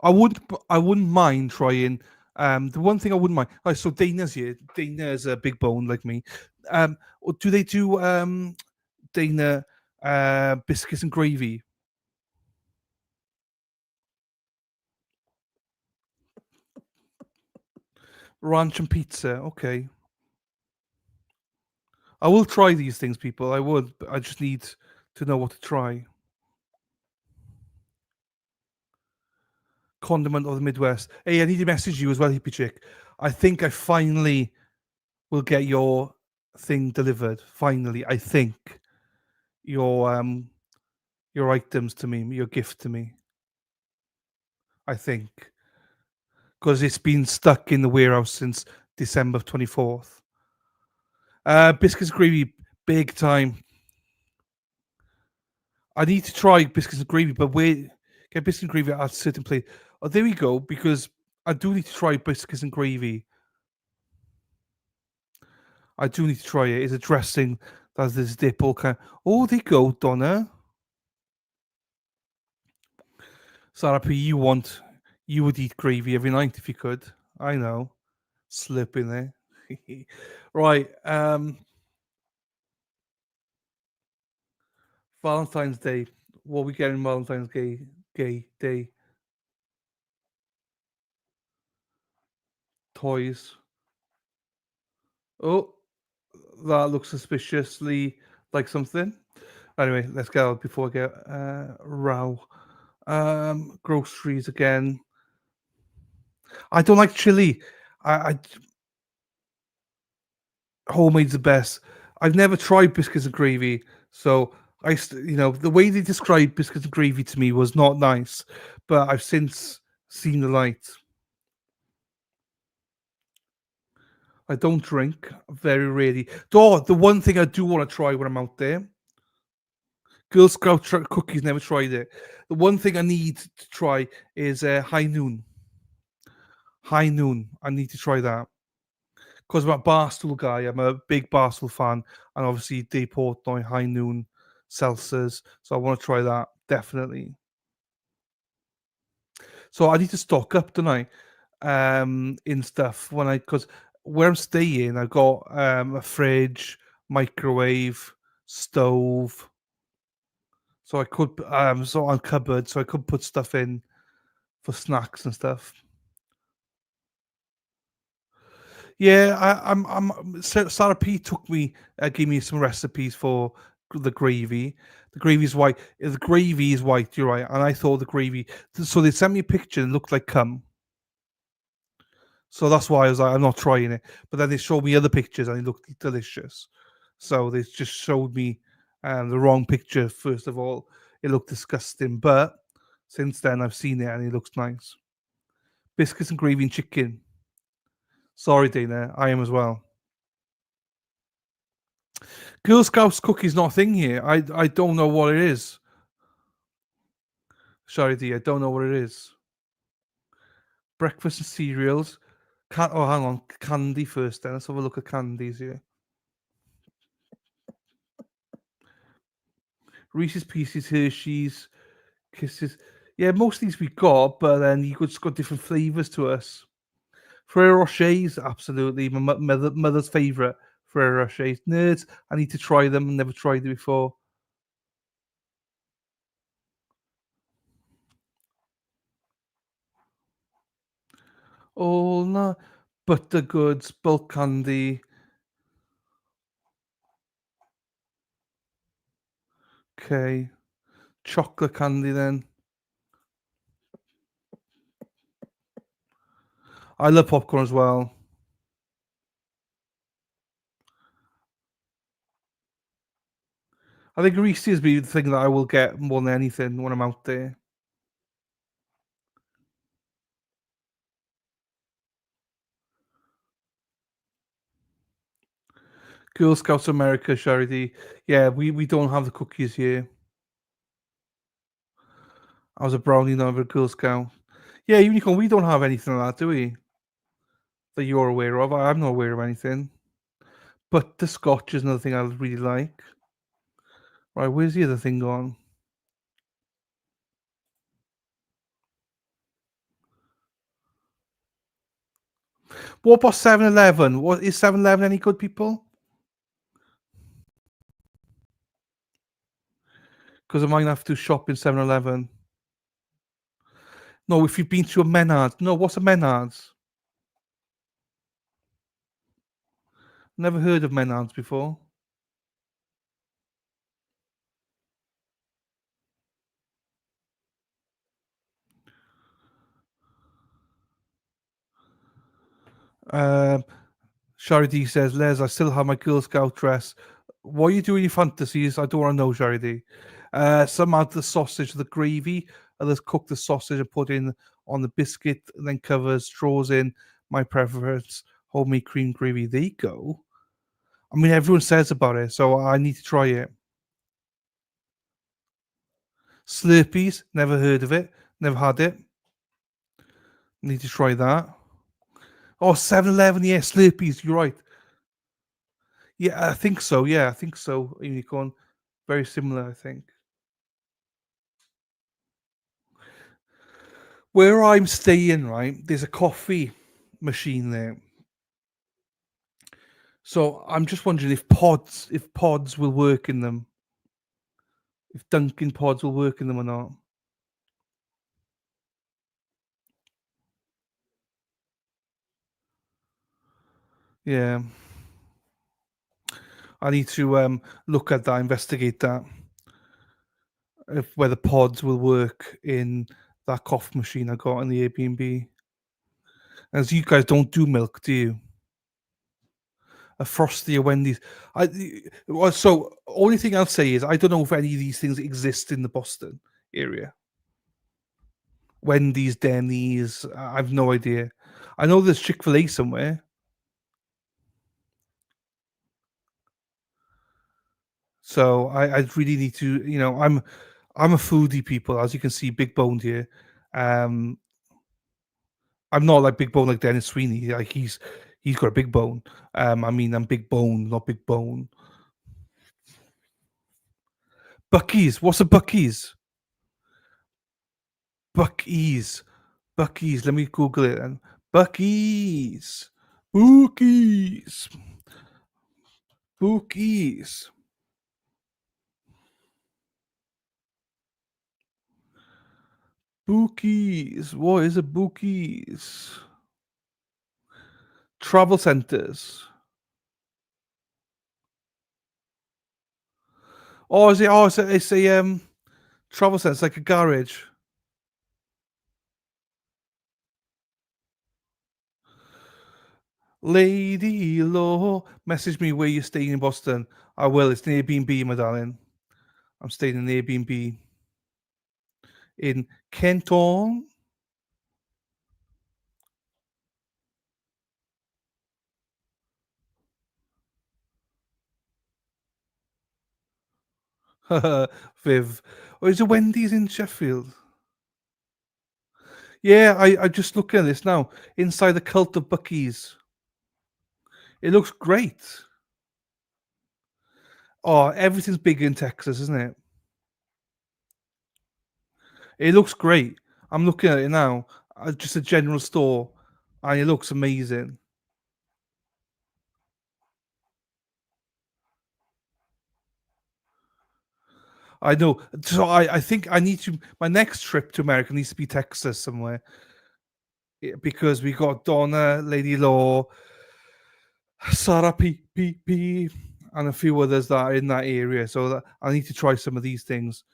I wouldn't mind trying. The one thing I wouldn't mind. Right, so Dana's here. Dana's a big bone like me. Do they do Dana biscuits and gravy? Ranch and pizza. Okay. I will try these things, people. I would. But I just need to know what to try. Condiment of the Midwest. Hey, I need to message you as well, hippie chick. I think I finally will get your thing delivered. Finally, I think your items to me, your gift to me. I think because it's been stuck in the warehouse since December 24th. Biscuits and gravy, big time. I need to try biscuits and gravy, but get biscuits and gravy at a certain place. Oh, there we go. Because I do need to try biscuits and gravy. I do need to try it. It's a dressing that's this dip all kind. Oh, there you go, Donna. Sarah P, you would eat gravy every night if you could. I know. Slip in there. Right. Valentine's Day. What we getting Valentine's Day? Toys. Oh, that looks suspiciously like something. Anyway, let's get out before I get row. Groceries again. I don't like chili. I homemade's the best. I've never tried biscuits and gravy, so the way they described biscuits and gravy to me was not nice. But I've since seen the light. I don't drink very rarely. Oh, the one thing I do want to try when I'm out there. Girl Scout cookies, never tried it. The one thing I need to try is High Noon. High Noon. I need to try that. Because I'm a Barstool guy. I'm a big Barstool fan. And obviously, they Portnoy, High Noon, seltzers. So I want to try that, definitely. So I need to stock up, don't I? In stuff. Because where I'm staying, I've got a fridge, microwave, stove. So I could, so on cupboard, so I could put stuff in for snacks and stuff. Yeah, Sarah P gave me some recipes for the gravy. The gravy is white. The gravy is white. You're right, and I thought the gravy. So they sent me a picture and it looked like cum. So that's why I was like, I'm not trying it. But then they showed me other pictures and it looked delicious. So they just showed me the wrong picture. First of all, it looked disgusting, but since then I've seen it and it looks nice. Biscuits and gravy and chicken. Sorry, Dana, I am as well. Girl Scouts cookies not a thing here. I don't know what it is. Sorry, D, I don't know what it is. Breakfast and cereals. Hang on. Candy first then. Let's have a look at candies here. Reese's Pieces, Hershey's, Kisses. Yeah, most of these we got, but then you could just got different flavors to us. Ferrero Rochers, absolutely. My mother's favorite. Ferrero Rochers. Nerds, I need to try them. Never tried it before. Oh no, butter goods, bulk candy. Okay, chocolate candy then. I love popcorn as well. I think Reese's be the thing that I will get more than anything when I'm out there. Girl Scouts of America charity. Yeah, we don't have the cookies here. I was a brownie, not a Girl Scout. Yeah, Unicorn, we don't have anything like that, do we? That you're aware of. I'm not aware of anything. But the Scotch is another thing I really like. Right, where's the other thing gone? What about 7-Eleven? What is 7-Eleven any good, people? Because I might have to shop in 7-Eleven. No, if you've been to a Menards. No, what's a Menards? Never heard of Menards before. Sharity says, Les, I still have my Girl Scout dress. What are you doing in your fantasies? I don't want to know, Sharity. Some add the sausage, the gravy. Others cook the sausage and put in on the biscuit, and then covers, straws in. My preference, homemade cream gravy. There you go. I mean, everyone says about it, so I need to try it. Slurpees, never heard of it. Never had it. Need to try that. Oh, 7-Eleven, yeah, Slurpees, you're right. Yeah, I think so. Yeah, I think so. Unicorn. Very similar, I think. Where I'm staying, right, there's a coffee machine there. So I'm just wondering if pods will work in them. If Dunkin' pods will work in them or not. Yeah. I need to look at that, investigate that. If whether pods will work in that coffee machine I got in the Airbnb. As you guys don't do milk, do you? A Frosty, a Wendy's. So only thing I'll say is I don't know if any of these things exist in the Boston area. Wendy's, Denny's, I've no idea. I know there's Chick-fil-A somewhere. So I really need to, I'm a foodie people, as you can see, big boned here. Um, I'm not like big bone like Dennis Sweeney. Like he's got a big bone. I mean, I'm big bone, not big bone. Bucky's. What's a Bucky's? Bucky's. Bucky's. Let me Google it. And Bucky's. Bookies. Bookies. Bookies. What is a bookies? Travel centers. Oh, is it? Oh, it's a travel center. It's like a garage. Lady Law, message me where you're staying in Boston. I will. It's an Airbnb, my darling. I'm staying in an Airbnb in Kenton. Viv. Oh, is it Wendy's in Sheffield? Yeah, I just looking at this now. Inside the cult of Bucky's. It looks great. Oh, everything's big in Texas, isn't it? It looks great. I'm looking at it now. Just a general store, and it looks amazing. I know. So I think I need to. My next trip to America needs to be Texas somewhere. Because we got Donna, Lady Law, Sarah P, and a few others that are in that area. So that I need to try some of these things.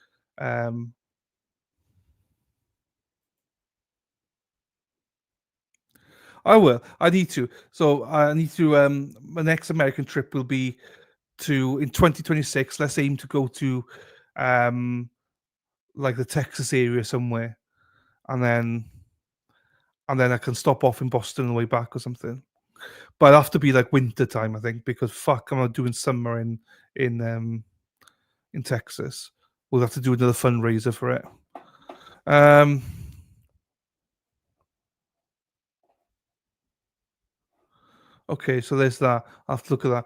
I will. I need to. So I need to. My next American trip will be to in 2026. Let's aim to go to, like the Texas area somewhere, and then I can stop off in Boston on the way back or something. But it'll have to be like winter time, I think, because fuck, I'm not doing summer in Texas. We'll have to do another fundraiser for it. Okay, so there's that. I'll have to look at that.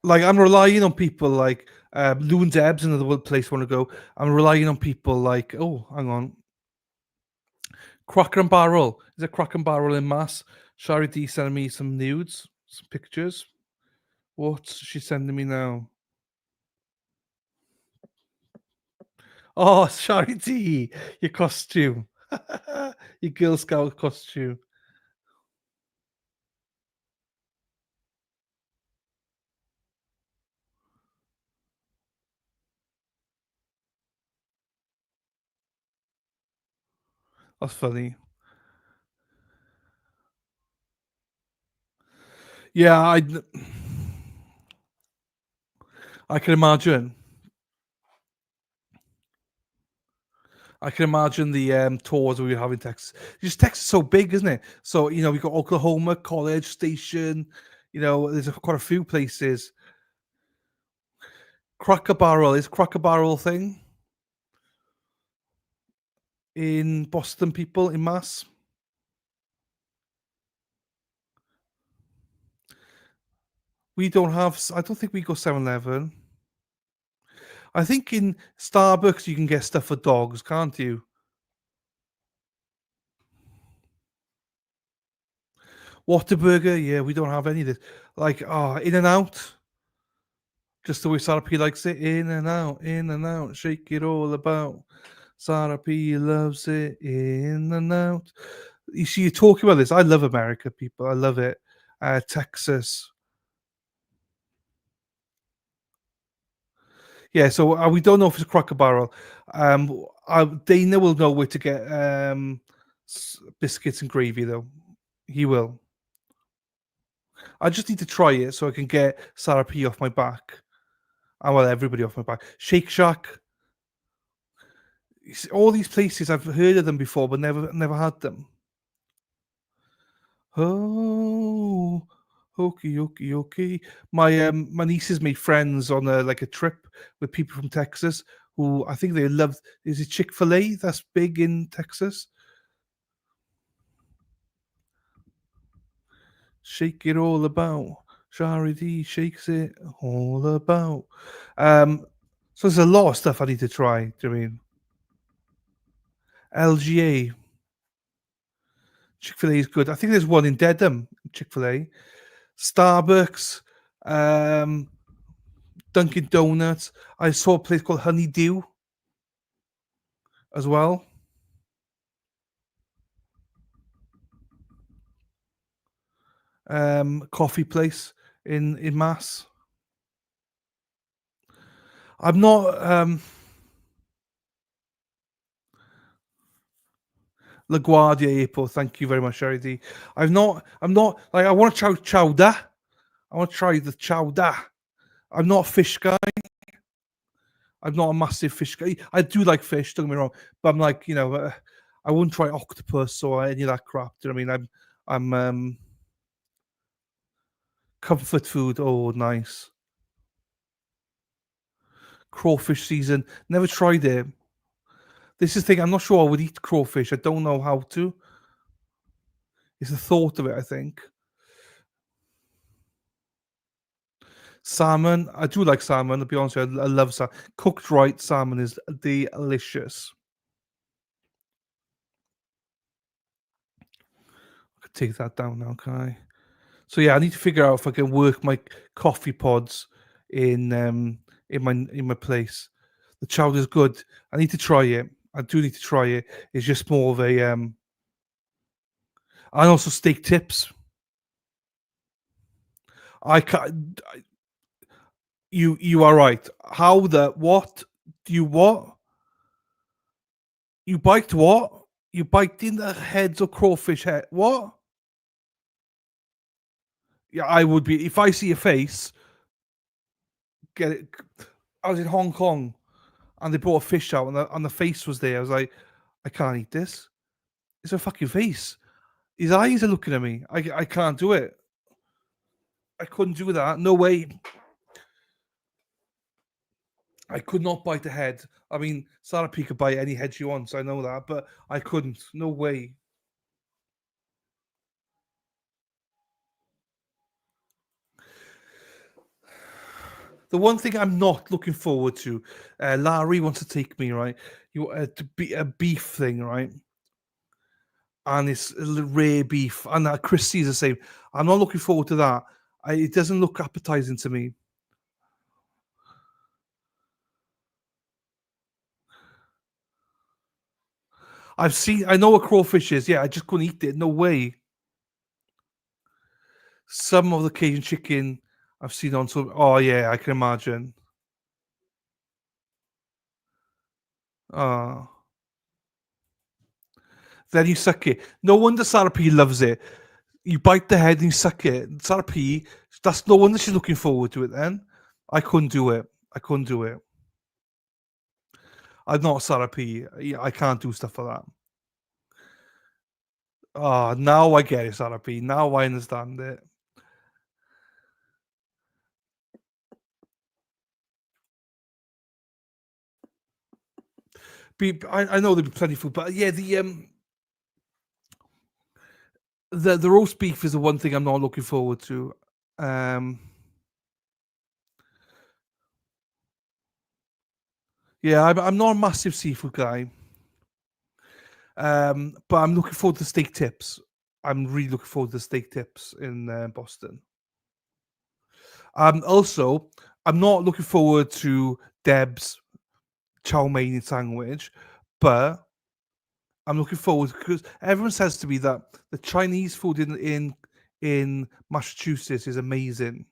Like I'm relying on people like Lou and Deb's another place I want to go. I'm relying on people like hang on. Cracker and Barrel. Is it Cracker and Barrel in Mass? Shari D sending me some nudes, some pictures. What's she sending me now? Oh, Shari D, your costume. Your Girl Scout costume. That's funny. Yeah, I can imagine. I can imagine the tours we have in Texas. Just Texas is so big, isn't it? So we've got Oklahoma, College Station. There's quite a few places. Cracker Barrel is Cracker Barrel thing in Boston. People in Mass. We don't have. I don't think we go 7-Eleven. I think in Starbucks you can get stuff for dogs, can't you? Whataburger, yeah, we don't have any of this. Like, In and Out, just the way Sarah P likes it. In and out, shake it all about. Sarah P loves it. In and out. You see, you're talking about this. I love America, people. I love it. Texas. Yeah, so we don't know if it's Cracker Barrel. Dana will know where to get biscuits and gravy, though. He will. I just need to try it so I can get Sarah P off my back. Well, everybody off my back. Shake Shack. All these places I've heard of them before, but never had them. Oh, okay. My nieces made friends on a trip with people from Texas who I think they love. Is it Chick-fil-A that's big in Texas? Shake it all about. Shari D shakes it all about. So there's a lot of stuff I need to try. Do you mean LGA? Chick-fil-A is good. I think there's one in Dedham. Chick-fil-A, Starbucks, Dunkin' Donuts. I saw a place called Honeydew. as well. Coffee place in Mass. I'm not LaGuardia Airport. Thank you very much, Sherry D. I'm not like I want to try chowder. I want to try the chowder. I'm not a fish guy. I'm not a massive fish guy. I do like fish, don't get me wrong, but I'm like, I wouldn't try octopus or any of that crap. Do you know what I mean? I'm comfort food. Oh, nice. Crawfish season. Never tried it. This is the thing. I'm not sure I would eat crawfish. I don't know how to. It's the thought of it, I think. Salmon. I do like salmon. To be honest with you, I love salmon. Cooked right, salmon is delicious. I could take that down now, can I? So yeah, I need to figure out if I can work my coffee pods in my place. The chowder's good. I need to try it. I do need to try it. It's just more of a and also steak tips. I can't. You are right. How the what? Do you what? You biked what? You biked in the heads of crawfish head. What? Yeah, I would be if I see your face. Get it? I was in Hong Kong, and they brought a fish out, and the face was there. I was like, I can't eat this. It's a fucking face. His eyes are looking at me. I can't do it. I couldn't do that. No way. I could not bite the head. I mean, Sarah P could bite any head she wants. I know that, but I couldn't. No way. The one thing I'm not looking forward to, Larry wants to take me, right? To be a beef thing, right? And it's rare beef, and Chrissy's the same. I'm not looking forward to that. It doesn't look appetizing to me. I know what crawfish is. Yeah, I just couldn't eat it. No way. Some of the Cajun chicken I've seen on some. Oh yeah, I can imagine. Oh. Then you suck it. No wonder Sarah P loves it. You bite the head and you suck it. Sarah P, that's no wonder she's looking forward to it then. I couldn't do it. I couldn't do it. I'm not Sarah P. I can't do stuff like that. Ah, now I get it, Sarah P. Now I understand it. I know there'll be plenty of food, but yeah, the roast beef is the one thing I'm not looking forward to. Yeah, I'm not a massive seafood guy. But I'm looking forward to steak tips. I'm really looking forward to steak tips in Boston. Also, I'm not looking forward to Deb's chow mein sandwich, but I'm looking forward because everyone says to me that the Chinese food in Massachusetts is amazing.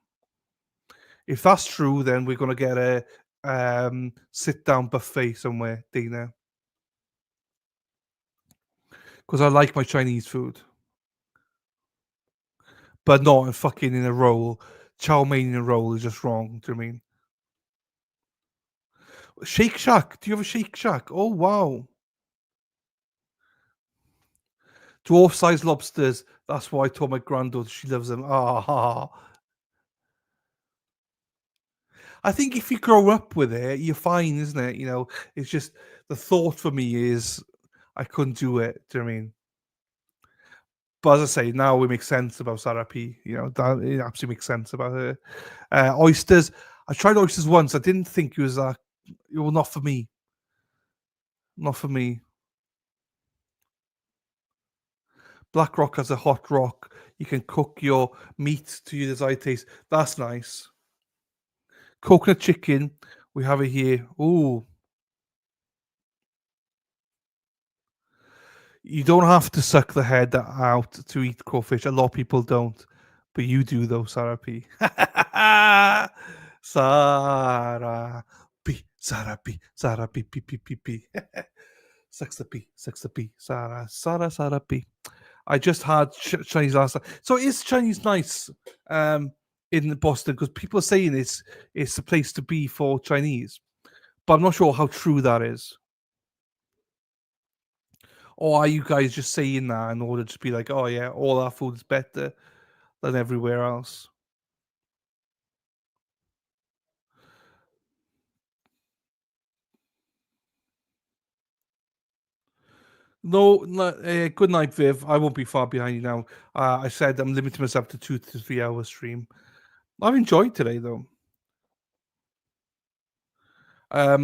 If that's true, then we're gonna get a sit down buffet somewhere, Dina. Because I like my Chinese food, but not in fucking in a roll. Chow mein in a roll is just wrong. Do you know what I mean? Shake Shack. Do you have a Shake Shack? Oh wow. Dwarf-sized lobsters. That's why I told my granddaughter she loves them. Ah. I think if you grow up with it, you're fine, isn't it? It's just the thought for me is I couldn't do it. Do you know what I mean? But as I say, now it makes sense about Sarah P. That it absolutely makes sense about her. Oysters. I tried oysters once. I didn't think it was that. Well, not for me. Not for me. Black Rock has a hot rock. You can cook your meat to your desired taste. That's nice. Coconut chicken. We have it here. Ooh. You don't have to suck the head out to eat crawfish. A lot of people don't, but you do though, Sarah P. Sarah P. Sarah P. Sarah P. P. P. P. P. Sucks the P. Sucks the P. Sarah P. I just had Chinese last night. So is Chinese nice in Boston? Because people are saying it's the place to be for Chinese, but I'm not sure how true that is. Or are you guys just saying that in order to be like, oh yeah, all our food is better than everywhere else? No, good night, Viv. I won't be far behind you now. I said I'm limiting myself to 2 to 3 hours stream. I've enjoyed today though. I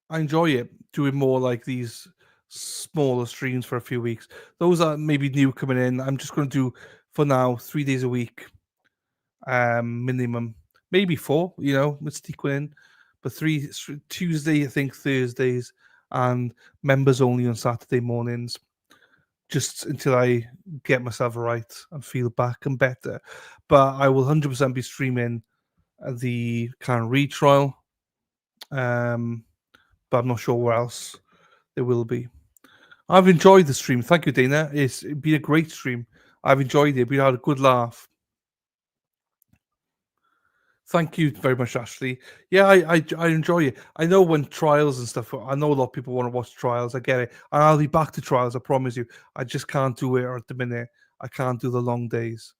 enjoy it doing more like these smaller streams for a few weeks. Those are maybe new coming in. I'm just going to do for now 3 days a week, minimum, maybe 4. Let's sneak one in, but Tuesday, I think Thursdays, and members only on Saturday mornings. Just until I get myself right and feel back and better. But I will 100% be streaming the current retrial. But I'm not sure where else there will be. I've enjoyed the stream. Thank you, Dana. It's been a great stream. I've enjoyed it. We had a good laugh. Thank you very much, Ashley. Yeah, I enjoy it. I know when trials and stuff, I know a lot of people want to watch trials. I get it. And I'll be back to trials, I promise you. I just can't do it at the minute. I can't do the long days.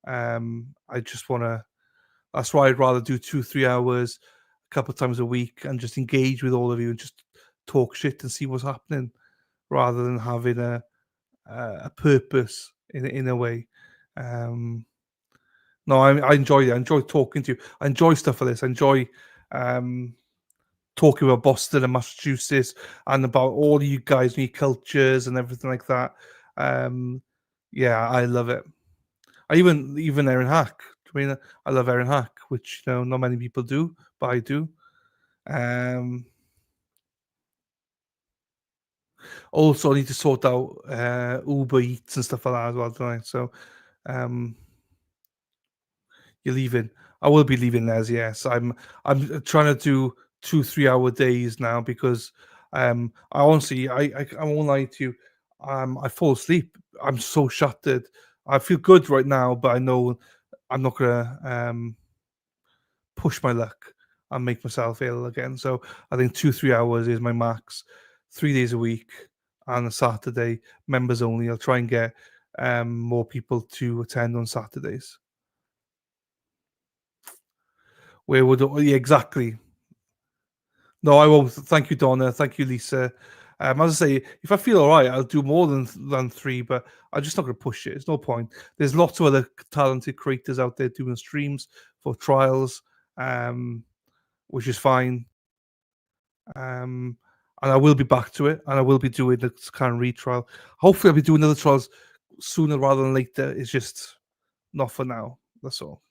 I just want to, that's why I'd rather do 2-3 hours a couple of times a week and just engage with all of you and just talk shit and see what's happening rather than having a purpose in a way. No, I enjoy it. I enjoy talking to you. I enjoy stuff like this. I enjoy talking about Boston and Massachusetts and about all you guys and your cultures and everything like that. Yeah, I love it. I even Erin Hack. I mean, I love Erin Hack, which not many people do, but I do. Also, I need to sort out Uber Eats and stuff like that as well tonight. So, you're leaving. I will be leaving, Les. Yes, I'm trying to do 2-3 hour days now because I honestly I won't lie to you. I fall asleep. I'm so shattered. I feel good right now, but I know I'm not gonna push my luck and make myself ill again. So I think 2-3 hours is my max. 3 days a week and a Saturday, members only. I'll try and get more people to attend on Saturdays. Where would yeah, exactly? No, I won't. Thank you, Donna. Thank you, Lisa. As I say, if I feel all right, I'll do more than 3, but I'm just not going to push it. It's no point. There's lots of other talented creators out there doing streams for trials, which is fine. And I will be back to it, and I will be doing the kind of retrial. Hopefully, I'll be doing other trials sooner rather than later. It's just not for now. That's all.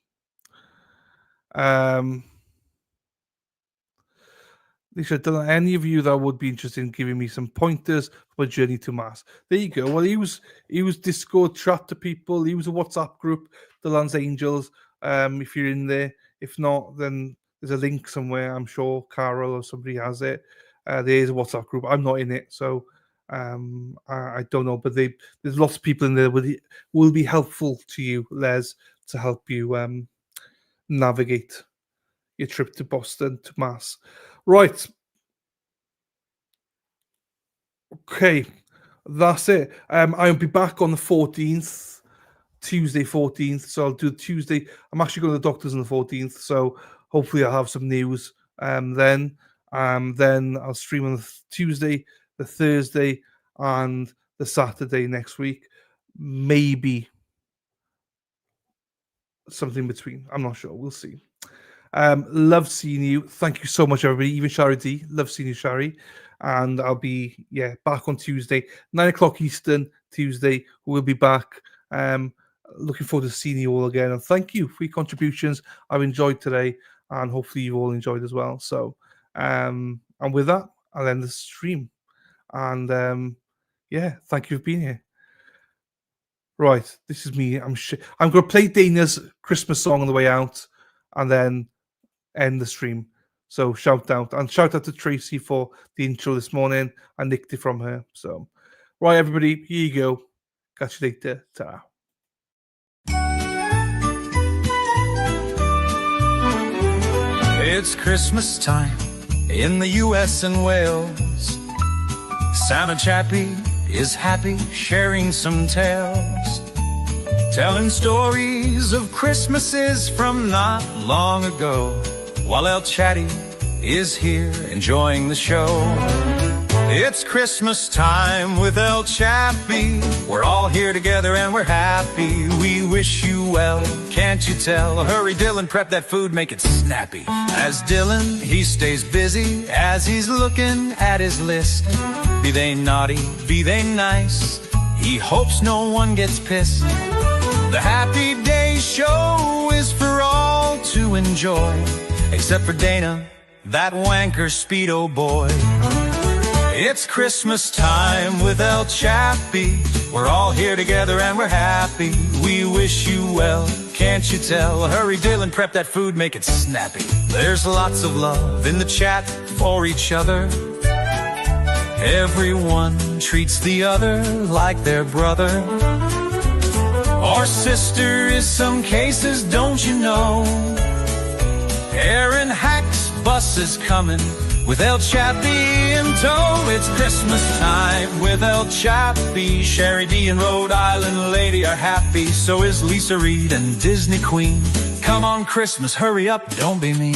Lisa, don't know any of you that would be interested in giving me some pointers for journey to Mass. There you go. Well, he was Discord chat to people. He was a WhatsApp group, the Lance Angels. If you're in there, if not, then there's a link somewhere. I'm sure Carol or somebody has it. There is a WhatsApp group. I'm not in it, so I don't know. But there's lots of people in there will be helpful to you, Les, to help you navigate your trip to Boston to Mass. Right. Okay. That's it. I'll be back on the 14th, Tuesday 14th. So I'll do Tuesday. I'm actually going to the doctor's on the 14th. So hopefully I'll have some news then. Then I'll stream on the Tuesday, the Thursday, and the Saturday next week. Maybe something between. I'm not sure. We'll see. Love seeing you. Thank you so much, everybody. Even Shari D. Love seeing you, Shari. And I'll be back on Tuesday, 9 o'clock Eastern. Tuesday we'll be back. Looking forward to seeing you all again. And thank you for your contributions. I've enjoyed today, and hopefully you've all enjoyed as well. So, and with that, I'll end the stream. And yeah, thank you for being here. Right, this is me. I'm going to play Dana's Christmas song on the way out, and then end the stream. So shout out to Tracy for the intro this morning. I nicked it from her. So, right, everybody, here you go. Catch you later. Ta. It's Christmas time in the US and Wales. Santa Chappie is happy, sharing some tales, telling stories of Christmases from not long ago, while El Chatty is here enjoying the show. It's Christmas time with El Chappie. We're all here together and we're happy. We wish you well, can't you tell? Hurry, Dylan, prep that food, make it snappy. As Dylan, he stays busy as he's looking at his list. Be they naughty, be they nice, he hopes no one gets pissed. The Happy Day show is for all to enjoy, except for Dana, that wanker Speedo boy. It's Christmas time with El Chappie. We're all here together and we're happy. We wish you well, can't you tell? Hurry, Dylan, prep that food, make it snappy. There's lots of love in the chat for each other. Everyone treats the other like their brother or sister in some cases, don't you know? Aaron Hack's bus is coming with El Chappie in tow. It's Christmas time with El Chappie. Ceredigion, Rhode Island lady are happy. So is Lisa Reed and Disney Queen. Come on, Christmas, hurry up, don't be mean.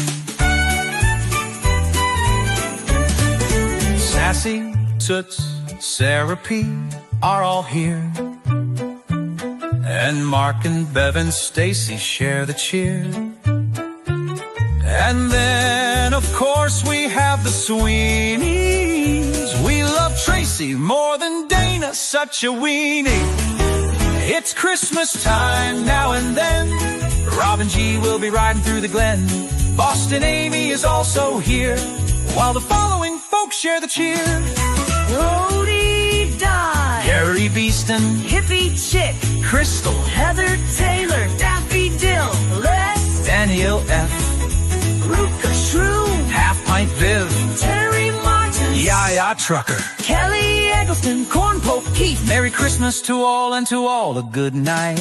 Sassy, Toots, Sarah P. are all here. And Mark and Bev and Stacy share the cheer. And then, of course, we have the Sweeneys. We love Tracy more than Dana, such a weenie. It's Christmas time now and then. Robin G will be riding through the glen. Boston Amy is also here, while the following folks share the cheer. Rhodey Dye, Gary Beeston, Hippie Chick, Crystal, Heather Taylor, Daffy Dill, Les, Danielle F, Ruka Shrew, Half Pint Viv, Terry Martin, Yaya Trucker, Kelly Eggleston, Corn Pope Keith. Merry Christmas to all, and to all a good night.